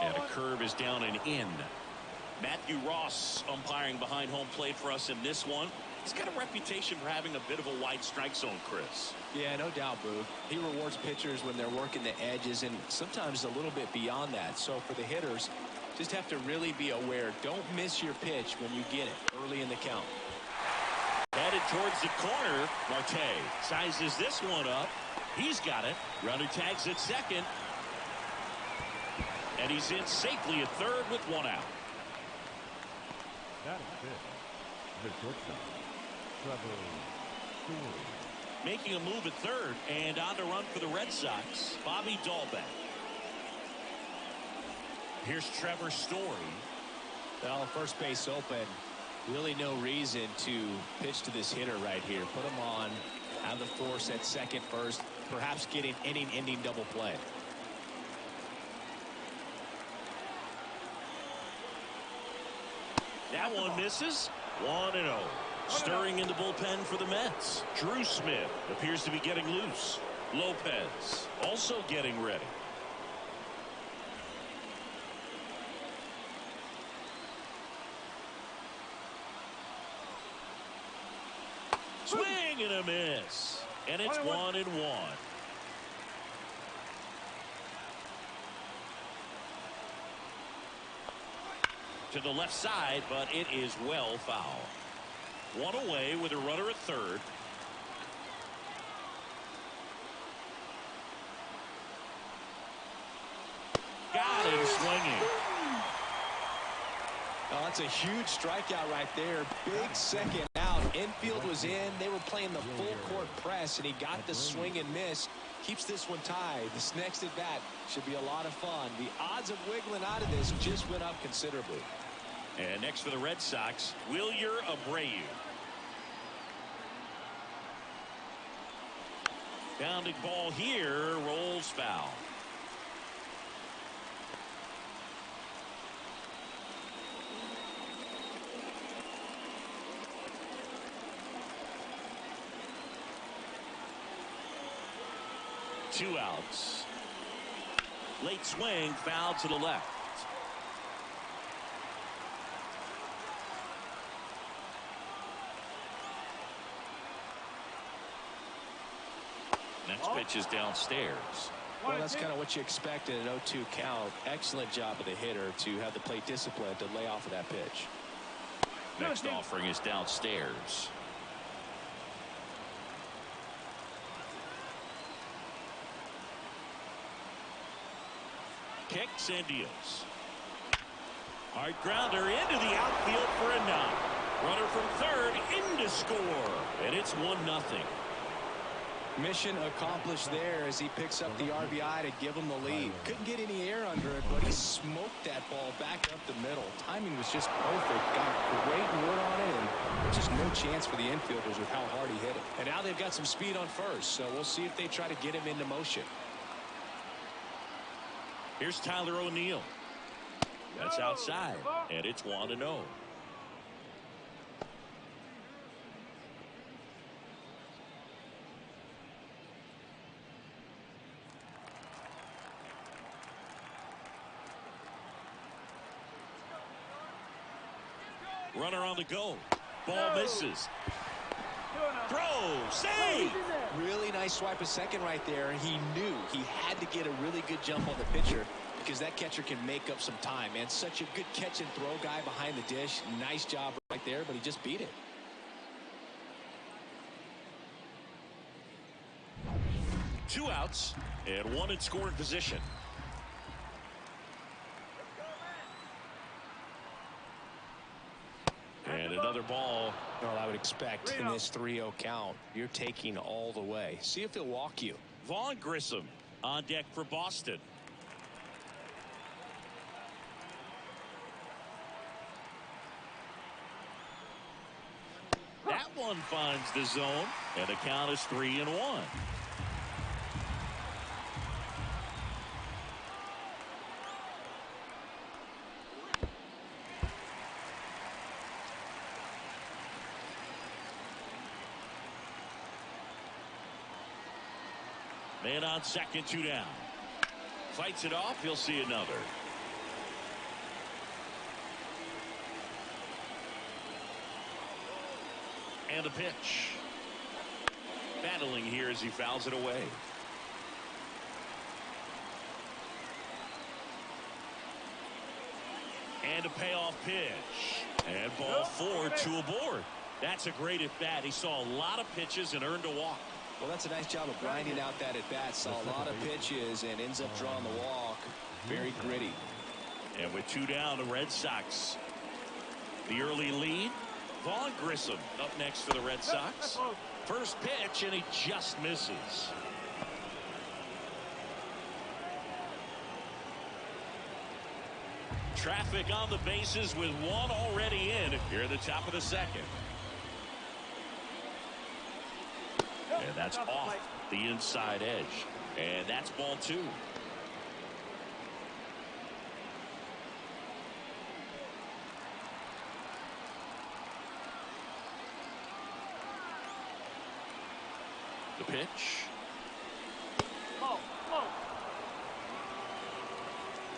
And a curve is down and in. Matthew Ross umpiring behind home plate for us in this one. He's got a reputation for having a bit of a wide strike zone, Chris. Yeah, no doubt, Boog. He rewards pitchers when they're working the edges and sometimes a little bit beyond that. So for the hitters, just have to really be aware. Don't miss your pitch when you get it early in the count. Headed towards the corner. Marte sizes this one up. He's got it. Runner tags at second. And he's in safely at third with 1 out. Batting fifth, the shortstop, Trevor Story. Making a move at third and on to run for the Red Sox, Bobby Dahlbeck. Here's Trevor Story. Well, first base open. Really no reason to pitch to this hitter right here. Put him on, have the force at second first, perhaps get an inning-ending double play. That one misses. 1-0. Stirring in the bullpen for the Mets. Drew Smith appears to be getting loose. Lopez also getting ready. a miss. And it's 1-1. To the left side, but it is well foul. One away with a runner at third. Got him swinging. Oh, that's a huge strikeout right there. Big second out. Infield was in. They were playing the full court press, and he got the swing and miss. Keeps this one tied. This next at bat should be a lot of fun. The odds of wiggling out of this just went up considerably. And next for the Red Sox, Wilyer Abreu. Bounding ball here, rolls foul. Two outs. Late swing, foul to the left. Next pitch is downstairs. Well, that's kind of what you expect in an 0-2 count. Excellent job of the hitter to have the plate discipline to lay off of that pitch. Next offering is downstairs. Kicks and deals. Hard grounder into the outfield for a knock. Runner from third in to score. And it's 1-0. Mission accomplished there as he picks up the RBI to give him the lead. Couldn't get any air under it, but he smoked that ball back up the middle. Timing was just perfect. Got great wood on it, and there's just no chance for the infielders with how hard he hit it. And now they've got some speed on first, so we'll see if they try to get him into motion. Here's Tyler O'Neill. That's outside, and it's 1-0. Runner on the go. Ball misses. Throw. Save. Really nice swipe of second right there. He knew he had to get a really good jump on the pitcher because that catcher can make up some time, man. Such a good catch and throw guy behind the dish. Nice job right there, but he just beat it. Two outs and one in scoring position. And another ball. Well, I would expect in this 3-0 count, you're taking all the way. See if he'll walk you. Vaughn Grissom on deck for Boston. That one finds the zone, and the count is 3-1. Man on second, 2 down. Fights it off. He'll see another. And the pitch. Battling here as he fouls it away. And a payoff pitch. And ball 4, 2 aboard. That's a great at bat. He saw a lot of pitches and earned a walk. Well, that's a nice job of grinding out that at bat. Saw a lot of pitches and ends up drawing the walk. Very gritty. And with 2 down, the Red Sox. The early lead. Vaughn Grissom up next for the Red Sox. First pitch, and he just misses. Traffic on the bases with one already in here at the top of the second. And that's off the inside edge. And that's ball 2. The pitch.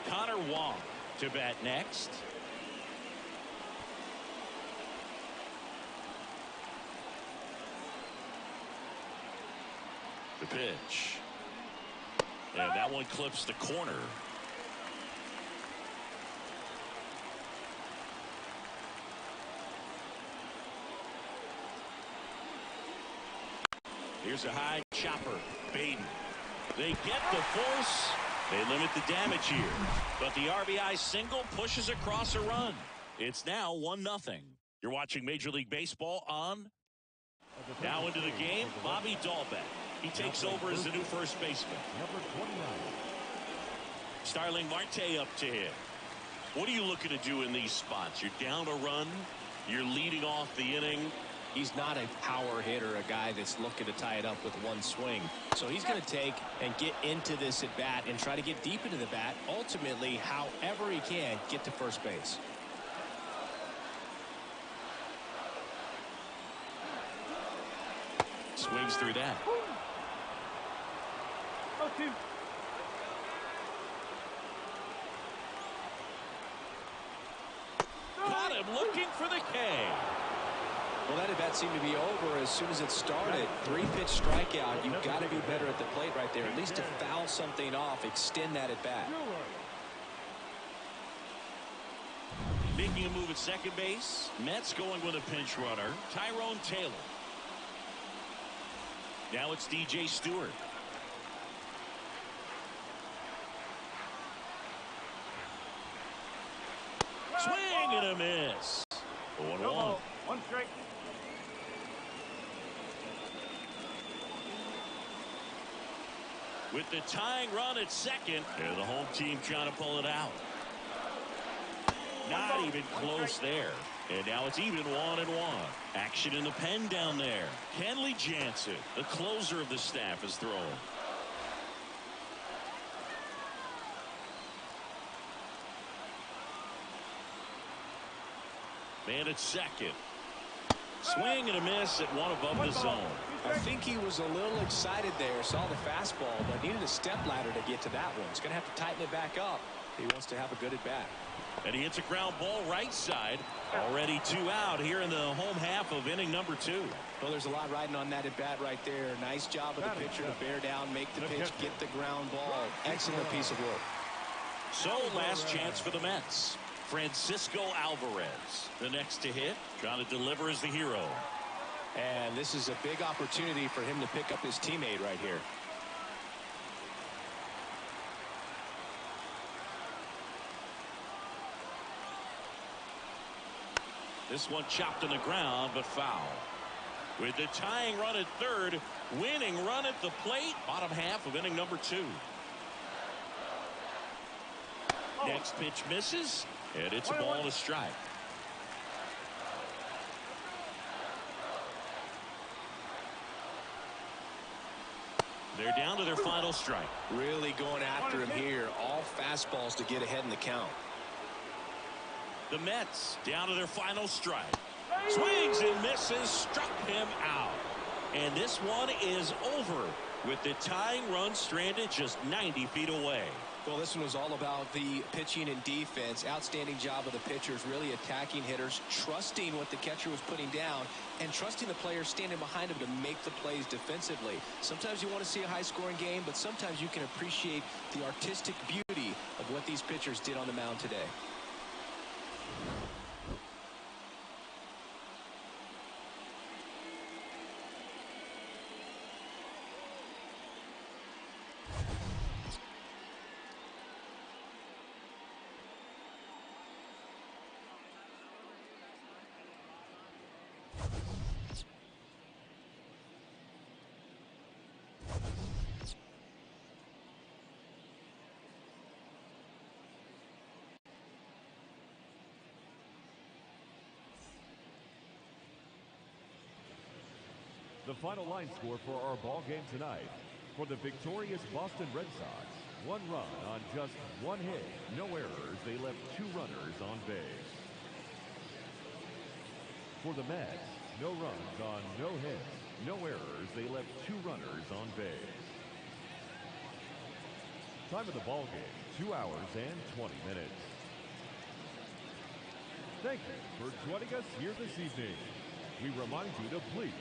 Connor Wong to bat next. The pitch. And that one clips the corner. Here's a high chopper. Baden. They get the force. They limit the damage here. But the RBI single pushes across a run. It's now 1-0. You're watching Major League Baseball on. Now into the game, Bobby Dahlbeck. He takes over as the new first baseman. Number 29. Starling Marte up to hit. What are you looking to do in these spots? You're down a run. You're leading off the inning. He's not a power hitter, a guy that's looking to tie it up with one swing. So he's going to take and get into this at bat and try to get deep into the bat. Ultimately, however he can, get to first base. Swings through that. Go two. Caught him looking for the K. Well, that at bat seemed to be over as soon as it started. 3-pitch strikeout. You've got to be better at the plate right there. At least to foul something off, extend that at bat. Making a move at second base. Mets going with a pinch runner. Tyrone Taylor. Now it's DJ Stewart. Swing and a miss. 1-1. One strike. With the tying run at second, and the home team trying to pull it out. Not even close there. And now it's even 1-1. Action in the pen down there. Kenley Jansen, the closer of the staff, is throwing. Man at second. Swing and a miss at one above the zone. I think he was a little excited there, saw the fastball, but needed a step ladder to get to that one. He's going to have to tighten it back up. He wants to have a good at bat. And he hits a ground ball right side. Already 2 out here in the home half of inning number 2. Well, there's a lot riding on that at bat right there. Nice job of the pitcher to bear down, make the pitch, get the ground ball. Excellent piece of work. So last chance for the Mets. Francisco Alvarez, the next to hit, trying to deliver as the hero. And this is a big opportunity for him to pick up his teammate right here. This one chopped on the ground, but foul. With the tying run at third, winning run at the plate, bottom half of inning number 2. Next pitch misses, and it's a ball and a strike. They're down to their final strike. Really going after him here. All fastballs to get ahead in the count. The Mets down to their final strike. Swings and misses, struck him out. And this one is over with the tying run stranded just 90 feet away. Well, this one was all about the pitching and defense. Outstanding job of the pitchers, really attacking hitters, trusting what the catcher was putting down, and trusting the players standing behind him to make the plays defensively. Sometimes you want to see a high-scoring game, but sometimes you can appreciate the artistic beauty of what these pitchers did on the mound today. The final line score for our ball game tonight. For the victorious Boston Red Sox, 1 run on just 1 hit. No errors. They left 2 runners on base. For the Mets, no runs on no hits. No errors. They left 2 runners on base. Time of the ball game, 2 hours and 20 minutes. Thank you for joining us here this evening. We remind you to please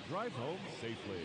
drive home safely.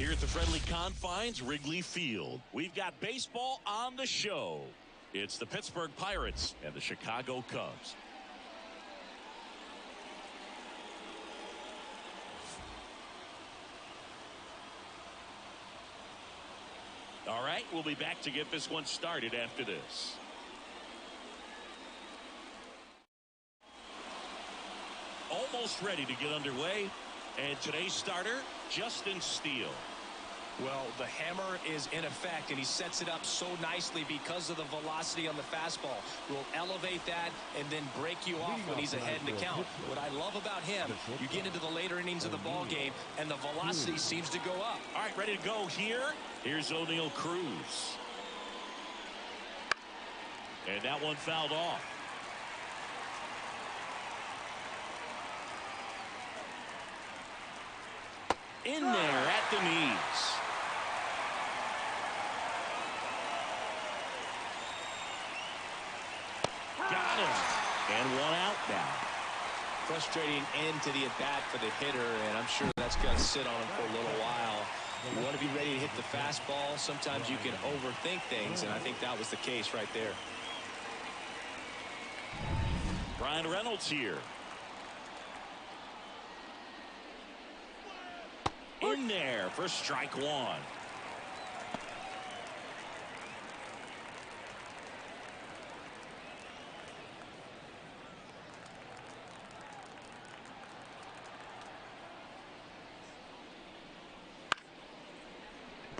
Here at the friendly confines, Wrigley Field, we've got baseball on the show. It's the Pittsburgh Pirates and the Chicago Cubs. All right, we'll be back to get this one started after this. Almost ready to get underway. And today's starter, Justin Steele. Well, the hammer is in effect, and he sets it up so nicely because of the velocity on the fastball. Will elevate that and then break you off when he's ahead in the count. What I love about him, you get into the later innings of the ball game, and the velocity seems to go up. All right, ready to go here. Here's O'Neal Cruz. And that one fouled off. In there at the knees. Got him. And one out now. Frustrating end to the at-bat for the hitter, and I'm sure that's going to sit on him for a little while. You want to be ready to hit the fastball. Sometimes you can overthink things, and I think that was the case right there. Brian Reynolds here. In there for strike one.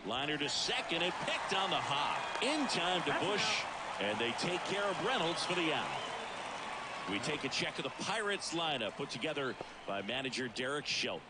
Liner to second and picked on the hop. In time to Bush, and they take care of Reynolds for the out. We take a check of the Pirates lineup put together by manager Derek Shelton.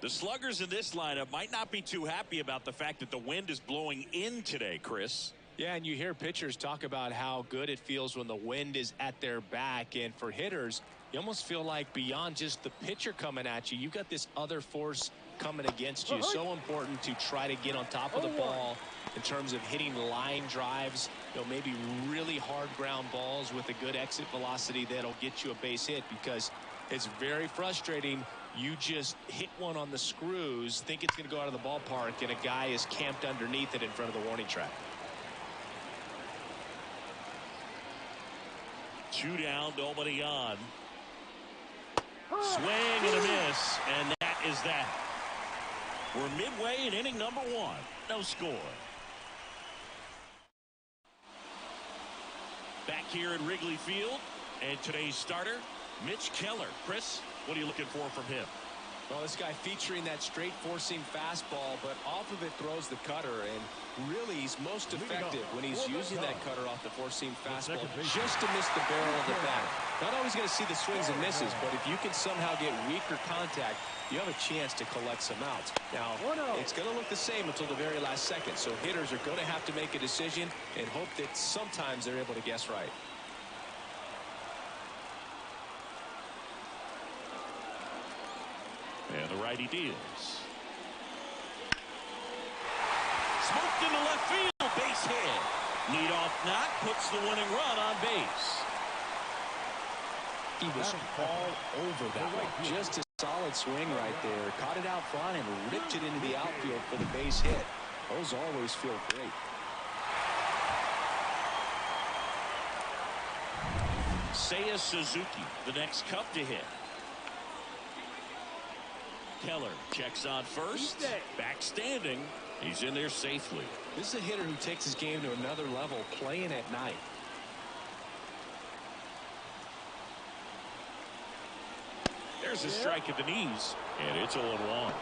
The sluggers in this lineup might not be too happy about the fact that the wind is blowing in today, Chris. Yeah, and you hear pitchers talk about how good it feels when the wind is at their back. And for hitters, you almost feel like beyond just the pitcher coming at you, you've got this other force coming against you. So important to try to get on top of the ball in terms of hitting line drives, maybe really hard ground balls with a good exit velocity that'll get you a base hit, because it's very frustrating. You just hit one on the screws, think it's going to go out of the ballpark, and a guy is camped underneath it in front of the warning track. 2 down, nobody on. Swing and a miss, and that is that. We're midway in inning number 1. No score. Back here at Wrigley Field, and today's starter, Mitch Keller. Chris, what are you looking for from him? Well, this guy featuring that straight four-seam fastball, but off of it throws the cutter, and really he's most effective when he's using that cutter off the four-seam fastball just to miss the barrel of the bat. Not always going to see the swings and misses, but if you can somehow get weaker contact, you have a chance to collect some outs. Now, it's going to look the same until the very last second, so hitters are going to have to make a decision and hope that sometimes they're able to guess right. And the righty deals. Smoked into left field, base hit. Leadoff knock puts the winning run on base. He was all over that one. Just a solid swing right there. Caught it out front and ripped it into the outfield for the base hit. Those always feel great. Seiya Suzuki, the next Cub to hit. Keller checks on first. Back standing. He's in there safely. This is a hitter who takes his game to another level, playing at night. There's a strike at the knees, and it's 0-1.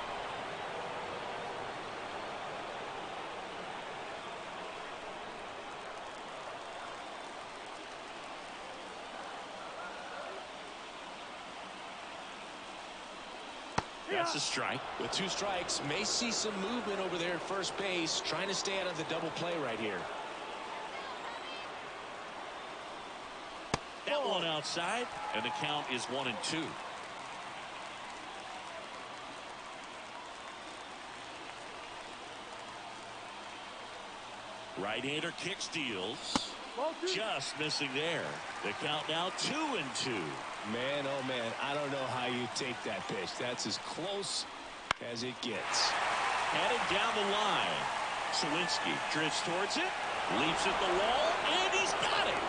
That's a strike. With 2 strikes, may see some movement over there at first base, trying to stay out of the double play right here. That one outside, and the count is 1-2. Right-hander kick steals. Just missing there. The count now 2-2. Man, oh man, I don't know how you take that pitch. That's as close as it gets. Headed down the line. Sawinski drifts towards it. Leaps at the wall. And he's got it.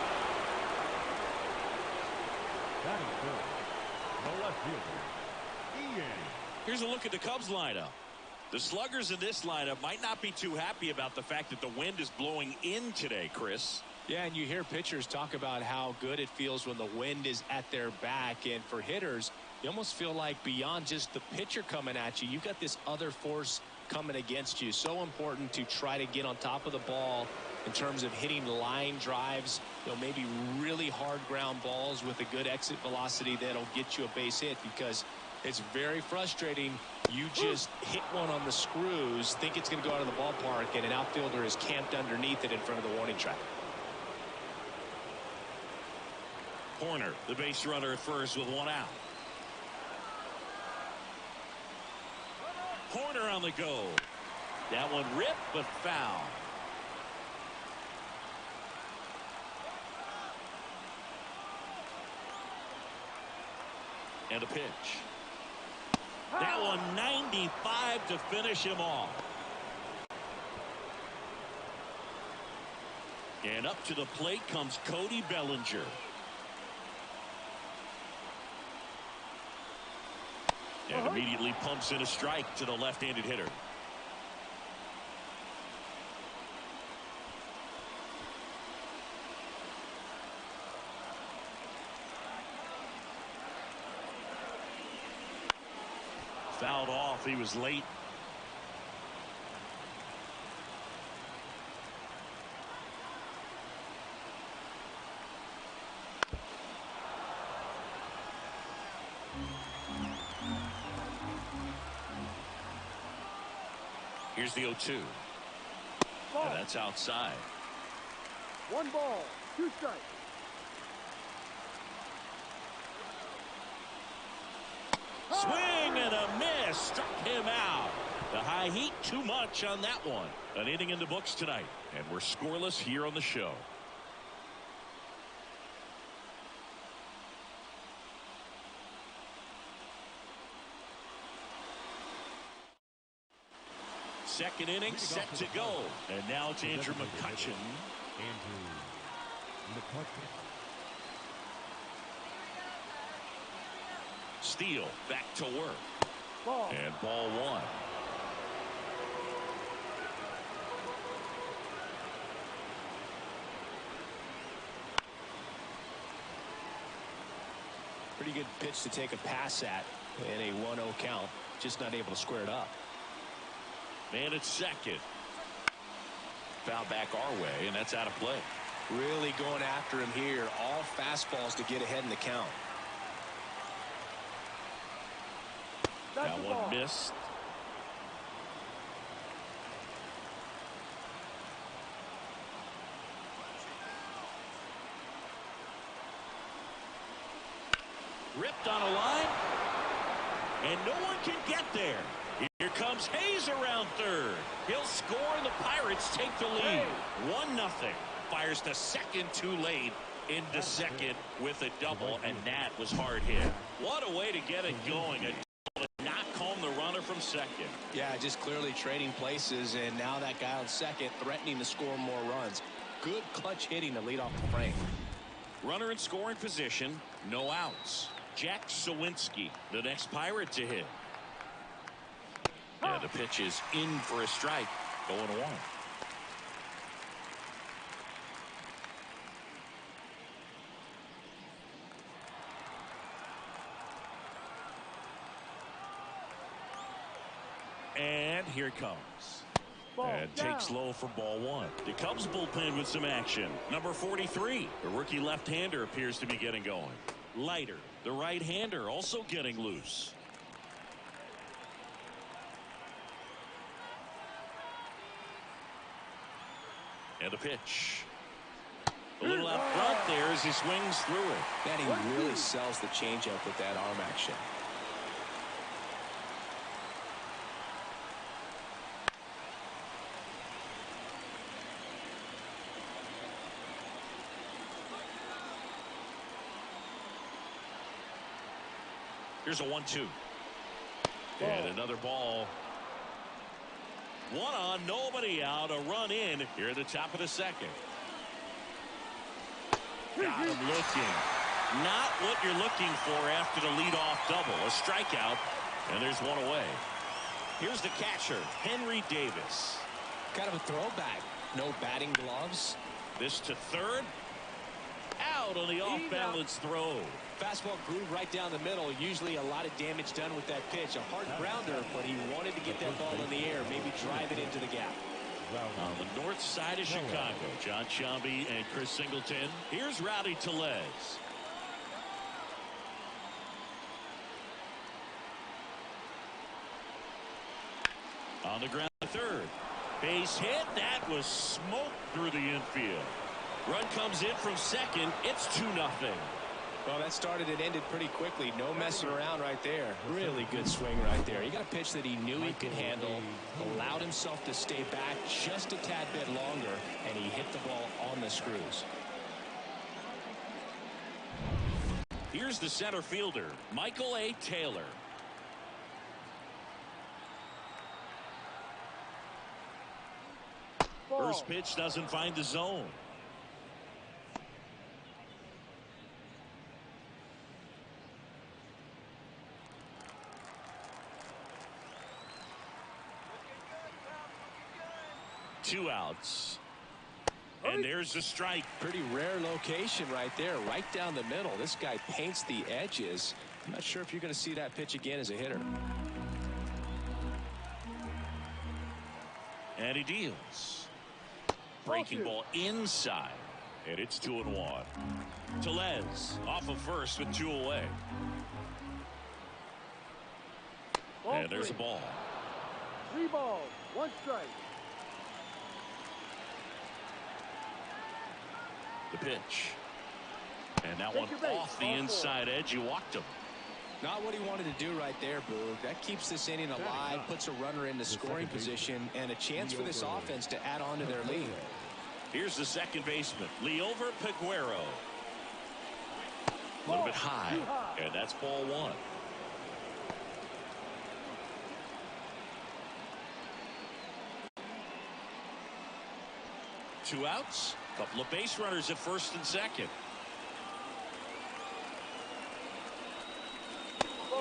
That is good. The left fielder, Ian. Here's a look at the Cubs lineup. The sluggers in this lineup might not be too happy about the fact that the wind is blowing in today, Chris. Yeah, and you hear pitchers talk about how good it feels when the wind is at their back. And for hitters, you almost feel like beyond just the pitcher coming at you, you've got this other force coming against you. So important to try to get on top of the ball in terms of hitting line drives, maybe really hard ground balls with a good exit velocity that'll get you a base hit, because it's very frustrating. You just hit one on the screws, think it's going to go out of the ballpark, and an outfielder is camped underneath it in front of the warning track. Horner, the base runner at first with one out. Horner on the go. That one ripped, but foul. And a pitch. That one 95 to finish him off. And up to the plate comes Cody Bellinger. And immediately pumps in a strike to the left-handed hitter. Fouled off. He was late. Here's the 0-2. And that's outside. 1 ball, 2 strikes. Swing and a miss. Struck him out. The high heat, too much on that one. An inning in the books tonight. And we're scoreless here on the show. Second inning set to go. And now it's Andrew McCutchen. Steele back to work. And ball 1. Pretty good pitch to take a pass at in a 1-0 count. Just not able to square it up. Man at second. Foul back our way, and that's out of play. Really going after him here. All fastballs to get ahead in the count. That one missed. Ripped on a line. And no one can get there. Here comes Hayes around third. He'll score, and the Pirates take the lead. 1-0. Fires to second too late. Into second with a double, and that was hard hit. What a way to get it going. A double to knock home the runner from second. Yeah, just clearly trading places, and now that guy on second threatening to score more runs. Good clutch hitting to lead off the frame. Runner in scoring position, no outs. Jack Sawinski, the next Pirate to hit. And the pitch is in for a strike. 0-1. And here it comes. And takes low for ball 1. The Cubs bullpen with some action. Number 43, the rookie left-hander, appears to be getting going. Leiter, the right-hander, also getting loose. And a pitch. A little out front there as he swings through it. Man, he really sells the changeup with that arm action. Here's a 1-2. And another ball. One on, nobody out, a run in here at the top of the second. Got him looking. Not what you're looking for after the leadoff double. A strikeout, and there's one away. Here's the catcher, Henry Davis. Kind of a throwback. No batting gloves. This to third. Out on the off-balance throw. Fastball grooved right down the middle. Usually a lot of damage done with that pitch. A hard grounder, but he wanted to get that ball in the air, maybe drive it into the gap. On the north side of Chicago, John Sciambi and Chris Singleton. Here's Rowdy Tellez. On the ground to third. Base hit. That was smoked through the infield. Run comes in from second. It's 2-0. Well, that started and ended pretty quickly. No messing around right there. Really good swing right there. He got a pitch that he knew he could handle, allowed himself to stay back just a tad bit longer, and he hit the ball on the screws. Here's the center fielder, Michael A. Taylor. First pitch doesn't find the zone. Two outs. And there's a strike. Pretty rare location right there, right down the middle. This guy paints the edges. I'm not sure if you're going to see that pitch again as a hitter. And he deals. Breaking ball inside. And it's 2-1. Tellez off of first with 2 away. And there's a ball. 3 balls, 1 strike. The pitch. And that one off the inside edge. You walked him. Not what he wanted to do right there, Boog. That keeps this inning alive, puts a runner in the scoring position, and a chance for this offense to add on to their lead. Here's the second baseman, Liover Peguero. A little bit high, and that's ball 1. Two outs. Couple of base runners at first and second.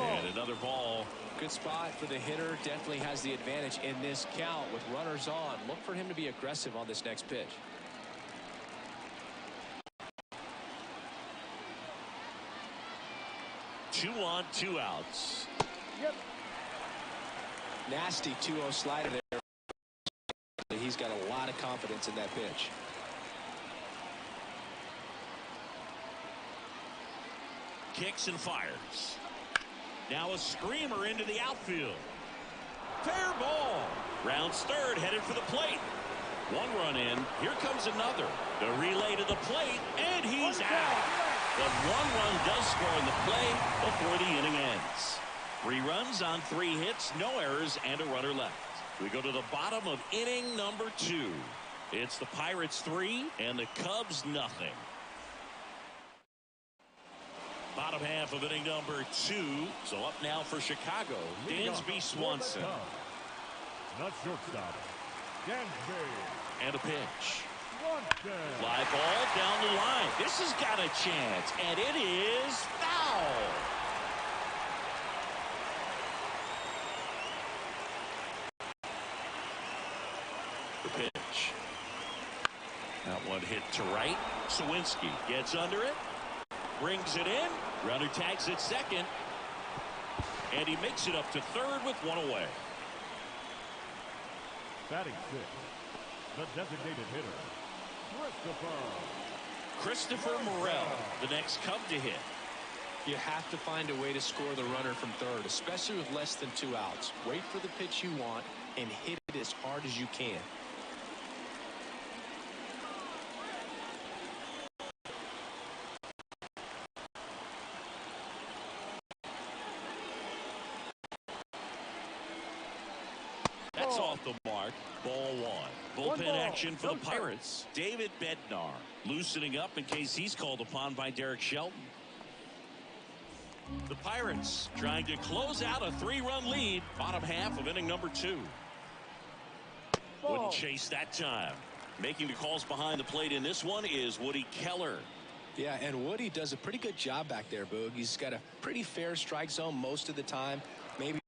And another ball. Good spot for the hitter. Definitely has the advantage in this count with runners on. Look for him to be aggressive on this next pitch. Two on, 2 outs. Yep. Nasty 2-0 slider there. He's got a lot of confidence in that pitch. Kicks and fires. Now a screamer into the outfield. Fair ball. Rounds third, headed for the plate. 1 run in. Here comes another. The relay to the plate, and he's out. But 1 run does score in the play before the inning ends. 3 runs on 3 hits, no errors, and a runner left. We go to the bottom of inning number 2. It's the Pirates 3 and the Cubs nothing. Bottom half of inning number 2. So up now for Chicago, Dansby Swanson. Not shortstop, Dansby. And a pitch. Fly ball down the line. This has got a chance, and it is foul. The pitch. That one hit to right. Sawinski gets under it. Brings it in. Runner tags at second. And he makes it up to third with 1 away. Batting 6, the designated hitter, Christopher Morel, the next Cub to hit. You have to find a way to score the runner from third, especially with less than 2 outs. Wait for the pitch you want and hit it as hard as you can. That's off the mark. Ball 1. Bullpen action for the Pirates. David Bednar loosening up in case he's called upon by Derek Shelton. The Pirates trying to close out a 3-run lead. Bottom half of inning number 2. Wouldn't chase that time. Making the calls behind the plate in this one is Woody Keller. Yeah, and Woody does a pretty good job back there, Boog. He's got a pretty fair strike zone most of the time. Maybe.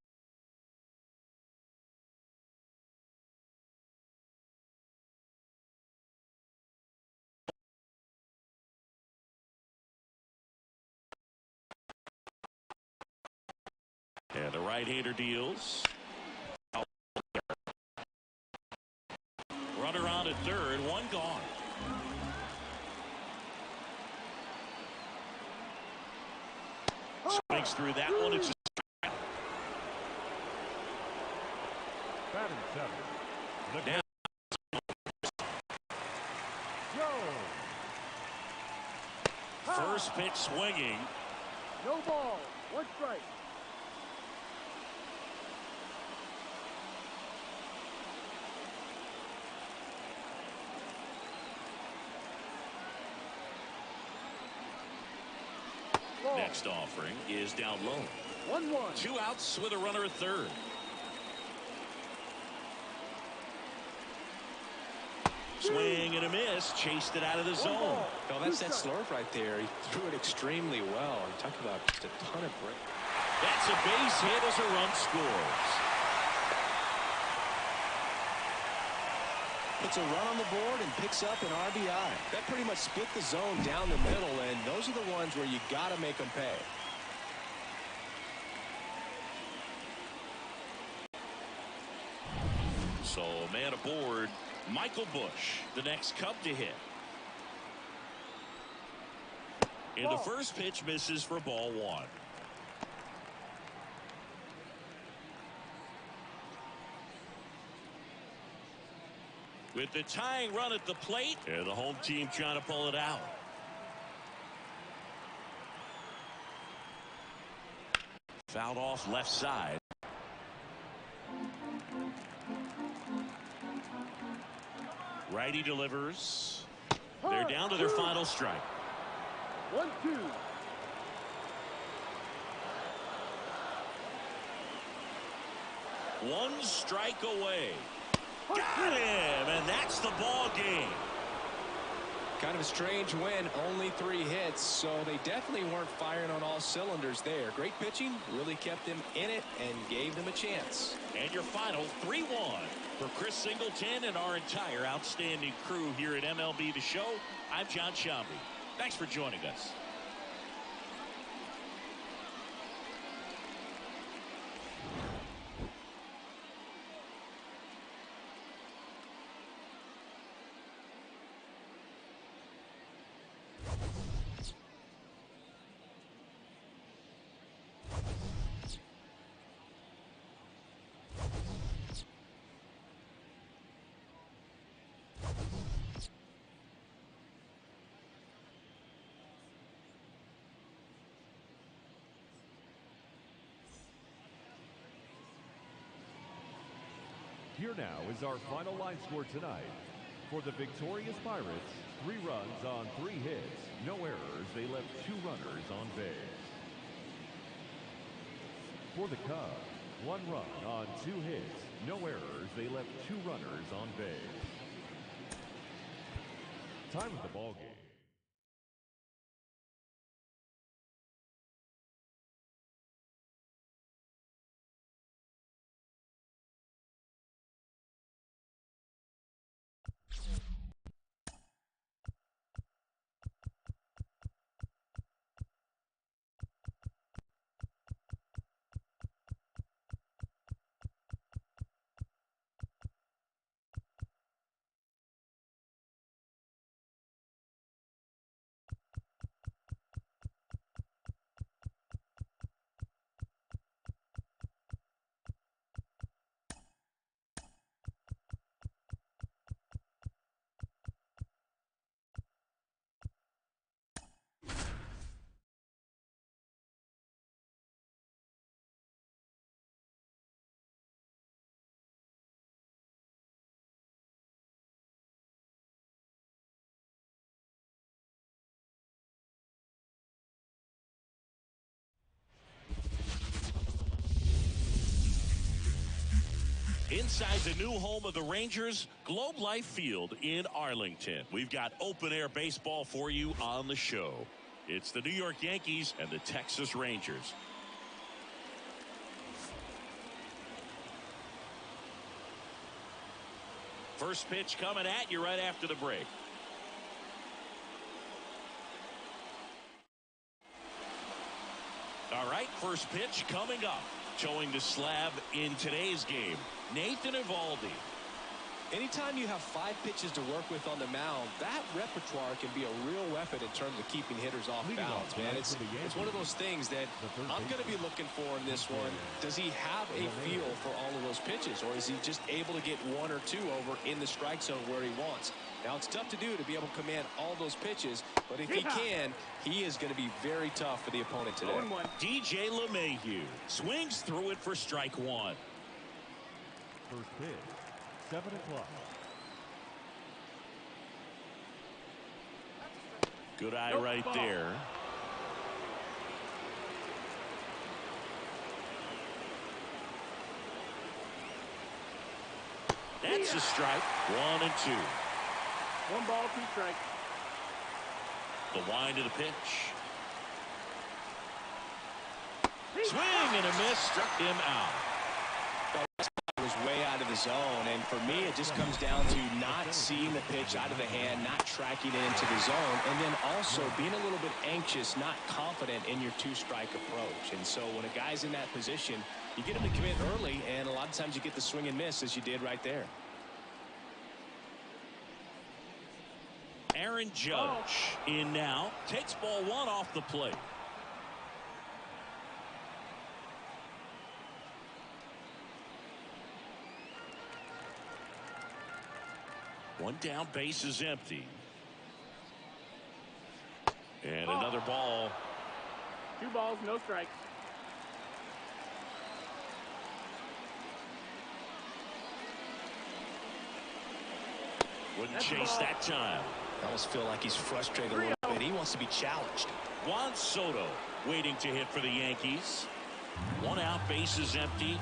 And the right-hander deals. Runner on at third, one gone. Swings through that one. It's Batting seven. now. First pitch swinging. No ball. One strike. Next offering is down low. 1-1. 2 outs with a runner at third. Swing and a miss. Chased it out of the zone. Oh, that's that slurve right there. He threw it extremely well. I'm talking about just a ton of break. That's a base hit as a run scores. Puts a run on the board and picks up an RBI. That pretty much split the zone down the middle, and those are the ones where you got to make them pay. So, man aboard, Michael Busch, the next Cub to hit. And the first pitch misses for ball one. With the tying run at the plate, and the home team trying to pull it out. Fouled off left side. Righty delivers. They're down to their final strike. 1-2. One strike away. Got him, and that's the ball game. Kind of a strange win, only 3 hits, so they definitely weren't firing on all cylinders there. Great pitching, really kept them in it and gave them a chance. And your final 3-1 for Chris Singleton and our entire outstanding crew here at MLB The Show. I'm John Shambi. Thanks for joining us. Here now is our final line score tonight. For the victorious Pirates, 3 runs on 3 hits, no errors. They left 2 runners on base. For the Cubs, 1 run on 2 hits, no errors. They left 2 runners on base. Time of the ball game. Inside the new home of the Rangers, Globe Life Field in Arlington. We've got open-air baseball for you on the show. It's the New York Yankees and the Texas Rangers. First pitch coming at you right after the break. All right, first pitch coming up. Showing the slab in today's game, Nathan Eovaldi. Anytime you have 5 pitches to work with on the mound, that repertoire can be a real weapon in terms of keeping hitters off balance, man. It's one of those things that I'm going to be looking for in this one. Does he have a feel for all of those pitches, or is he just able to get 1 or 2 over in the strike zone where he wants? Now, it's tough to do to be able to command all those pitches, but if he can, he is going to be very tough for the opponent today. DJ LeMahieu swings through it for strike 1. First pitch, 7 o'clock. Good eye right there. That's a strike. 1 and 2. 1 ball, 2 strikes. The wind of the pitch. Swing and a miss, struck him out. Was way out of the zone, and for me it just comes down to not seeing the pitch out of the hand, not tracking it into the zone, and then also being a little bit anxious, not confident in your 2-strike approach. And so when a guy's in that position, you get him to commit early, and a lot of times you get the swing and miss as you did right there. Aaron Judge in now, takes ball 1 off the plate. One down, base is empty. And another ball. 2 balls, no strikes. Wouldn't chase that time. I almost feel like he's frustrated a little bit. He wants to be challenged. Juan Soto waiting to hit for the Yankees. 1 out, base is empty.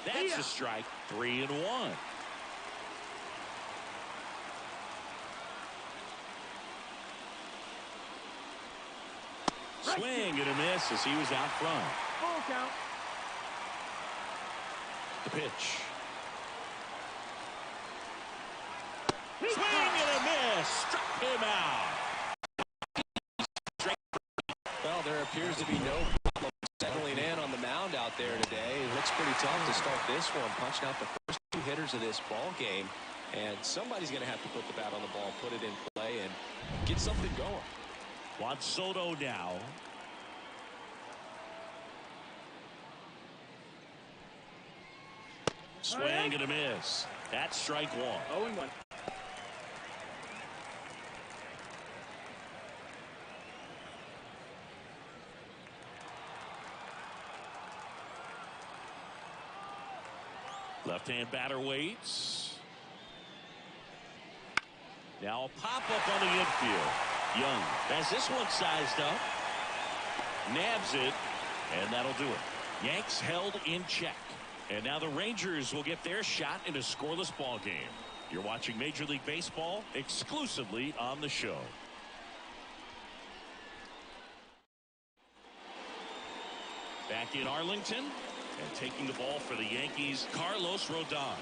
That's a strike. 3 and 1. Swing and a miss as he was out front. Full count. The pitch. Swing and a miss. Struck him out. Well, there appears to be no problem settling in on the mound out there today. It looks pretty tough to start this one, punching out the first 2 hitters of this ball game. And somebody's going to have to put the bat on the ball, put it in play, and get something going. Juan Soto now. Swing and a miss. That's strike 1. 0-1. Left-hand batter waits. Now a pop-up on the infield. Young has this one sized up. Nabs it, and that'll do it. Yanks held in check. And now the Rangers will get their shot in a scoreless ball game. You're watching Major League Baseball exclusively on the show. Back in Arlington, and taking the ball for the Yankees, Carlos Rodon.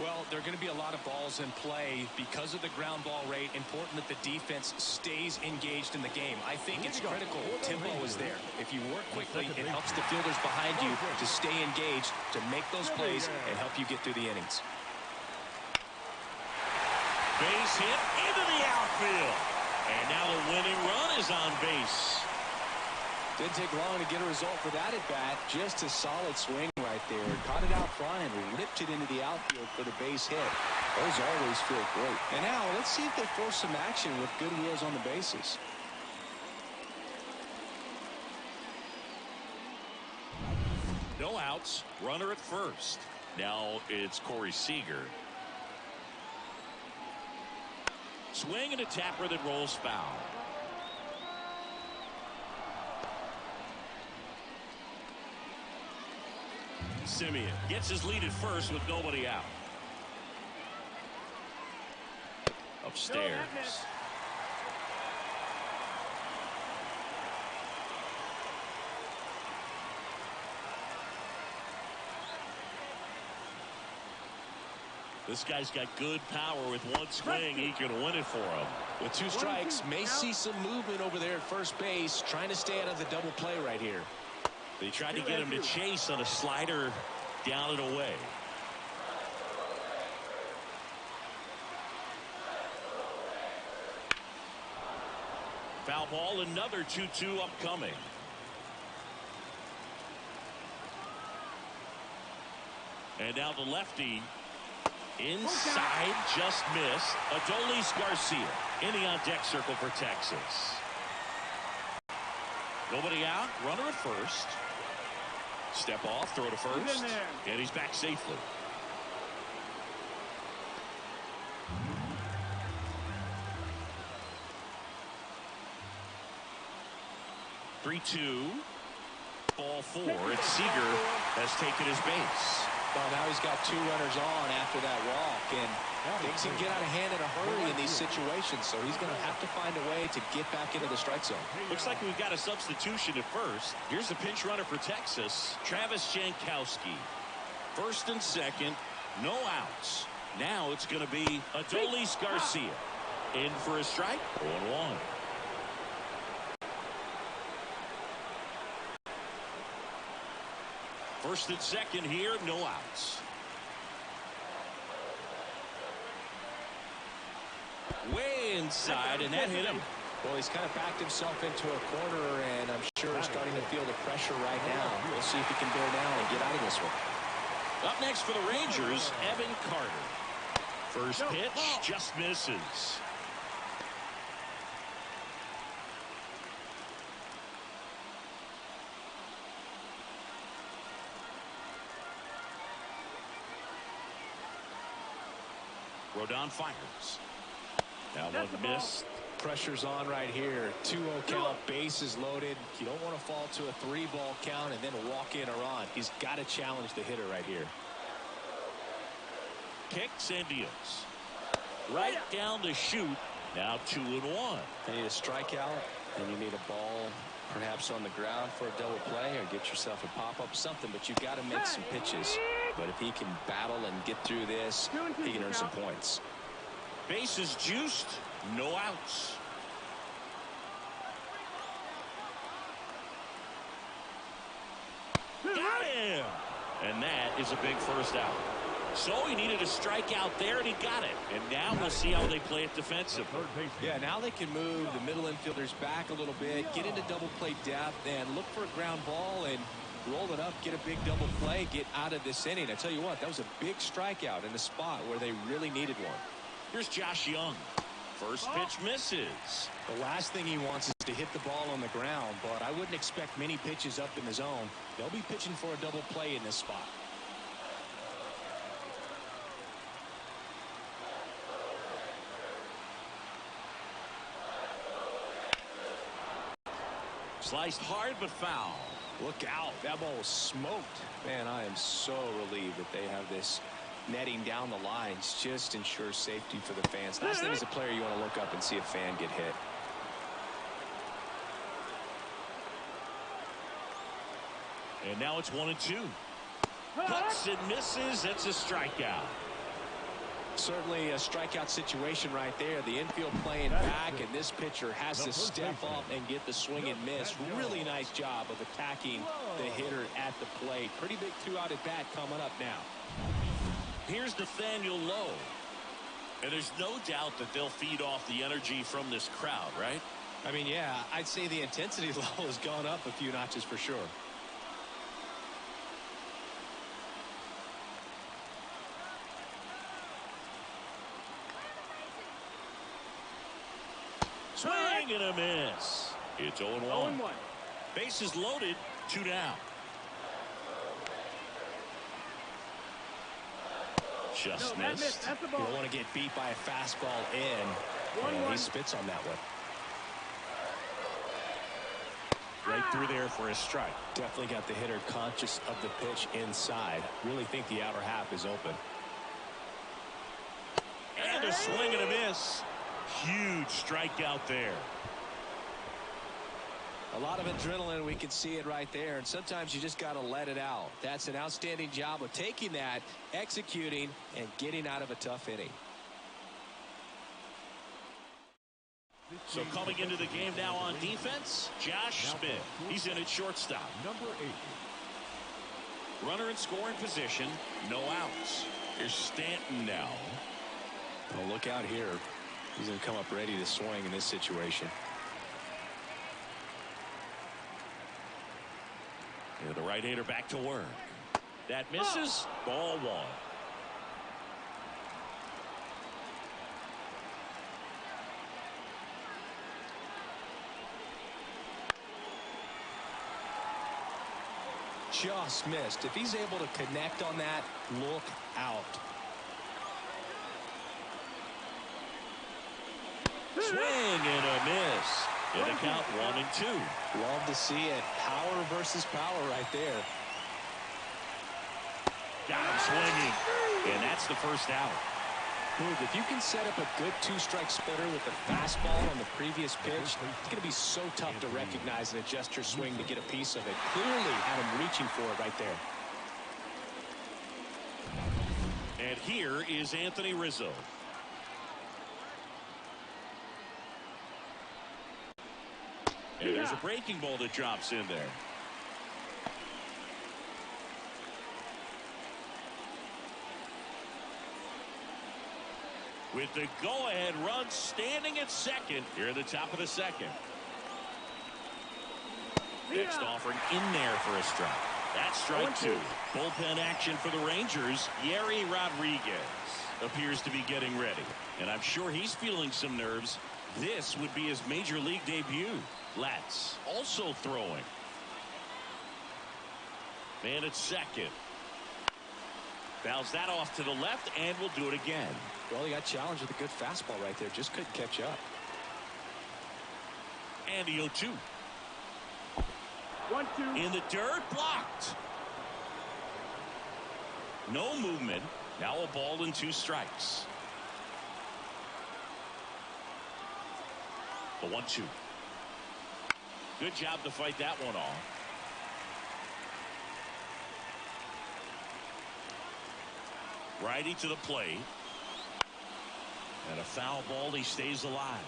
Well, there are going to be a lot of balls in play because of the ground ball rate. Important that the defense stays engaged in the game. I think it's critical tempo is there. If you work quickly, it helps the fielders behind you to stay engaged, to make those plays, and help you get through the innings. Base hit into the outfield. And now the winning run is on base. Didn't take long to get a result for that at bat. Just a solid swing right there. Caught it out front and ripped it into the outfield for the base hit. Those always feel great. And now let's see if they force some action with good wheels on the bases. No outs. Runner at first. Now it's Corey Seager. Swing and a tapper that rolls foul. Simeon gets his lead at first with nobody out. Upstairs. This guy's got good power. With one swing, he can win it for him. With 2 strikes, may see some movement over there at first base, trying to stay out of the double play right here. They tried to get him to chase on a slider down and away. Foul ball, another 2-2 upcoming. And now the lefty. Inside, just missed. Adolis Garcia in the on-deck circle for Texas. Nobody out, runner at first. Step off, throw to first, and he's back safely. (3-2). Ball 4, and Seager has taken his base. Well, now he's got 2 runners on after that walk, and things can get out of hand in a hurry in these situations, so he's going to have to find a way to get back into the strike zone. Looks like we've got a substitution at first. Here's the pinch runner for Texas, Travis Jankowski. First and second, no outs. Now it's going to be Adolis Garcia. In for a strike, 0-1. First and second here, no outs. Way inside, and that hit him. Well, he's kind of backed himself into a corner, and I'm sure starting to feel the pressure right now. We'll see if he can bear down and get out of this one. Up next for the Rangers, Evan Carter. First pitch, just misses. Rodon fires. That one missed. Pressure's on right here. 2-0 count, bases loaded. You don't want to fall to a 3-ball count and then walk in or on. He's got to challenge the hitter right here. Kicks and deals. Right down the chute. Now 2-1. You need a strikeout, and you need a ball perhaps on the ground for a double play, or get yourself a pop-up, something, but you've got to make some pitches. But if he can battle and get through this, he can earn some points. Bases juiced, no outs. Got him! And that is a big first out. So he needed a strikeout there, and he got it. And now we'll see how they play it defensively. Yeah, now they can move the middle infielders back a little bit, get into double play depth, and look for a ground ball and roll it up, get a big double play, get out of this inning. I tell you what, that was a big strikeout in a spot where they really needed one. Here's Josh Young. First pitch misses. The last thing he wants is to hit the ball on the ground, but I wouldn't expect many pitches up in the zone. They'll be pitching for a double play in this spot. Sliced hard but foul. Look out. That ball was smoked. Man, I am so relieved that they have this netting down the lines. Just ensures safety for the fans. Last thing as a player, you want to look up and see a fan get hit. And now it's 1-2. Puts and misses. That's a strikeout. Certainly a strikeout situation right there. The infield playing back, and this pitcher has to step up and get the swing and miss. Really nice job of attacking the hitter at the plate. Pretty big 2-out at bat coming up now. Here's Nathaniel Lowe. And there's no doubt that they'll feed off the energy from this crowd, right? I mean, yeah, I'd say the intensity level has gone up a few notches for sure. Swing and a miss. It's 0-1. Bases loaded, 2 down. Just missed. You don't want to get beat by a fastball in. And he spits on that one. Right through there for a strike. Definitely got the hitter conscious of the pitch inside. Really think the outer half is open. And a swing and a miss. Huge strikeout there. A lot of adrenaline, we can see it right there, and sometimes you just got to let it out. That's an outstanding job of taking that, executing, and getting out of a tough inning. So coming into the game now on defense, Josh Smith. He's in at shortstop. Number 8. Runner in scoring position, no outs. Here's Stanton now. Well, look out here. He's going to come up ready to swing in this situation. Yeah, the right-hander back to work. That misses. Ball 1. Just missed. If he's able to connect on that, look out. Swing and a miss. In the count 1-2. Love to see it. Power versus power right there. Got him swinging. And that's the first out. Boog, if you can set up a good two-strike splitter with the fastball on the previous pitch, it's going to be so tough to recognize and adjust your swing to get a piece of it. Clearly had him reaching for it right there. And here is Anthony Rizzo. And there's a breaking ball that drops in there. With the go-ahead run standing at second here at the top of the second. Next offering in there for a strike. That's strike 2. Bullpen action for the Rangers. Yerry Rodriguez appears to be getting ready. And I'm sure he's feeling some nerves. This would be his major league debut. Let's also throwing. Man at second. Fouls that off to the left and will do it again. Well, he got challenged with a good fastball right there. Just couldn't catch up. And the 0-2. 1-2. In the dirt, blocked. No movement. Now a ball and 2 strikes. The 1-2. Good job to fight that one off. Righty to the plate. And a foul ball. He stays alive.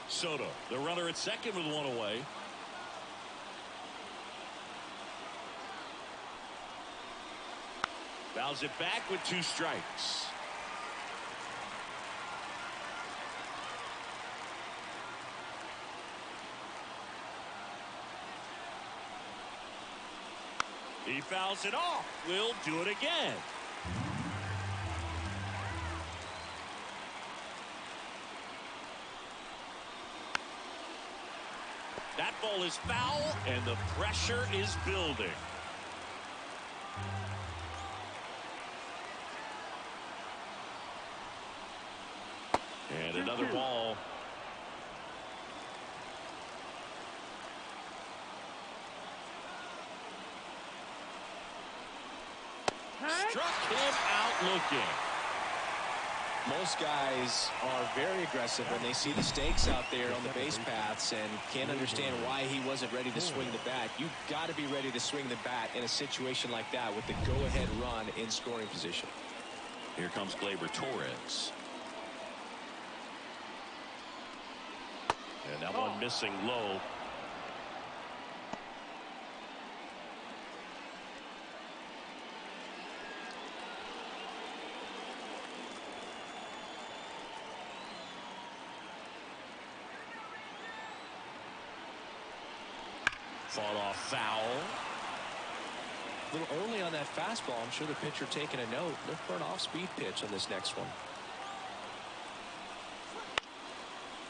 Soto, the runner at second with 1 away. Fouls it back with 2 strikes. He fouls it off. We'll do it again. That ball is foul, and the pressure is building. And another ball. Struck him out looking. Most guys are very aggressive when they see the stakes out there on the base paths and can't understand why he wasn't ready to swing the bat. You've got to be ready to swing the bat in a situation like that with the go-ahead run in scoring position. Here comes Gleyber Torres. And that one missing low. Fought off foul. A little early on that fastball. I'm sure the pitcher taking a note. Look for an off-speed pitch on this next one.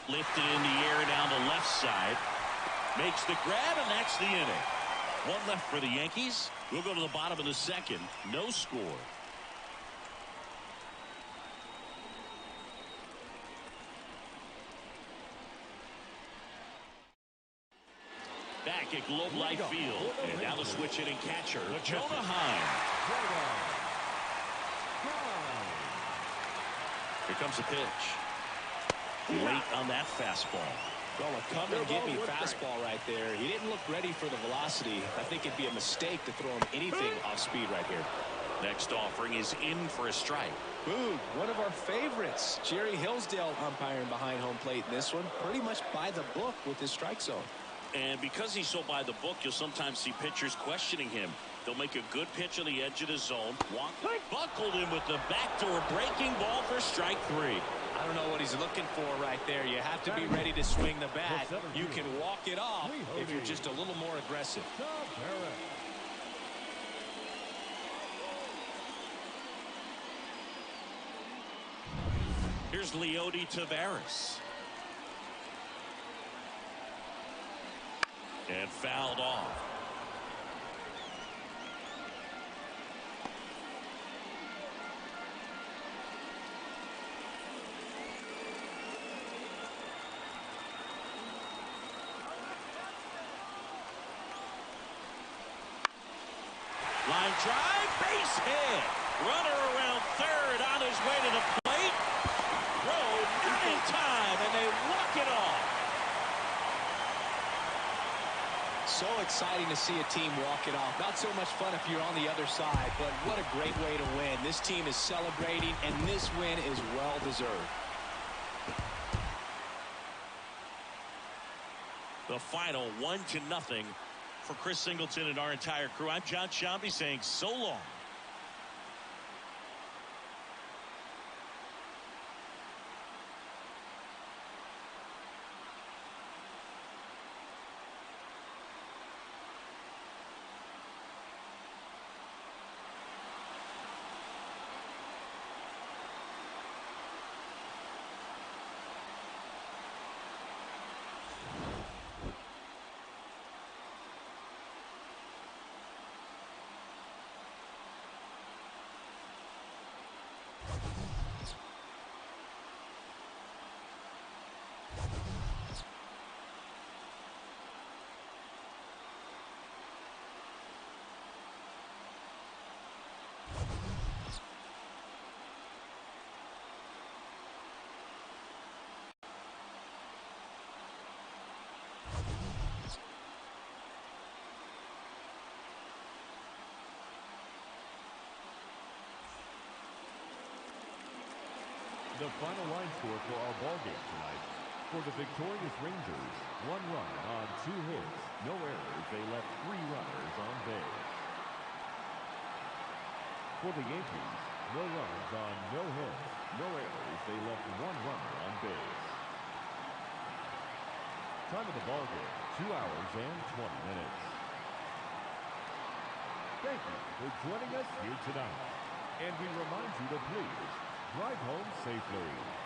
Lifted in the air down the left side. Makes the grab, and that's the inning. 1 left for the Yankees. We'll go to the bottom of the second. No score. back at Globe Life Field. And now the switch hitting catcher, Jonah Heim. Here comes the pitch. Late on that fastball. Well, a come and get me fastball right there. He didn't look ready for the velocity. I think it'd be a mistake to throw him anything off speed right here. Next offering is in for a strike. Boog, one of our favorites. Jerry Hillsdale umpiring behind home plate in this one. Pretty much by the book with his strike zone. And because he's so by the book, you'll sometimes see pitchers questioning him. They'll make a good pitch on the edge of the zone. Buckled him with the backdoor breaking ball for strike 3. I don't know what he's looking for right there. You have to be ready to swing the bat. You can walk it off if you're just a little more aggressive. Here's Leody Taveras. And fouled off. Line drive, base hit. Runner around third on his way to the plate. Throw not in time, and they walk it off. So exciting to see a team walk it off. Not so much fun if you're on the other side, but what a great way to win. This team is celebrating, and this win is well deserved. The final 1-0 for Chris Singleton and our entire crew. I'm John Shambi saying so long. The final line score for our ball game tonight. For the victorious Rangers, 1 run on 2 hits, no errors. They left 3 runners on base. For the Yankees, no runs on no hits, no errors. They left 1 runner on base. Time of the ball game, 2 hours and 20 minutes. Thank you for joining us here tonight. And we remind you to please drive home safely.